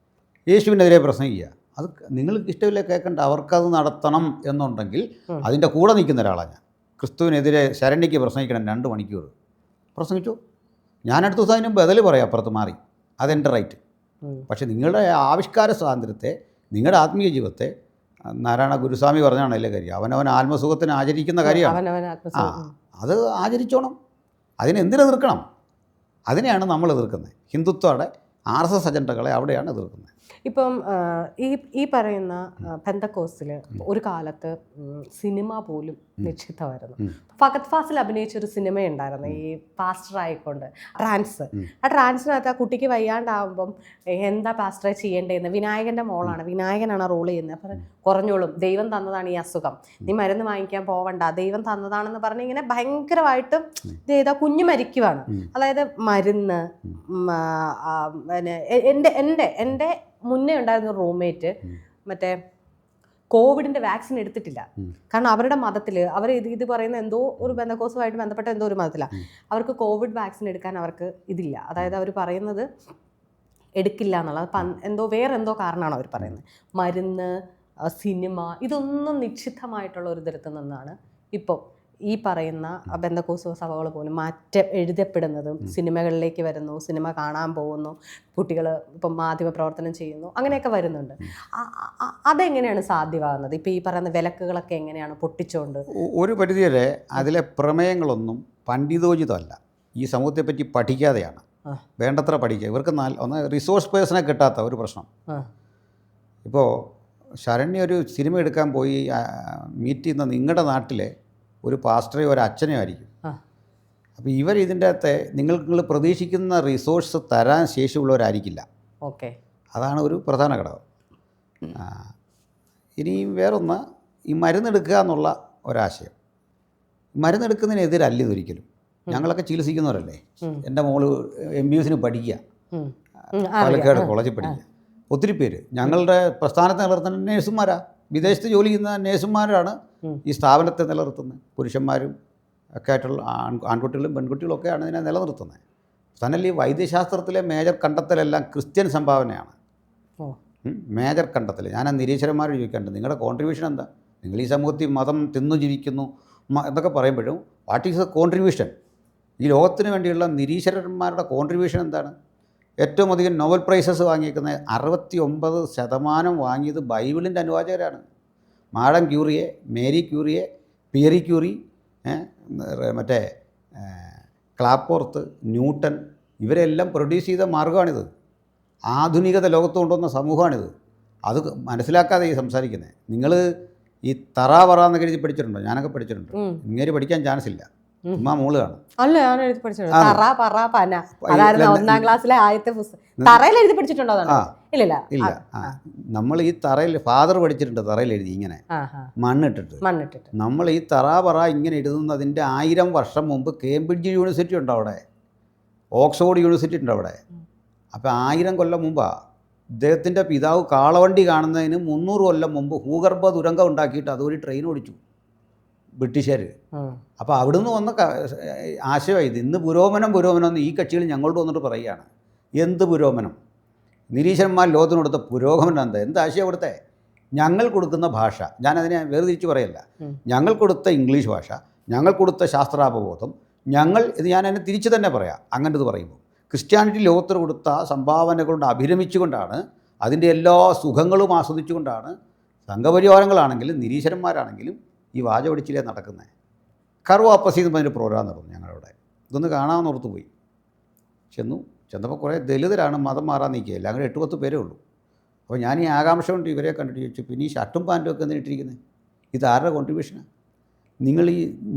Speaker 1: യേശുവിനെതിരെ പ്രസംഗിക്കുക, അത് നിങ്ങൾക്ക് ഇഷ്ടമില്ല, കേൾക്കണ്ട. അവർക്കത് നടത്തണം എന്നുണ്ടെങ്കിൽ അതിൻ്റെ കൂടെ നിൽക്കുന്ന ഒരാളാണ് ഞാൻ. ക്രിസ്തുവിനെതിരെ ശരണ്യയ്ക്ക് പ്രസംഗിക്കണം 2 മണിക്കൂർ പ്രസംഗിച്ചു. ഞാനടുത്ത ദിവസം അതിന് ബദൽ പറയാം, അപ്പുറത്ത് മാറി. അതെൻ്റെ റൈറ്റ്. പക്ഷേ നിങ്ങളുടെ ആവിഷ്കാര സ്വാതന്ത്ര്യത്തെ, നിങ്ങളുടെ ആത്മീയ ജീവിതത്തെ നാരായണ ഗുരുസ്വാമി പറഞ്ഞാണ് അതിലെ കാര്യം. അവനവൻ ആത്മസുഖത്തിന് ആചരിക്കുന്ന കാര്യമാണ്. അത് ആചരിച്ചോണം. അതിനെന്തിനു എതിർക്കണം? അതിനെയാണ് നമ്മൾ എതിർക്കുന്നത്. ഹിന്ദുത്വയുടെ RSS അജണ്ടകളെ അവിടെയാണ് എതിർക്കുന്നത്.
Speaker 2: ഇപ്പം ഈ പറയുന്ന പെന്തക്കോസ്റ്റിൽ ഒരു കാലത്ത് സിനിമ പോലും നിശ്ചിതമായിരുന്നു. ഫഹദ് ഫാസിൽ അഭിനയിച്ചൊരു സിനിമയുണ്ടായിരുന്നു, ഈ പാസ്റ്റർ ആയിക്കൊണ്ട് ട്രാൻസ്. ആ ട്രാൻസിനകത്ത് ആ കുട്ടിക്ക് വയ്യാണ്ടാവുമ്പം എന്താ പാസ്റ്ററെ ചെയ്യേണ്ടതെന്ന്, വിനായകൻ്റെ മോളാണ്, വിനായകനാണ് റോൾ ചെയ്യുന്നത്. അപ്പം കുറഞ്ഞോളും, ദൈവം തന്നതാണ് ഈ അസുഖം, നീ മരുന്ന് വാങ്ങിക്കാൻ പോവണ്ട, ദൈവം തന്നതാണെന്ന് പറഞ്ഞ് ഇങ്ങനെ ഭയങ്കരമായിട്ട് ചെയ്താൽ കുഞ്ഞ് മരിക്കുവാണ്. അതായത് മരുന്ന്, പിന്നെ എൻ്റെ മുന്നേ ഉണ്ടായിരുന്ന റൂംമേറ്റ് മറ്റേ കോവിഡിൻ്റെ വാക്സിൻ എടുത്തിട്ടില്ല. കാരണം അവരുടെ മതത്തിൽ അവർ ഇത് പറയുന്ന എന്തോ ഒരു ബന്ധക്കോസുമായിട്ട് ബന്ധപ്പെട്ട എന്തോ ഒരു മതത്തിലാണ്. അവർക്ക് കോവിഡ് വാക്സിൻ എടുക്കാൻ അവർക്ക് ഇതില്ല. അതായത് അവർ പറയുന്നത് എടുക്കില്ല എന്നുള്ളത് വേറെ എന്തോ കാരണമാണ് അവർ പറയുന്നത്. മരുന്ന്, സിനിമ, ഇതൊന്നും നിശ്ചിതമായിട്ടുള്ള ഒരു തരത്തിൽ നിന്നാണ് ഇപ്പോൾ ഈ പറയുന്ന ബന്ധക്കോസ് സഭകൾ പോലും എഴുതപ്പെടുന്നതും സിനിമകളിലേക്ക് വരുന്നു, സിനിമ കാണാൻ പോകുന്നു, കുട്ടികൾ ഇപ്പം മാധ്യമ പ്രവർത്തനം ചെയ്യുന്നു, അങ്ങനെയൊക്കെ വരുന്നുണ്ട്. അതെങ്ങനെയാണ് സാധ്യമാകുന്നത്? ഇപ്പോൾ ഈ പറയുന്ന വിലക്കുകളൊക്കെ എങ്ങനെയാണ് പൊട്ടിച്ചുകൊണ്ട്?
Speaker 1: ഒരു പരിധിവരെ അതിലെ പ്രമേയങ്ങളൊന്നും പണ്ഡിതോചിതമല്ല. ഈ സമൂഹത്തെപ്പറ്റി പഠിക്കാതെയാണ്, വേണ്ടത്ര പഠിക്കുക. ഇവർക്ക് ഒന്ന് റിസോഴ്സ് പേഴ്സണെ കിട്ടാത്ത ഒരു പ്രശ്നം. ഇപ്പോൾ ശരണ്യ ഒരു സിനിമ എടുക്കാൻ പോയി മീറ്റ് ചെയ്യുന്ന നിങ്ങളുടെ നാട്ടിലെ ഒരു പാസ്റ്ററെയോ ഒരു അച്ഛനെയോ ആയിരിക്കും. അപ്പോൾ ഇതിൻ്റെ അകത്തെ നിങ്ങൾ പ്രതീക്ഷിക്കുന്ന റിസോഴ്സ് തരാൻ ശേഷിയുള്ളവരായിരിക്കില്ല.
Speaker 2: ഓക്കെ,
Speaker 1: അതാണ് ഒരു പ്രധാന ഘടകം. ഇനിയും വേറൊന്ന്, ഈ മരുന്നെടുക്കുക എന്നുള്ള ഒരാശയം. മരുന്നെടുക്കുന്നതിനെതിരല്ല ഇതൊരിക്കലും. ഞങ്ങളൊക്കെ ചികിത്സിക്കുന്നവരല്ലേ. എൻ്റെ മോള് MBBS പഠിക്കുക, പാലക്കാട് കോളേജിൽ പഠിക്കുക. ഒത്തിരി പേര് ഞങ്ങളുടെ പ്രസ്ഥാനത്തെ നിലനിർത്തുന്ന നേഴ്സുമാരാണ്. വിദേശത്ത് ജോലി ചെയ്യുന്ന നേഴ്സുമാരാണ് ഈ സ്ഥാപനത്തെ നിലനിർത്തുന്നത്. പുരുഷന്മാരും ഒക്കെ ആയിട്ടുള്ള ആൺകുട്ടികളും പെൺകുട്ടികളും ഒക്കെയാണ് ഇതിനെ നിലനിർത്തുന്നത്. തന്നല്ല ഈ വൈദ്യശാസ്ത്രത്തിലെ മേജർ കണ്ടെത്തലെല്ലാം ക്രിസ്ത്യൻ സംഭാവനയാണ്. മേജർ കണ്ടെത്തൽ. ഞാൻ ആ നിരീശ്വരന്മാരോട് ചോദിക്കാറുണ്ട്, നിങ്ങളുടെ കോൺട്രിബ്യൂഷൻ എന്താ? നിങ്ങൾ ഈ സമൂഹത്തിൽ മതം തിന്നു ജീവിക്കുന്നു എന്നൊക്കെ പറയുമ്പോഴും വാട്ട് ഈസ് ദ കോൺട്രിബ്യൂഷൻ? ഈ ലോകത്തിന് വേണ്ടിയുള്ള നിരീശ്വരന്മാരുടെ കോൺട്രിബ്യൂഷൻ എന്താണ്? ഏറ്റവും അധികം നോബൽ പ്രൈസസ് വാങ്ങിയിരിക്കുന്ന 69% വാങ്ങിയത് ബൈബിളിൻ്റെ അനുവാചകരാണ്. മാഡം ക്യൂറിയെ, മേരി ക്യൂറിയെ, പിയറി ക്യൂറി, മറ്റേ ക്ലാപ്പോർത്ത്, ന്യൂട്ടൺ, ഇവരെല്ലാം പ്രൊഡ്യൂസ് ചെയ്ത മാർഗ്ഗമാണിത്. ആധുനികത ലോകത്ത് കൊണ്ടുവന്ന സമൂഹമാണിത്. അത് മനസ്സിലാക്കാതെ ഈ സംസാരിക്കുന്നത്. നിങ്ങൾ ഈ തറ എന്നൊക്കെ എഴുതി പഠിച്ചിട്ടുണ്ടോ? ഞാനൊക്കെ പഠിച്ചിട്ടുണ്ട്. ഇങ്ങനെ പഠിക്കാൻ ചാൻസ് ഇല്ല, ചുമ്മാ മൂള് കാണും.
Speaker 2: അല്ല, ഞാൻ എഴുതി പഠിച്ചിട്ടുണ്ട്. തറ, പറ, പന, അതായിരുന്നു 1ാം ക്ലാസ്സിലെ ആദ്യത്തെ പുസ്തകം. തറയിൽ എഴുതി പഠിച്ചിട്ടുണ്ടോ? ഇല്ല.
Speaker 1: നമ്മൾ ഈ തറയിൽ ഫാദർ പഠിച്ചിട്ടുണ്ട്, തറയിൽ എഴുതി ഇങ്ങനെ മണ്ണിട്ടിട്ട്. നമ്മൾ ഈ പറ ഇങ്ങനെ എഴുതുന്നതിൻ്റെ 1000 വർഷം മുമ്പ് കേംബ്രിഡ്ജ് യൂണിവേഴ്സിറ്റി ഉണ്ട് അവിടെ, ഓക്സ്ഫോർഡ് യൂണിവേഴ്സിറ്റി ഉണ്ട് അവിടെ. അപ്പോൾ 1000 കൊല്ലം മുമ്പാണ്. ഇദ്ദേഹത്തിൻ്റെ പിതാവ് കാളവണ്ടി കാണുന്നതിന് 300 കൊല്ലം മുമ്പ് ഭൂഗർഭ തുരങ്കം ഉണ്ടാക്കിയിട്ട് അതുവഴി ട്രെയിൻ ഓടിച്ചു ബ്രിട്ടീഷുകാർ. അപ്പോൾ അവിടുന്ന് വന്ന ആശയമാണ് ഇത്. ഇന്ന് പുരോഗമനം എന്ന് ഈ കക്ഷികൾ ഞങ്ങളോട് വന്നിട്ട് പറയുകയാണ്. എന്ത് പുരോഗമനം? നിരീശ്വരന്മാർ ലോകത്തിന് കൊടുത്ത പുരോഗമനം എന്ത് ആശയം കൊടുത്തേ? ഞങ്ങൾ കൊടുക്കുന്ന ഭാഷ, ഞാനതിനെ വേർതിരിച്ച് പറയല്ല, ഞങ്ങൾ കൊടുത്ത ഇംഗ്ലീഷ് ഭാഷ, ഞങ്ങൾ കൊടുത്ത ശാസ്ത്രാപബോധം, ഇത് ഞാനതിനെ തിരിച്ച് തന്നെ പറയാം. അങ്ങനെ ഇത് പറയുമ്പോൾ ക്രിസ്ത്യാനിറ്റി ലോകത്തിന് കൊടുത്ത സംഭാവനകളുടെ അഭിരമിച്ചുകൊണ്ടാണ്, അതിൻ്റെ എല്ലാ സുഖങ്ങളും ആസ്വദിച്ചുകൊണ്ടാണ് സംഘപരിവാരങ്ങളാണെങ്കിലും നിരീശ്വരന്മാരാണെങ്കിലും ഈ വാചപടിച്ചിലേ നടക്കുന്നത്. കറുവാപ്പസി എന്ന് പറഞ്ഞൊരു പ്രോഗ്രാം നടന്നു ഞങ്ങളവിടെ. ഇതൊന്ന് കാണാമെന്ന് ഓർത്ത് പോയി. ചെന്നപ്പോൾ കുറേ ദലിതരാണ് മതം മാറാൻ നിൽക്കുകയില്ല. അങ്ങനെ 8-10 പേരേ ഉള്ളൂ. അപ്പോൾ ഞാൻ ഈ ആകാംക്ഷ കൊണ്ട് ഇവരെ കണ്ടിട്ട് ചോദിച്ചു, പിന്നെ ഈ ഷർട്ടും പാൻറ്റും ഒക്കെ എന്തിനിട്ടിരിക്കുന്നത്? ഇതാരുടെ കോൺട്രിബ്യൂഷനാണ്?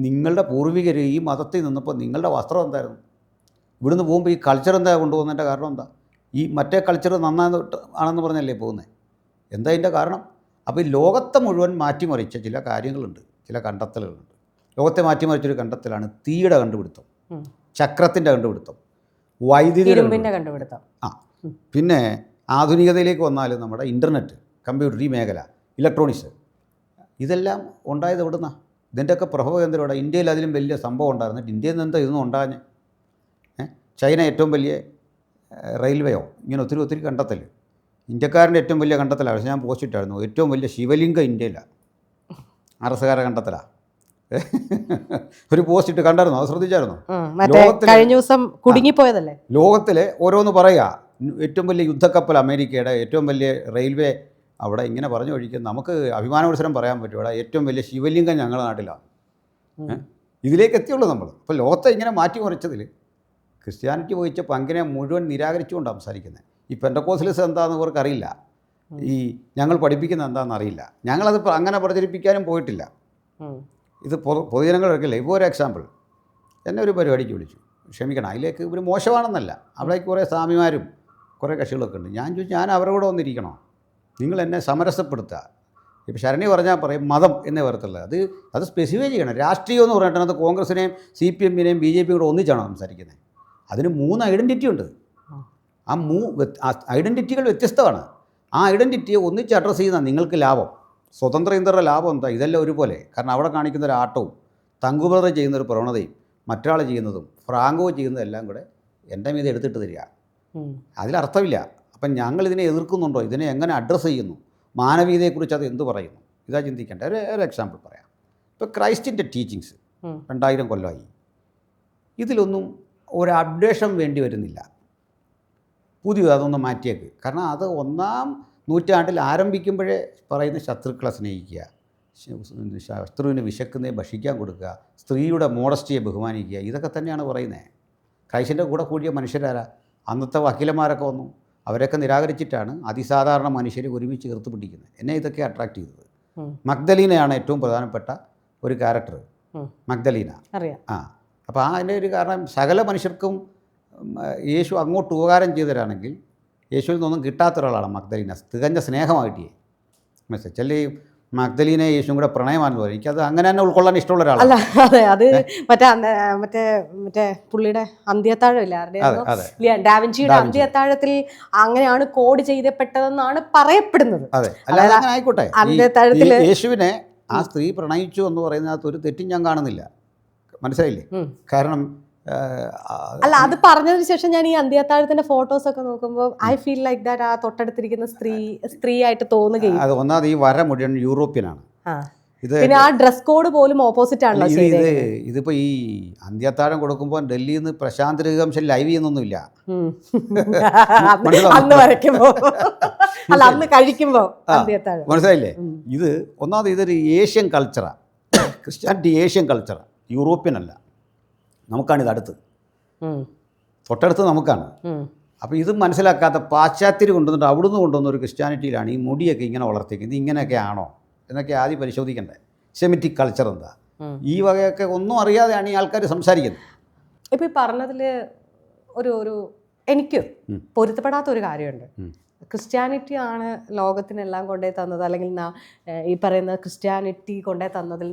Speaker 1: നിങ്ങളുടെ പൂർവികർ ഈ മതത്തിൽ നിന്നപ്പോൾ നിങ്ങളുടെ വസ്ത്രം എന്തായിരുന്നു? ഇവിടുന്ന് പോകുമ്പോൾ ഈ കൾച്ചർ എന്താ കൊണ്ടുപോകുന്നതിൻ്റെ കാരണം എന്താ? ഈ മറ്റേ കൾച്ചർ ആണെന്ന് പറഞ്ഞല്ലേ പോകുന്നത്? എന്താ ഇതിൻ്റെ കാരണം? അപ്പോൾ ഈ ലോകത്തെ മുഴുവൻ മാറ്റിമറിച്ച ചില കാര്യങ്ങളുണ്ട്, ചില കണ്ടെത്തലുകളുണ്ട്. ലോകത്തെ മാറ്റിമറിച്ചൊരു കണ്ടെത്തലാണ് തീയുടെ കണ്ടുപിടുത്തം, ചക്രത്തിൻ്റെ കണ്ടുപിടുത്തം, വൈദ്യുതിയുടെ കണ്ടുപിടുത്തം. പിന്നെ ആധുനികതയിലേക്ക് വന്നാൽ നമ്മുടെ ഇൻ്റർനെറ്റ്, കമ്പ്യൂട്ടർ, ഈ മേഖല, ഇലക്ട്രോണിക്സ്, ഇതെല്ലാം ഉണ്ടായത് എവിടുന്നാണ്? ഇതിൻ്റെയൊക്കെ പ്രഭവകേന്ദ്രമാണ്. ഇന്ത്യയിൽ അതിലും വലിയ സംഭവം ഉണ്ടായിരുന്നിട്ട് ഇന്ത്യയിൽ നിന്ന് എന്താ ഇതൊന്നും ഉണ്ടാകാഞ്ഞ്? ചൈന ഏറ്റവും വലിയ റെയിൽവേയോ, ഇങ്ങനെ ഒത്തിരി കണ്ടെത്തൽ. ഇന്ത്യക്കാരൻ്റെ ഏറ്റവും വലിയ കണ്ടെത്തലാണ്. പക്ഷേ ഞാൻ പോസ്റ്റ് ഇട്ടായിരുന്നു, ഏറ്റവും വലിയ ശിവലിംഗം ഇന്ത്യയിലാണ്. അറസുകാരെ കണ്ടെത്തലാണ്. ഒരു പോസ്റ്റ് ഇട്ട് കണ്ടായിരുന്നു, അത് ശ്രദ്ധിച്ചായിരുന്നു?
Speaker 2: കഴിഞ്ഞ ദിവസം കുടുങ്ങിപ്പോയതല്ലേ.
Speaker 1: ലോകത്തിലെ ഓരോന്ന് പറയുക, ഏറ്റവും വലിയ യുദ്ധക്കപ്പൽ അമേരിക്കയുടെ, ഏറ്റവും വലിയ റെയിൽവേ അവിടെ, ഇങ്ങനെ പറഞ്ഞു ഒഴിക്കും. നമുക്ക് അഭിമാനപുരസരം പറയാൻ പറ്റും, ഇവിടെ ഏറ്റവും വലിയ ശിവലിംഗം ഞങ്ങളുടെ നാട്ടിലാണ്. ഇതിലേക്ക് എത്തിയുള്ളൂ നമ്മൾ. അപ്പോൾ ലോകത്തെ ഇങ്ങനെ മാറ്റിമറിച്ചതിൽ ക്രിസ്ത്യാനിറ്റി വഹിച്ച പങ്കിനെ മുഴുവൻ നിരാകരിച്ചുകൊണ്ട് സംസാരിക്കുന്നത്. ഈ പെന്തക്കോസ്റ്റലിസം എന്താണെന്ന് ഇവർക്കറിയില്ല, ഈ ഞങ്ങൾ പഠിപ്പിക്കുന്നത് എന്താണെന്ന് അറിയില്ല. ഞങ്ങളത് അങ്ങനെ പ്രചരിപ്പിക്കാനും പോയിട്ടില്ല. ഇത് പൊതുജനങ്ങളൊക്കെയല്ലേ. ഇപ്പോൾ ഒരു എക്സാമ്പിൾ, എന്നെ ഒരു പരിപാടിക്ക് വിളിച്ചു, ക്ഷമിക്കണം, അതിലേക്ക് ഇവർ മോശമാണെന്നല്ല, അവിടേക്ക് കുറേ സ്വാമിമാരും കുറേ കക്ഷികളൊക്കെ ഉണ്ട്. ഞാൻ ചോദിച്ചു, ഞാൻ അവരുടെ കൂടെ വന്നിരിക്കണോ? നിങ്ങൾ എന്നെ സമരസപ്പെടുത്തുക. ഇപ്പോൾ ശരണി പറഞ്ഞാൽ പറയും മതം എന്നേ വരത്തുള്ളത്. അത് സ്പെസിഫൈ ചെയ്യണം. രാഷ്ട്രീയം എന്ന് പറഞ്ഞിട്ട് കോൺഗ്രസിനെയും CPM-നെയും BJP കൂടെ ഒന്നിച്ചാണോ സംസാരിക്കുന്നത്? അതിന് 3 ഐഡൻറ്റിറ്റി ഉണ്ട്. ആ ഐഡൻറ്റിറ്റികൾ വ്യത്യസ്തമാണ്. ആ ഐഡൻറ്റിറ്റിയെ ഒന്നിച്ച് അഡ്രസ്സ് ചെയ്യുന്ന നിങ്ങൾക്ക് ലാഭം. സ്വതന്ത്ര ഇന്ത്യയുടെ ലാഭം എന്താ? ഇതെല്ലാം ഒരുപോലെ. കാരണം അവിടെ കാണിക്കുന്ന ഒരു ആട്ടവും തങ്കുബ്രദർ ചെയ്യുന്നൊരു പ്രവണതയും മറ്റൊരാൾ ചെയ്യുന്നതും ഫ്രാങ്കോ ചെയ്യുന്നതെല്ലാം കൂടെ എൻ്റെ മീതെ എടുത്തിട്ട് തരിക. അതിലർത്ഥമില്ല. അപ്പം ഞങ്ങളിതിനെ എതിർക്കുന്നുണ്ടോ? ഇതിനെ എങ്ങനെ അഡ്രസ്സ് ചെയ്യുന്നു? മാനവീയതയെക്കുറിച്ച് അത് എന്ത് പറയുന്നു? ഇതാ ചിന്തിക്കേണ്ട. ഒരു എക്സാമ്പിൾ പറയാം. ഇപ്പോൾ ക്രൈസ്റ്റിൻ്റെ ടീച്ചിങ്സ് 2000 കൊല്ലമായി. ഇതിലൊന്നും ഒരു അപ്ഡേഷൻ വേണ്ടി വരുന്നില്ല. അതൊന്ന് മാറ്റിയേക്ക്. കാരണം അത് 1-ാം നൂറ്റാണ്ടിൽ ആരംഭിക്കുമ്പോഴേ പറയുന്ന ശത്രുക്കളെ സ്നേഹിക്കുക, ശത്രുവിന് വിശക്കുന്നതിനെ ഭക്ഷിക്കാൻ കൊടുക്കുക, സ്ത്രീയുടെ മോഡസ്റ്റിയെ ബഹുമാനിക്കുക, ഇതൊക്കെ തന്നെയാണ് പറയുന്നത്. ക്രൈസ്റ്റിൻ്റെ കൂടെ കൂടിയ മനുഷ്യരാരാ? അന്നത്തെ വക്കീലന്മാരൊക്കെ വന്നു, അവരൊക്കെ നിരാകരിച്ചിട്ടാണ് അതിസാധാരണ മനുഷ്യരെ ഒരുമിച്ച് ചേർത്ത് പിടിക്കുന്നത്. എന്നെ ഇതൊക്കെ അട്രാക്ട് ചെയ്തത്. മഗ്ദലീനയാണ് ഏറ്റവും പ്രധാനപ്പെട്ട ഒരു ക്യാരക്ടർ, മഗ്ദലീന. അപ്പോൾ അതിൻ്റെ ഒരു കാരണം, സകല മനുഷ്യർക്കും യേശു അങ്ങോട്ട് ഉപകാരം ചെയ്തവരാണെങ്കിൽ യേശുവിൽ നിന്നൊന്നും കിട്ടാത്ത ഒരാളാണ് മഗ്ദലീന. തികഞ്ഞ സ്നേഹമായിട്ടേ മെസ്സേജ് അല്ലേ. മഗ്ദലീനെ യേശുവും കൂടെ പ്രണയമാണെന്ന് പറയും. എനിക്കത് അങ്ങനെ തന്നെ ഉൾക്കൊള്ളാൻ ഇഷ്ടമുള്ള ഒരാളല്ല.
Speaker 2: അതെ, അത് മറ്റേ പുള്ളിയുടെ അന്ത്യത്താഴമില്ല, ഡാവിഞ്ചിയുടെ അന്ത്യത്താഴത്തിൽ അങ്ങനെയാണ് കോഡ് ചെയ്യപ്പെട്ടതെന്നാണ് പറയപ്പെടുന്നത്.
Speaker 1: അതെ, അല്ലാതെ അങ്ങനെ ആയിക്കോട്ടെ. അന്ത്യത്താഴത്തിൽ യേശുവിനെ ആ സ്ത്രീ പ്രണയിച്ചു എന്ന് പറയുന്നതിനകത്ത് ഒരു തെറ്റും ഞാൻ കാണുന്നില്ല. മനസ്സിലായില്ലേ? കാരണം
Speaker 2: അല്ല, അത് പറഞ്ഞതിന് ശേഷം ഞാൻ ഈ അന്ത്യത്താഴത്തിന്റെ ഫോട്ടോസ് ഒക്കെ നോക്കുമ്പോൾ ഐ ഫീൽ ലൈക്ക് ദാറ്റ് ആ തൊട്ടടുത്തിരിക്കുന്ന സ്ത്രീ ആയിട്ട് തോന്നുകയും.
Speaker 1: അത് ഒന്നാമത് ഈ വര മുഴുവൻ യൂറോപ്യനാണ്. ഇത്
Speaker 2: പിന്നെ ആ ഡ്രസ് കോഡ് പോലും ഓപ്പോസിറ്റ് ആണല്ലോ
Speaker 1: ഇതിപ്പോൾ ഈ അന്ത്യത്താഴം കൊടുക്കുമ്പോൾ ഡൽഹിയിൽ നിന്ന് പ്രശാന്ത് രഘുവംശൻ ലൈവ് ചെയ്യുന്നൊന്നുമില്ല.
Speaker 2: അന്ന് വരയ്ക്കുമ്പോ അല്ല അന്ന് കഴിക്കുമ്പോ അന്ത്യത്താഴം.
Speaker 1: മനസ്സിലായില്ലേ? ഇത് ഒന്നാമത് ഇതൊരു ഏഷ്യൻ കൾച്ചറാണ്. ക്രിസ്ത്യാനിറ്റി ഏഷ്യൻ കൾച്ചറാണ്, യൂറോപ്യൻ അല്ല. നമുക്കാണിത് അടുത്ത്, തൊട്ടടുത്ത് നമുക്കാണ്. അപ്പോൾ ഇത് മനസ്സിലാക്കാത്ത പാശ്ചാത്യർ കൊണ്ടുവന്നിട്ട് അവിടുന്ന് കൊണ്ടുവന്ന ഒരു ക്രിസ്ത്യാനിറ്റിയിലാണ് ഈ മുടിയൊക്കെ ഇങ്ങനെ വളർത്തിക്കുന്നത്. ഇങ്ങനെയൊക്കെ ആണോ എന്നൊക്കെ ആദ്യം പരിശോധിക്കണ്ടേ. സെമിറ്റിക് കൾച്ചർ എന്താ, ഈ വകയൊക്കെ ഒന്നും അറിയാതെയാണ് ഈ ആൾക്കാർ സംസാരിക്കുന്നത്.
Speaker 2: ഇപ്പം ഈ പറഞ്ഞതിൽ ഒരു എനിക്ക് പൊരുത്തപ്പെടാത്ത ഒരു കാര്യമുണ്ട്. ക്രിസ്ത്യാനിറ്റി ആണ് ലോകത്തിനെല്ലാം കൊണ്ടേ തന്നത്, അല്ലെങ്കിൽ ഈ പറയുന്ന ക്രിസ്ത്യാനിറ്റി കൊണ്ടേ തന്നതിൽ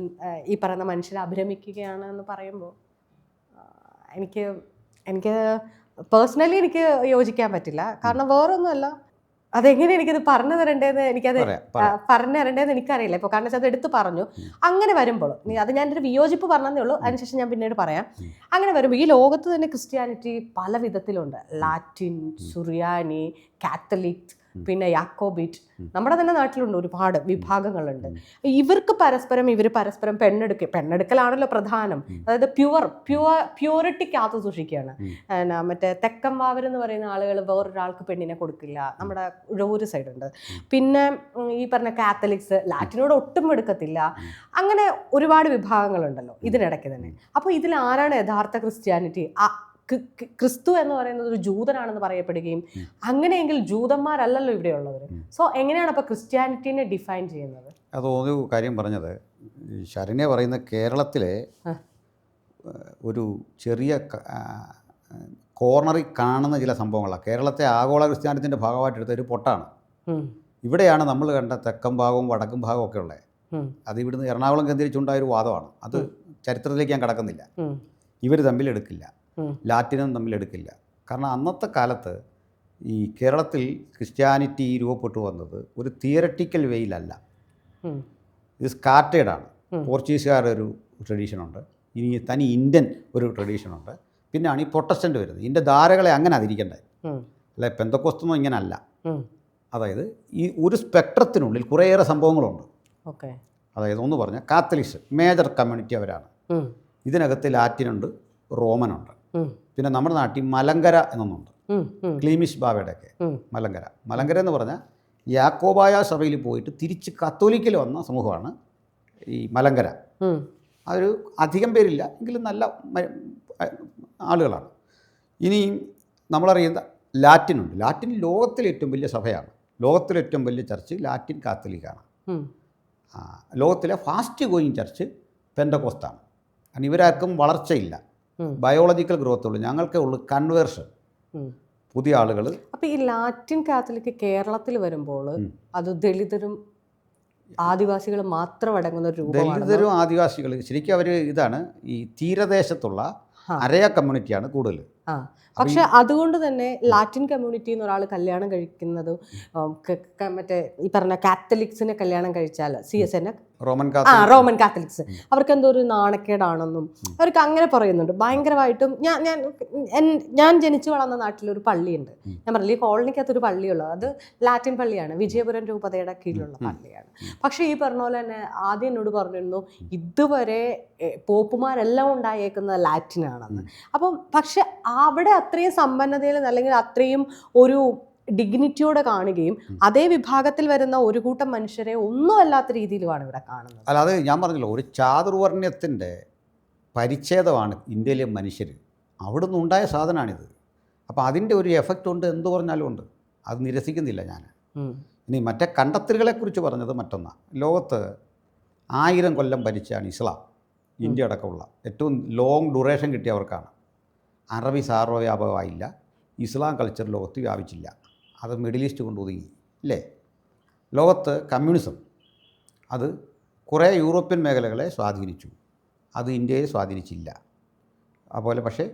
Speaker 2: ഈ പറയുന്ന മനുഷ്യരെ അഭിരമിക്കുകയാണ് എന്ന് പറയുമ്പോൾ എനിക്ക് പേഴ്സണലി എനിക്ക് യോജിക്കാൻ പറ്റില്ല. കാരണം വേറൊന്നുമല്ല, അതെങ്ങനെ എനിക്കത് പറഞ്ഞു തരേണ്ടതെന്ന് പറഞ്ഞു തരേണ്ടതെന്ന് എനിക്കറിയില്ല ഇപ്പോൾ. കാരണം വെച്ചാൽ അത് എടുത്ത് പറഞ്ഞു. അങ്ങനെ വരുമ്പോൾ അത് ഞാനൊരു വിയോജിപ്പ് പറഞ്ഞതേ ഉള്ളൂ, അതിനുശേഷം ഞാൻ പിന്നീട് പറയാം. അങ്ങനെ വരുമ്പോൾ ഈ ലോകത്ത് തന്നെ ക്രിസ്ത്യാനിറ്റി പല വിധത്തിലുണ്ട്. ലാറ്റിൻ, സുറിയാനി, കാത്തലിക്, പിന്നെ യാക്കോബിറ്റ്. നമ്മുടെ തന്നെ നാട്ടിലുണ്ട് ഒരുപാട് വിഭാഗങ്ങളുണ്ട്. ഇവർ പരസ്പരം പെണ്ണെടുക്കലാണല്ലോ പ്രധാനം. അതായത് പ്യൂരിറ്റി കാത്തു സൂക്ഷിക്കുകയാണ്. മറ്റേ തെക്കമ്പാവർ എന്ന് പറയുന്ന ആളുകൾ വേറൊരാൾക്ക് പെണ്ണിനെ കൊടുക്കില്ല. നമ്മുടെ ഒരു സൈഡുണ്ട്. പിന്നെ ഈ പറഞ്ഞ കാത്തലിക്സ് ലാറ്റിനോട് ഒട്ടും എടുക്കത്തില്ല. അങ്ങനെ ഒരുപാട് വിഭാഗങ്ങളുണ്ടല്ലോ ഇതിനിടയ്ക്ക് തന്നെ. അപ്പോൾ ഇതിൽ ആരാണ് യഥാർത്ഥ ക്രിസ്ത്യാനിറ്റി? ക്രിസ്തു എന്ന് പറയുന്നത് ഒരു ജൂതനാണെന്ന് പറയപ്പെടുകയും അങ്ങനെയെങ്കിൽ ജൂതന്മാരല്ലല്ലോ ഇവിടെയുള്ളവർ. സോ എങ്ങനെയാണ് അപ്പോൾ ക്രിസ്ത്യാനിറ്റിനെ ഡിഫൈൻ ചെയ്യുന്നത്?
Speaker 1: അത് ഒരു കാര്യം പറഞ്ഞത്, ശരണ്യ പറയുന്ന കേരളത്തിലെ ഒരു ചെറിയ കോർണറിൽ കാണുന്ന ചില സംഭവങ്ങളാണ്. കേരളത്തെ ആഗോള ക്രിസ്ത്യാനിറ്റിൻ്റെ ഭാഗമായിട്ട് എടുത്ത ഒരു പൊട്ടാണ്. ഇവിടെയാണ് നമ്മൾ കണ്ട തെക്കൻ ഭാഗവും വടക്കും ഭാഗവും ഒക്കെ ഉള്ളത്. അത് ഇവിടുന്ന് എറണാകുളം കേന്ദ്രീകരിച്ചുണ്ടായൊരു വാദമാണ്. അത് ചരിത്രത്തിലേക്ക് ഞാൻ കടക്കുന്നില്ല. ഇവർ തമ്മിൽ എടുക്കില്ല, ലാറ്റിനും തമ്മിലെടുക്കില്ല. കാരണം അന്നത്തെ കാലത്ത് ഈ കേരളത്തിൽ ക്രിസ്ത്യാനിറ്റി രൂപപ്പെട്ടു വന്നത് ഒരു തിയററ്റിക്കൽ വേയിലല്ല. ഇത് സ്കാറ്റേഡാണ്. പോർച്ചുഗീസുകാരുടെ ഒരു ട്രഡീഷനുണ്ട്, ഇനി തനി ഇന്ത്യൻ ഒരു ട്രഡീഷനുണ്ട്, പിന്നെയാണ് ഈ പ്രൊട്ടസ്റ്റൻ്റ് വരുന്നത്. ഇതിൻ്റെ ധാരകളെ അങ്ങനെ അതിരിക്കണ്ടേ, അല്ലെ പെന്തക്കോസ്തൊന്നും ഇങ്ങനെ അല്ല. അതായത് ഈ ഒരു സ്പെക്ട്രത്തിനുള്ളിൽ കുറേയേറെ സംഭവങ്ങളുണ്ട്. അതായത് ഒന്ന് പറഞ്ഞാൽ കാത്തലിക്സ് മേജർ കമ്മ്യൂണിറ്റി അവരാണ്. ഇതിനകത്ത് ലാറ്റിനുണ്ട്, റോമനുണ്ട്, പിന്നെ നമ്മുടെ നാട്ടിൽ മലങ്കര എന്നൊന്നുണ്ട്. ക്ലീമിഷ് ബാവയുടെയൊക്കെ മലങ്കര എന്ന് പറഞ്ഞാൽ യാക്കോബായ സഭയിൽ പോയിട്ട് തിരിച്ച് കത്തോലിക്കൽ വന്ന സമൂഹമാണ് ഈ മലങ്കര. അതൊരു അധികം പേരില്ല എങ്കിലും നല്ല ആളുകളാണ്. ഇനി നമ്മളറിയുന്ന ലാറ്റിനുണ്ട്. ലാറ്റിൻ ലോകത്തിലെ ഏറ്റവും വലിയ സഭയാണ്. ലോകത്തിലെ ഏറ്റവും വലിയ ചർച്ച് ലാറ്റിൻ കാത്തലിക്കാണ്. ലോകത്തിലെ ഫാസ്റ്റ് ഗോയിങ് ചർച്ച് പെന്തക്കോസ്താണ്. കാരണം ഇവരാർക്കും വളർച്ചയില്ല, ബയോളജിക്കൽ ഗ്രോത്ത് ഉള്ളൂ. ഞങ്ങൾക്കേ ഉള്ളൂ കൺവേർഷൻ, പുതിയ ആളുകൾ.
Speaker 2: അപ്പോൾ ഈ ലാറ്റിൻ കാത്തലിക് കേരളത്തിൽ വരുമ്പോൾ അത് ദളിതരും ആദിവാസികളും മാത്രം അടങ്ങുന്ന ഒരു രൂപമാണ്.
Speaker 1: ദളിതരും ആദിവാസികൾ ശരിക്കും അവർ ഇതാണ് ഈ തീരദേശത്തുള്ള അരയ കമ്മ്യൂണിറ്റിയാണ് കൂടുതൽ.
Speaker 2: പക്ഷെ അതുകൊണ്ട് തന്നെ ലാറ്റിൻ കമ്മ്യൂണിറ്റിയിൽ നിന്ന് ഒരാൾ കല്യാണം കഴിക്കുന്നത് മറ്റേ ഈ പറഞ്ഞ കാത്തലിക്സിനെ കല്യാണം കഴിച്ചാൽ CSN റോമൻ കാത്തലിക്സ് അവർക്ക് എന്തോ ഒരു നാണക്കേടാണെന്നും അവർക്ക് അങ്ങനെ പറയുന്നുണ്ട് ഭയങ്കരമായിട്ടും. ഞാൻ ജനിച്ചു വളർന്ന നാട്ടിലൊരു പള്ളിയുണ്ട്. ഞാൻ പറഞ്ഞില്ല, ഈ കോളനിക്കകത്തൊരു പള്ളിയുള്ളത് അത് ലാറ്റിൻ പള്ളിയാണ്, വിജയപുരം രൂപതയുടെ കീഴിലുള്ള പള്ളിയാണ്. പക്ഷേ ഈ പറഞ്ഞ പോലെ തന്നെ ആദ്യം എന്നോട് പറഞ്ഞിരുന്നു ഇതുവരെ പോപ്പുമാരെല്ലാം ഉണ്ടായേക്കുന്നത് ലാറ്റിനാണെന്ന്. അപ്പം പക്ഷെ അവിടെ അത്രയും സമ്പന്നതയിൽ അല്ലെങ്കിൽ അത്രയും ഒരു ഡിഗ്നിറ്റിയോടെ കാണുകയും അതേ വിഭാഗത്തിൽ വരുന്ന ഒരു കൂട്ടം മനുഷ്യരെ ഒന്നും അല്ലാത്ത രീതിയിലുമാണ് ഇവിടെ കാണുന്നത്.
Speaker 1: അല്ലാതെ ഞാൻ പറഞ്ഞല്ലോ, ഒരു ചാതുർവർണ്ണ്യത്തിൻ്റെ പരിച്ഛേദമാണ് ഇന്ത്യയിലെ മനുഷ്യർ. അവിടുന്ന് ഉണ്ടായ സാധനമാണിത്. അപ്പോൾ അതിൻ്റെ ഒരു എഫക്റ്റ് ഉണ്ട്, എന്ത് പറഞ്ഞാലും ഉണ്ട്, അത് നിരസിക്കുന്നില്ല ഞാൻ. ഇനി മറ്റേ കണ്ടെത്തലുകളെക്കുറിച്ച് പറഞ്ഞത് മറ്റൊന്നാണ്. ലോകത്ത് 1000 കൊല്ലം ഭരിച്ചാണ് ഇസ്ലാം, ഇന്ത്യ അടക്കമുള്ള ഏറ്റവും ലോങ് ഡ്യൂറേഷൻ കിട്ടിയവർക്കാണ്. അറബി സാർവ്വവ്യാപകമായില്ല, ഇസ്ലാം കൾച്ചർ ലോകത്ത് വ്യാപിച്ചില്ല, അത് മിഡിൽ ഈസ്റ്റ് കൊണ്ട് ഒതുങ്ങി അല്ലേ. ലോകത്ത് കമ്മ്യൂണിസം അത് കുറേ യൂറോപ്യൻ മേഖലകളെ സ്വാധീനിച്ചു, അത് ഇന്ത്യയെ സ്വാധീനിച്ചില്ല. അതുപോലെ പക്ഷേ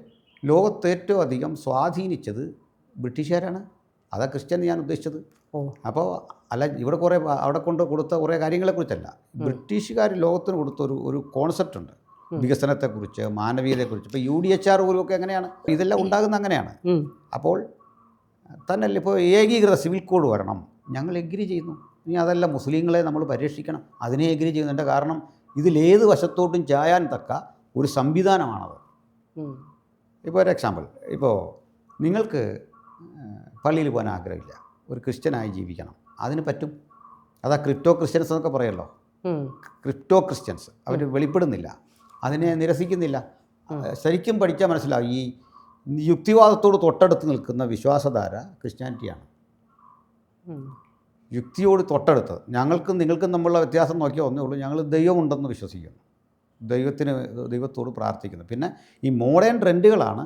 Speaker 1: ലോകത്ത് ഏറ്റവും അധികം സ്വാധീനിച്ചത് ബ്രിട്ടീഷുകാരാണ്. അതാ ക്രിസ്ത്യൻ ഞാൻ ഉദ്ദേശിച്ചത്. അപ്പോൾ അല്ല, ഇവിടെ കുറേ അവിടെ കൊണ്ട് കൊടുത്ത കുറേ കാര്യങ്ങളെക്കുറിച്ചല്ല, ബ്രിട്ടീഷുകാർ ലോകത്തിന് കൊടുത്ത ഒരു കോൺസെപ്റ്റ് ഉണ്ട്, വികസനത്തെക്കുറിച്ച്, മാനവീയതയെക്കുറിച്ച്. ഇപ്പോൾ UDHR പോലുമൊക്കെ എങ്ങനെയാണ് ഇതെല്ലാം ഉണ്ടാകുന്നത്, അങ്ങനെയാണ്. അപ്പോൾ തന്നെയല്ല ഇപ്പോൾ ഏകീകൃത സിവിൽ കോഡ് വരണം, ഞങ്ങൾ എഗ്രി ചെയ്യുന്നു. ഇനി അതല്ല, മുസ്ലിങ്ങളെ നമ്മൾ പരിരക്ഷിക്കണം, അതിനെ എഗ്രി ചെയ്യുന്നുണ്ട്. കാരണം ഇതിലേത് വശത്തോട്ടും ചായാൻ തക്ക ഒരു സംവിധാനമാണത്. ഇപ്പോൾ ഒരു എക്സാമ്പിൾ, ഇപ്പോൾ നിങ്ങൾക്ക് പള്ളിയിൽ പോകാൻ ആഗ്രഹമില്ല, ഒരു ക്രിസ്ത്യനായി ജീവിക്കണം, അതിന് പറ്റും. അതാ ക്രിപ്റ്റോ ക്രിസ്ത്യൻസ് എന്നൊക്കെ പറയല്ലോ. ക്രിപ്റ്റോ ക്രിസ്ത്യൻസ് അവർ വെളിപ്പെടുന്നില്ല, അതിനെ നിരസിക്കുന്നില്ല. ശരിക്കും പഠിച്ചാൽ മനസ്സിലാവും, ഈ യുക്തിവാദത്തോട് തൊട്ടടുത്ത് നിൽക്കുന്ന വിശ്വാസധാര ക്രിസ്ത്യാനിറ്റിയാണ്. യുക്തിയോട് തൊട്ടടുത്ത്. ഞങ്ങൾക്കും നിങ്ങൾക്കും തമ്മിലുള്ള വ്യത്യാസം നോക്കിയാൽ ഒന്നേ ഉള്ളൂ, ഞങ്ങൾ ദൈവമുണ്ടെന്ന് വിശ്വസിക്കുന്നു, ദൈവത്തോട് പ്രാർത്ഥിക്കുന്നു. പിന്നെ ഈ മോഡേൺ ട്രെൻഡുകളാണ്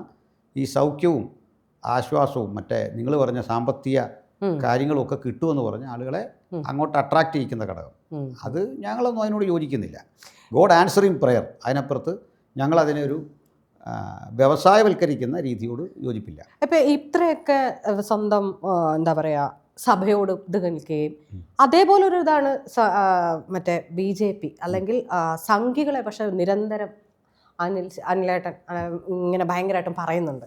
Speaker 1: ഈ സൗഖ്യവും ആശ്വാസവും മറ്റേ നിങ്ങൾ പറഞ്ഞ സാമ്പത്തിക കാര്യങ്ങളൊക്കെ കിട്ടുമെന്ന് പറഞ്ഞ ആളുകളെ അങ്ങോട്ട് അട്രാക്റ്റ് ചെയ്യിക്കുന്ന ഘടകം. അത് ഞങ്ങളൊന്നും അതിനോട് യോജിക്കുന്നില്ല. ഗോഡ് ആൻസറിങ് പ്രയർ, അതിനപ്പുറത്ത് ഞങ്ങളതിനെ ഒരു വ്യവസായവൽക്കരിക്കുന്ന രീതിയോട് യോജിപ്പില്ല.
Speaker 2: ഇപ്പം ഇത്രയൊക്കെ സ്വന്തം എന്താ പറയുക സഭയോട് ഇത് നിൽക്കുകയും അതേപോലെ ഒരു ഇതാണ് മറ്റേ BJP അല്ലെങ്കിൽ സംഘികളെ പക്ഷെ നിരന്തരം അനിലേട്ടൻ ഇങ്ങനെ ഭയങ്കരമായിട്ടും പറയുന്നുണ്ട്.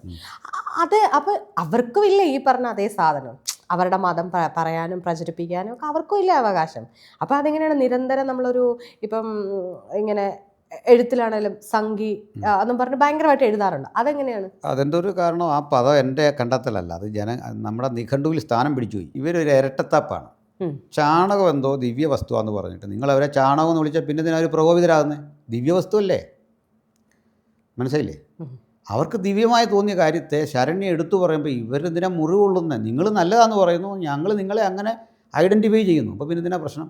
Speaker 2: അത് അപ്പോൾ അവർക്കും ഇല്ല ഈ പറഞ്ഞ അതേ സാധനം, അവരുടെ മതം പറയാനും പ്രചരിപ്പിക്കാനും ഒക്കെ അവർക്കും ഇല്ല അവകാശം. അപ്പോൾ അതെങ്ങനെയാണ് നിരന്തരം നമ്മളൊരു ഇപ്പം ഇങ്ങനെ എഴുത്തിലാണേലും സംഘി എന്നും പറഞ്ഞ് ഭയങ്കരമായിട്ട് എഴുതാറുണ്ട്, അതെങ്ങനെയാണ്?
Speaker 1: അതിൻ്റെ ഒരു കാരണം ആ പദം എൻ്റെ കണ്ടെത്തലല്ല, അത് നമ്മുടെ നിഘണ്ടുവിൽ സ്ഥാനം പിടിച്ചുപോയി. ഇവരൊരു ഇരട്ടത്താപ്പാണ്. ചാണകം എന്തോ ദിവ്യവസ്തുവാന്ന് പറഞ്ഞിട്ട് നിങ്ങളവരെ ചാണകം എന്ന് വിളിച്ചാൽ പിന്നെ ഇതിനൊരു പ്രകോപിതരാകുന്നത്. ദിവ്യവസ്തു അല്ലേ, മനസ്സിലായില്ലേ? അവർക്ക് ദിവ്യമായി തോന്നിയ കാര്യത്തെ ശരണ്യ എടുത്തു പറയുമ്പോൾ ഇവരെന്തിനാ മുറിവുകൊള്ളുന്നത്? നിങ്ങൾ നല്ലതാണെന്ന് പറയുന്നു, ഞങ്ങൾ നിങ്ങളെ അങ്ങനെ ഐഡൻറ്റിഫൈ ചെയ്യുന്നു. അപ്പോൾ പിന്നെ ഇതിനാ പ്രശ്നം?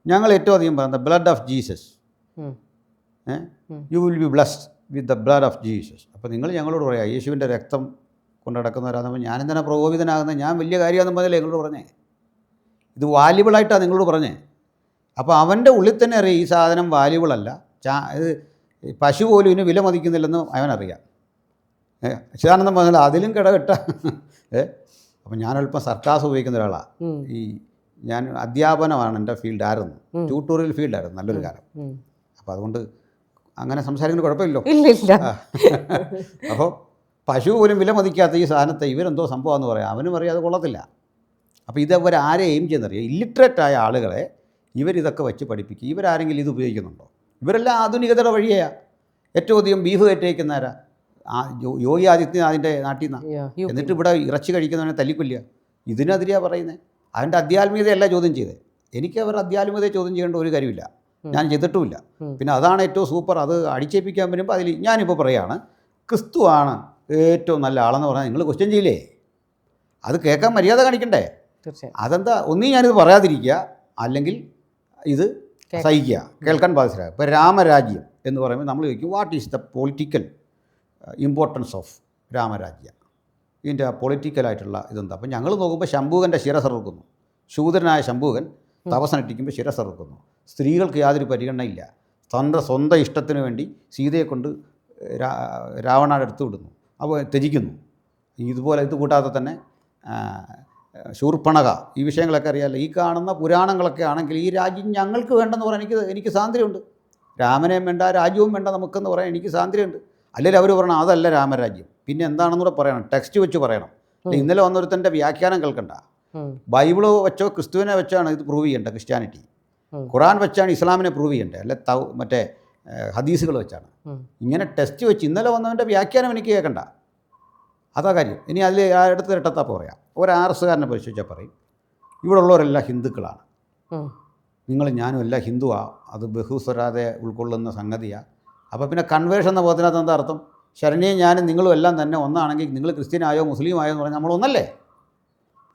Speaker 1: ഞങ്ങൾ ഏറ്റവും അധികം പറയുന്നത് blood of Jesus, you will be blessed with the blood of Jesus. അപ്പോൾ നിങ്ങൾ ഞങ്ങളോട് പറയാം യേശുവിൻ്റെ രക്തം കൊണ്ട് നടക്കുന്നവരാകുമ്പോൾ ഞാനെന്തിനാ പ്രകോപിതനാകുന്നത്? ഞാൻ വലിയ കാര്യമാണെന്ന് പറഞ്ഞാൽ നിങ്ങളോട് പറഞ്ഞേ, ഇത് വാല്യുബിളായിട്ടാണ് നിങ്ങളോട് പറഞ്ഞേ. അപ്പോൾ അവൻ്റെ ഉള്ളിൽ തന്നെ അറിയാം ഈ സാധനം വാല്യുബിളല്ല, ഇത് പശു പോലും ഇതിന് വില മതിക്കുന്നില്ലെന്ന് അവനറിയാം. ചിദാനന്ദം പറഞ്ഞാൽ അതിലും കിടകെട്ട. അപ്പം ഞാനല്പം സർക്കാസ് ഉപയോഗിക്കുന്ന ഒരാളാണ്. ഈ ഞാൻ അധ്യാപനമാണ് എൻ്റെ ഫീൽഡ് ആയിരുന്നു, ട്യൂട്ടോറിയൽ ഫീൽഡായിരുന്നു നല്ലൊരു കാലം. അപ്പോൾ അതുകൊണ്ട് അങ്ങനെ സംസാരിക്കുന്ന കുഴപ്പമില്ലല്ലോ. അപ്പോൾ പശു പോലും വില മതിക്കാത്ത ഈ സാധനത്തെ ഇവരെന്തോ സംഭവമെന്ന് പറയാം, അവനും അറിയാം അത് കൊള്ളത്തില്ല. അപ്പോൾ ഇതവരാരെ എയിം ചെയ്യുന്നറിയാം, ഇല്ലിറ്ററേറ്റായ ആളുകളെ ഇവരിതൊക്കെ വെച്ച് പഠിപ്പിക്കുക. ഇവരാരെങ്കിലും ഇത് ഉപയോഗിക്കുന്നുണ്ടോ? ഇവരെല്ലാം ആധുനികതയുടെ വഴിയാണ്. ഏറ്റവും അധികം ബീഫ് കയറ്റേക്കുന്നവരാ യോഗി ആദിത്യനാഥിൻ്റെ നാട്ടിൽ നിന്നാണ്. എന്നിട്ട് ഇവിടെ ഇറച്ചി കഴിക്കുന്നവനെ തല്ലിക്കൊല്ലുക. ഇതിനെതിരെയാണ് പറയുന്നത്. അതിൻ്റെ അധ്യാത്മികതയല്ല ചോദ്യം ചെയ്തത്. എനിക്ക് അവരുടെ അധ്യാത്മികതയെ ചോദ്യം ചെയ്യേണ്ട ഒരു കാര്യമില്ല, ഞാൻ ചെയ്തിട്ടുമില്ല. പിന്നെ അതാണ് ഏറ്റവും സൂപ്പർ. അത് അടിച്ചേൽപ്പിക്കാൻ വരുമ്പോൾ അതിൽ ഞാനിപ്പോൾ പറയുകയാണ് ക്രിസ്തുവാണ് ഏറ്റവും നല്ല ആളെന്ന് പറഞ്ഞാൽ നിങ്ങൾ ക്വസ്റ്റ്യൻ ചെയ്യില്ലേ? അത് കേൾക്കാൻ മര്യാദ കാണിക്കണ്ടേ? അതെന്താ, ഒന്നീ ഞാനിത് പറയാതിരിക്കുക, അല്ലെങ്കിൽ ഇത് സഹിക്കുക, കേൾക്കാൻ ബാധ്യത. ഇപ്പോൾ രാമരാജ്യം എന്ന് പറയുമ്പോൾ നമ്മൾ ചോദിക്കും what is the political importance of Ram Rajya, ഇതിൻ്റെ പൊളിറ്റിക്കലായിട്ടുള്ള ഇതെന്താ? അപ്പം ഞങ്ങൾ നോക്കുമ്പോൾ ശംഭൂകൻ്റെ ശിരസറുക്കുന്നു, ശൂദ്രനായ ശംഭൂകൻ തപസ്സനുഷ്ഠിക്കുമ്പോൾ ശിരസറുക്കുന്നു. സ്ത്രീകൾക്ക് യാതൊരു പരിഗണനയില്ല. തൻ്റെ സ്വന്തം ഇഷ്ടത്തിന് വേണ്ടി സീതയെ കൊണ്ട് രാവണയുടെ അടുത്ത് വിടുന്നു, അപ്പോൾ ത്യജിക്കുന്നു. ഇതുപോലെ ഇത് കൂട്ടാതെ തന്നെ ശൂർപ്പണക, ഈ വിഷയങ്ങളൊക്കെ അറിയാമല്ലോ. ഈ കാണുന്ന പുരാണങ്ങളൊക്കെ ആണെങ്കിൽ ഈ രാജ്യം ഞങ്ങൾക്ക് വേണ്ടെന്ന് പറയാൻ എനിക്ക് സ്വാതന്ത്ര്യമുണ്ട്. രാമനെയും വേണ്ട രാജ്യവും വേണ്ട നമുക്കെന്ന് പറയാൻ എനിക്ക് സ്വാതന്ത്ര്യമുണ്ട്. അല്ലെങ്കിൽ അവർ പറയണം അതല്ല രാമരാജ്യം, പിന്നെ എന്താണെന്നൂടെ പറയണം, ടെക്സ്റ്റ് വെച്ച് പറയണം. ഇന്നലെ വന്നൊരുത്തൻ്റെ വ്യാഖ്യാനം കേൾക്കണ്ട. ബൈബിള് വെച്ചോ ക്രിസ്തുവിനെ വെച്ചാണ് ഇത് പ്രൂവ് ചെയ്യേണ്ടത് ക്രിസ്ത്യാനിറ്റി, ഖുറാൻ വെച്ചാണ് ഇസ്ലാമിനെ പ്രൂവ് ചെയ്യേണ്ടത്, അല്ലെ മറ്റേ ഹദീസുകൾ വെച്ചാണ്. ഇങ്ങനെ ടെസ്റ്റ് വെച്ച് ഇന്നലെ വന്നവൻ്റെ വ്യാഖ്യാനം എനിക്ക് കേൾക്കണ്ട, അതാ കാര്യം. ഇനി അതിൽ അടുത്ത ഇരട്ടത്താപ്പ് പറയാം. ഒരു RS-കാരനെ പരിശോധിച്ചാൽ പറയും ഇവിടെ ഉള്ളവരെല്ലാം ഹിന്ദുക്കളാണ്, നിങ്ങൾ ഞാനും എല്ലാം ഹിന്ദുവാണ്, അത് ബഹുസ്വരാതെ ഉൾക്കൊള്ളുന്ന സംഗതിയാണ്. അപ്പോൾ പിന്നെ കൺവേർഷൻ എന്ന പദത്തിനകത്ത് എന്താ അർത്ഥം? ശരണ്യയും ഞാനും നിങ്ങളും എല്ലാം തന്നെ ഒന്നാണെങ്കിൽ നിങ്ങൾ ക്രിസ്ത്യനായോ മുസ്ലിം ആയോ എന്ന് പറഞ്ഞാൽ നമ്മളൊന്നല്ലേ?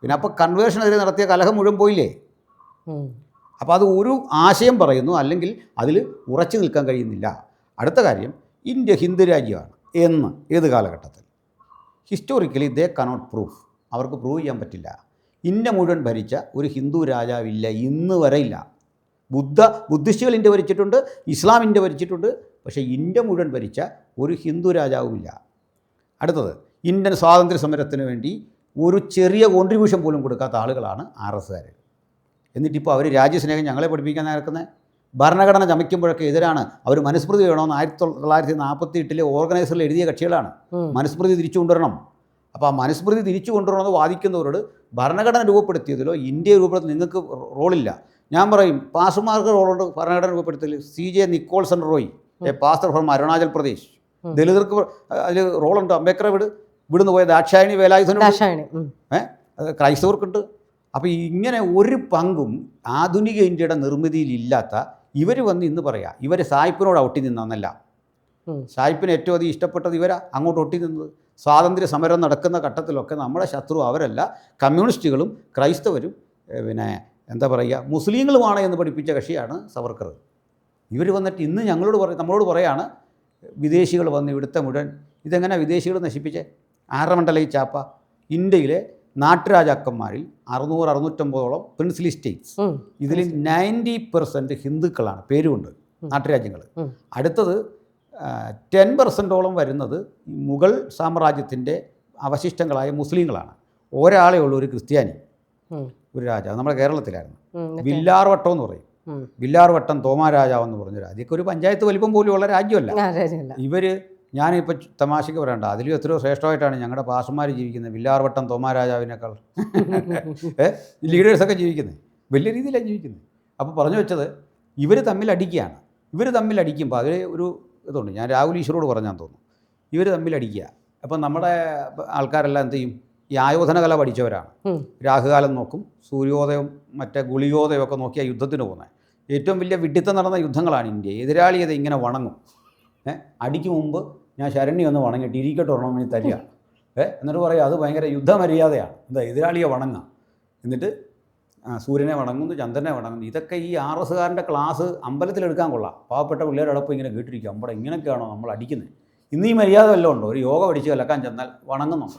Speaker 1: പിന്നെ അപ്പോൾ കൺവേർഷനെതിരെ നടത്തിയ കലഹം മുഴുവൻ പോയില്ലേ? അപ്പോൾ അത് ഒരു ആശയം പറയുന്നു, അല്ലെങ്കിൽ അതിൽ ഉറച്ചു നിൽക്കാൻ കഴിയുന്നില്ല. അടുത്ത കാര്യം, ഇന്ത്യ ഹിന്ദു രാജ്യമാണ് എന്ന് ഏത് കാലഘട്ടത്തിൽ? ഹിസ്റ്റോറിക്കലി ദേ കനോട്ട് പ്രൂഫ്, അവർക്ക് പ്രൂവ് ചെയ്യാൻ പറ്റില്ല. ഇന്ത്യ മുഴുവൻ ഭരിച്ച ഒരു ഹിന്ദു രാജാവില്ല, ഇന്ന് വരെ ഇല്ല. ബുദ്ധിസ്റ്റുകൾ ഇന്ത്യ ഭരിച്ചിട്ടുണ്ട്, ഇസ്ലാം ഇന്ത്യ ഭരിച്ചിട്ടുണ്ട്, പക്ഷേ ഇന്ത്യ മുഴുവൻ ഭരിച്ച ഒരു ഹിന്ദു രാജാവുമില്ല. അടുത്തത്, ഇന്ത്യൻ സ്വാതന്ത്ര്യ സമരത്തിന് വേണ്ടി ഒരു ചെറിയ കോൺട്രിബ്യൂഷൻ പോലും കൊടുക്കാത്ത ആളുകളാണ് RS-കാർ. എന്നിട്ടിപ്പോൾ അവർ രാജ്യസ്നേഹം ഞങ്ങളെ പഠിപ്പിക്കാൻ നടക്കുന്നത്. ഭരണഘടന ചമയ്ക്കുമ്പോഴൊക്കെ എതിരാണ്. അവർ മനുസ്മൃതി വേണമെന്ന് 1948 ഓർഗനൈസറിൽ എഴുതിയ കക്ഷികളാണ്. മനുസ്മൃതി തിരിച്ചു കൊണ്ടുവരണം. അപ്പോൾ ആ മനുസ്മൃതി തിരിച്ചു കൊണ്ടുവരണമെന്ന് വാദിക്കുന്നവരോട് ഭരണഘടന രൂപപ്പെടുത്തിയതിലോ ഇന്ത്യ രൂപപ്പെടുത്തി നിങ്ങൾക്ക് റോളില്ല. ഞാൻ പറയും പാസ്റ്റർമാർക്ക് റോളുണ്ട് ഭരണഘടന രൂപപ്പെടുത്തൽ. CJ Nicholson Roy, a pastor from Arunachal Pradesh, ദളിതർക്ക് അതിൽ റോളുണ്ട്. അംബേദ്കർ ഇവിടുന്ന് പോയ ദാക്ഷായണി വേലായുധനുണ്ട്, ക്രൈസ്തവർക്കുണ്ട്. അപ്പോൾ ഇങ്ങനെ ഒരു പങ്കും ആധുനിക ഇന്ത്യയുടെ നിർമ്മിതിയിലില്ലാത്ത ഇവർ വന്ന് ഇന്ന് പറയാം ഇവർ സായിപ്പിനോട് ഒട്ടി നിന്നല്ല. സായിപ്പിന് ഏറ്റവും അധികം ഇഷ്ടപ്പെട്ടത് ഇവരാ അങ്ങോട്ട് ഒട്ടി നിന്നത്. സ്വാതന്ത്ര്യ സമരം നടക്കുന്ന ഘട്ടത്തിലൊക്കെ നമ്മുടെ ശത്രു അവരല്ല, കമ്മ്യൂണിസ്റ്റുകളും ക്രൈസ്തവരും പിന്നെ എന്താ പറയുക മുസ്ലിങ്ങളുമാണ് എന്ന് പഠിപ്പിച്ച കക്ഷിയാണ് സവർക്കർ. ഇവർ വന്നിട്ട് ഇന്ന് നമ്മളോട് പറയാണ് വിദേശികൾ വന്ന് ഇവിടുത്തെ മുഴുവൻ ഇതെങ്ങനെ വിദേശികൾ നശിപ്പിച്ചേ? ആറമണ്ഡല ഈ ചാപ്പ ഇന്ത്യയിലെ നാട്ടുരാജാക്കന്മാരിൽ 600-650ഓളം പ്രിൻസ്ലി സ്റ്റേറ്റ്സ്, ഇതിൽ 90% ഹിന്ദുക്കളാണ്, പേരുമുണ്ട് നാട്ടുരാജ്യങ്ങൾ. അടുത്തത് 10%ഓളം വരുന്നത് മുഗൾ സാമ്രാജ്യത്തിൻ്റെ അവശിഷ്ടങ്ങളായ മുസ്ലിങ്ങളാണ്. ഒരാളേ ഉള്ളൂ ഒരു ക്രിസ്ത്യാനി, ഒരു രാജാവ് നമ്മുടെ കേരളത്തിലായിരുന്നു. വില്ലാർവട്ടം എന്ന് പറയും. വില്ലാർവട്ടം തോമാരാജാവെന്ന് പറഞ്ഞ രാജ്യമൊക്കെ ഒരു പഞ്ചായത്ത് വലിപ്പം പോലും ഉള്ള രാജ്യമല്ല. ഇവർ ഞാനിപ്പോൾ തമാശയ്ക്ക് പറയണ്ട, അതിലും എത്രയോ ശ്രേഷ്ഠമായിട്ടാണ് ഞങ്ങളുടെ പാസ്റ്റർമാർ ജീവിക്കുന്നത്. വില്ലാർവട്ടം തോമാരാജാവിനേക്കാൾ ലീഡേഴ്സൊക്കെ ജീവിക്കുന്നത് വലിയ രീതിയിലാണ് ജീവിക്കുന്നത്. അപ്പോൾ പറഞ്ഞു വെച്ചത് ഇവർ തമ്മിൽ അടിക്കുകയാണ്. ഇവർ തമ്മിൽ അടിക്കുമ്പോൾ അതിൽ ഒരു ഇതുണ്ട്, ഞാൻ രാഹുൽ ഈശ്വരോട് പറഞ്ഞാൽ തോന്നുന്നു. ഇവർ തമ്മിൽ അടിക്കുക. അപ്പം നമ്മുടെ ആൾക്കാരെല്ലാം എന്ത് ചെയ്യും? ഈ ആയോധന കല പഠിച്ചവരാണ്. രാഹുകാലം നോക്കും, സൂര്യോദയം മറ്റേ ഗുളിയോദയം ഒക്കെ നോക്കിയാൽ യുദ്ധത്തിന് പോകുന്നത്. ഏറ്റവും വലിയ വിഡിത്തം നടന്ന യുദ്ധങ്ങളാണ് ഇന്ത്യ. എതിരാളിയത് ഇങ്ങനെ വണങ്ങും. അടിക്ക് മുമ്പ് ഞാൻ ശരണ്യ ഒന്ന് വണങ്ങിയിട്ട് ഇരിക്കട്ടെ ഓർണമെന്ന് തരിക. എന്നിട്ട് പറയുക അത് ഭയങ്കര യുദ്ധമര്യാദയാണ്. എന്താ എതിരാളിയെ വണങ്ങുക. എന്നിട്ട് സൂര്യനെ വണങ്ങുന്നു, ചന്ദ്രനെ വണങ്ങുന്നു. ഇതൊക്കെ ഈ RSകാരൻ്റെ ക്ലാസ് അമ്പലത്തിലെടുക്കാൻ കൊള്ളാം. പാവപ്പെട്ട പിള്ളേരോടൊപ്പം ഇങ്ങനെ കേട്ടിരിക്കുക. നമ്മുടെ ഇങ്ങനെയൊക്കെയാണോ നമ്മൾ അടിക്കുന്നത്? ഇന്ന് ഈ മര്യാദ വല്ലതും ഉണ്ടോ? ഒരു യോഗ പഠിച്ച് കലക്കാൻ ചെന്നാൽ വണങ്ങുന്നുണ്ട്,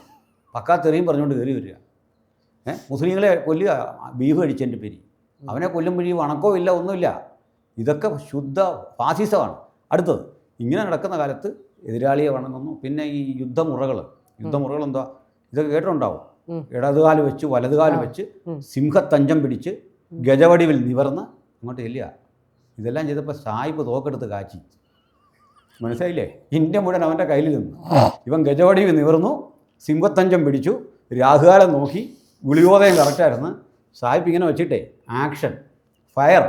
Speaker 1: പക്കാത്തെറിയും പറഞ്ഞുകൊണ്ട് കയറി വരിക. മുസ്ലിങ്ങളെ കൊല്ലുക, ബീഫ് കഴിച്ചതിൻ്റെ പേര്. അവനെ കൊല്ലുമ്പോഴേ വണക്കോ ഇല്ല, ഒന്നുമില്ല. ഇതൊക്കെ ശുദ്ധ ഫാസിസമാണ്. അടുത്തത് ഇങ്ങനെ നടക്കുന്ന കാലത്ത് എതിരാളിയെ വണങ്ങുന്നു. പിന്നെ ഈ യുദ്ധമുറകൾ എന്താ? ഇതൊക്കെ കേട്ടിട്ടുണ്ടാവും. ഇടതുകാല് വെച്ച് വലതുകാല് വെച്ച് സിംഹത്തഞ്ചം പിടിച്ച് ഗജവടിവിൽ നിവർന്ന് അങ്ങോട്ട് ചെല്ലുക. ഇതെല്ലാം ചെയ്തപ്പോൾ സായിപ്പ് തോക്കെടുത്ത് കാച്ചി. മനസ്സിലായില്ലേ? ഇന്ത്യ മുഴുവൻ അവൻ്റെ കയ്യിൽ നിന്നു. ഇവൻ ഗജവടിവിൽ നിവർന്നു, സിംഹത്തഞ്ചം പിടിച്ചു, രാഹുകാലം നോക്കി, ഗുളിയോദയം കറക്റ്റായിരുന്നു. സായിപ്പ് ഇങ്ങനെ വെച്ചിട്ടേ ആക്ഷൻ, ഫയർ,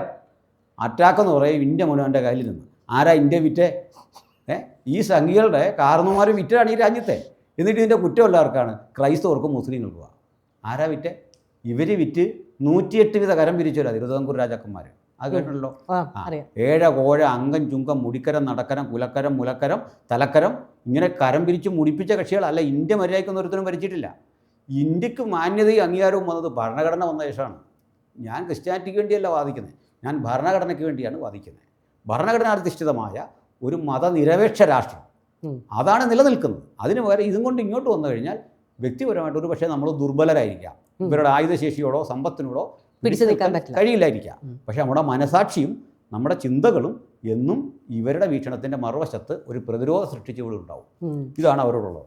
Speaker 1: അറ്റാക്ക് എന്ന് പറയും. ഇന്ത്യ മുഴുവൻ അവൻ്റെ കയ്യിൽ നിന്ന്. ആരാ ഇന്ത്യ വിറ്റേ? ഈ സംഘികളുടെ കാരണവന്മാർ വിറ്റാണ് ഈ രാജ്യത്തെ. എന്നിട്ട് ഇതിൻ്റെ കുറ്റം എല്ലാവർക്കാണ്, ക്രൈസ്തവർക്കും മുസ്ലിങ്ങൾക്കും. ആരാ വിറ്റേ? ഇവർ വിറ്റ് 108 വിധ കരം പിരിച്ചവരാ തിരുവിതാംകൂർ രാജാക്കന്മാർ. അത് കേട്ടിട്ടുണ്ടല്ലോ. 7 കോഴ അങ്കം ചുങ്കം മുടിക്കരം നടക്കരം കുലക്കരം മുലക്കരം തലക്കരം ഇങ്ങനെ കരം പിരിച്ച് മുടിപ്പിച്ച കക്ഷികളല്ല. ഇന്ത്യ മര്യാദയ്ക്കൊന്നും ഒരുത്തരും ഭരിച്ചിട്ടില്ല. ഇന്ത്യക്ക് മാന്യതയും അംഗീകാരവും വന്നത് ഭരണഘടന വന്ന ശേഷമാണ്. ഞാൻ ക്രിസ്ത്യാനിറ്റിക്ക് വേണ്ടിയല്ല വാദിക്കുന്നത്, ഞാൻ ഭരണഘടനയ്ക്ക് വേണ്ടിയാണ് വാദിക്കുന്നത്. ഭരണഘടനാധിഷ്ഠിതമായ ഒരു മതനിരപേക്ഷ രാഷ്ട്രം അതാണ് നിലനിൽക്കുന്നത്. അതിന് പകരം ഇതും കൊണ്ട് ഇങ്ങോട്ട് വന്നു കഴിഞ്ഞാൽ വ്യക്തിപരമായിട്ട് ഒരു പക്ഷേ നമ്മൾ ദുർബലരായിരിക്കാം. ഇവരുടെ ആയുധശേഷിയോടോ സമ്പത്തിനോടോ പിടിച്ചു നിൽക്കാൻ കഴിയില്ലായിരിക്കാം. പക്ഷേ നമ്മുടെ മനസാക്ഷിയും നമ്മുടെ ചിന്തകളും എന്നും ഇവരുടെ വീക്ഷണത്തിൻ്റെ മറുവശത്ത് ഒരു പ്രതിരോധം സൃഷ്ടിച്ചുകൊണ്ട് ഉണ്ടാവും. ഇതാണ് അവരോടുള്ളത്.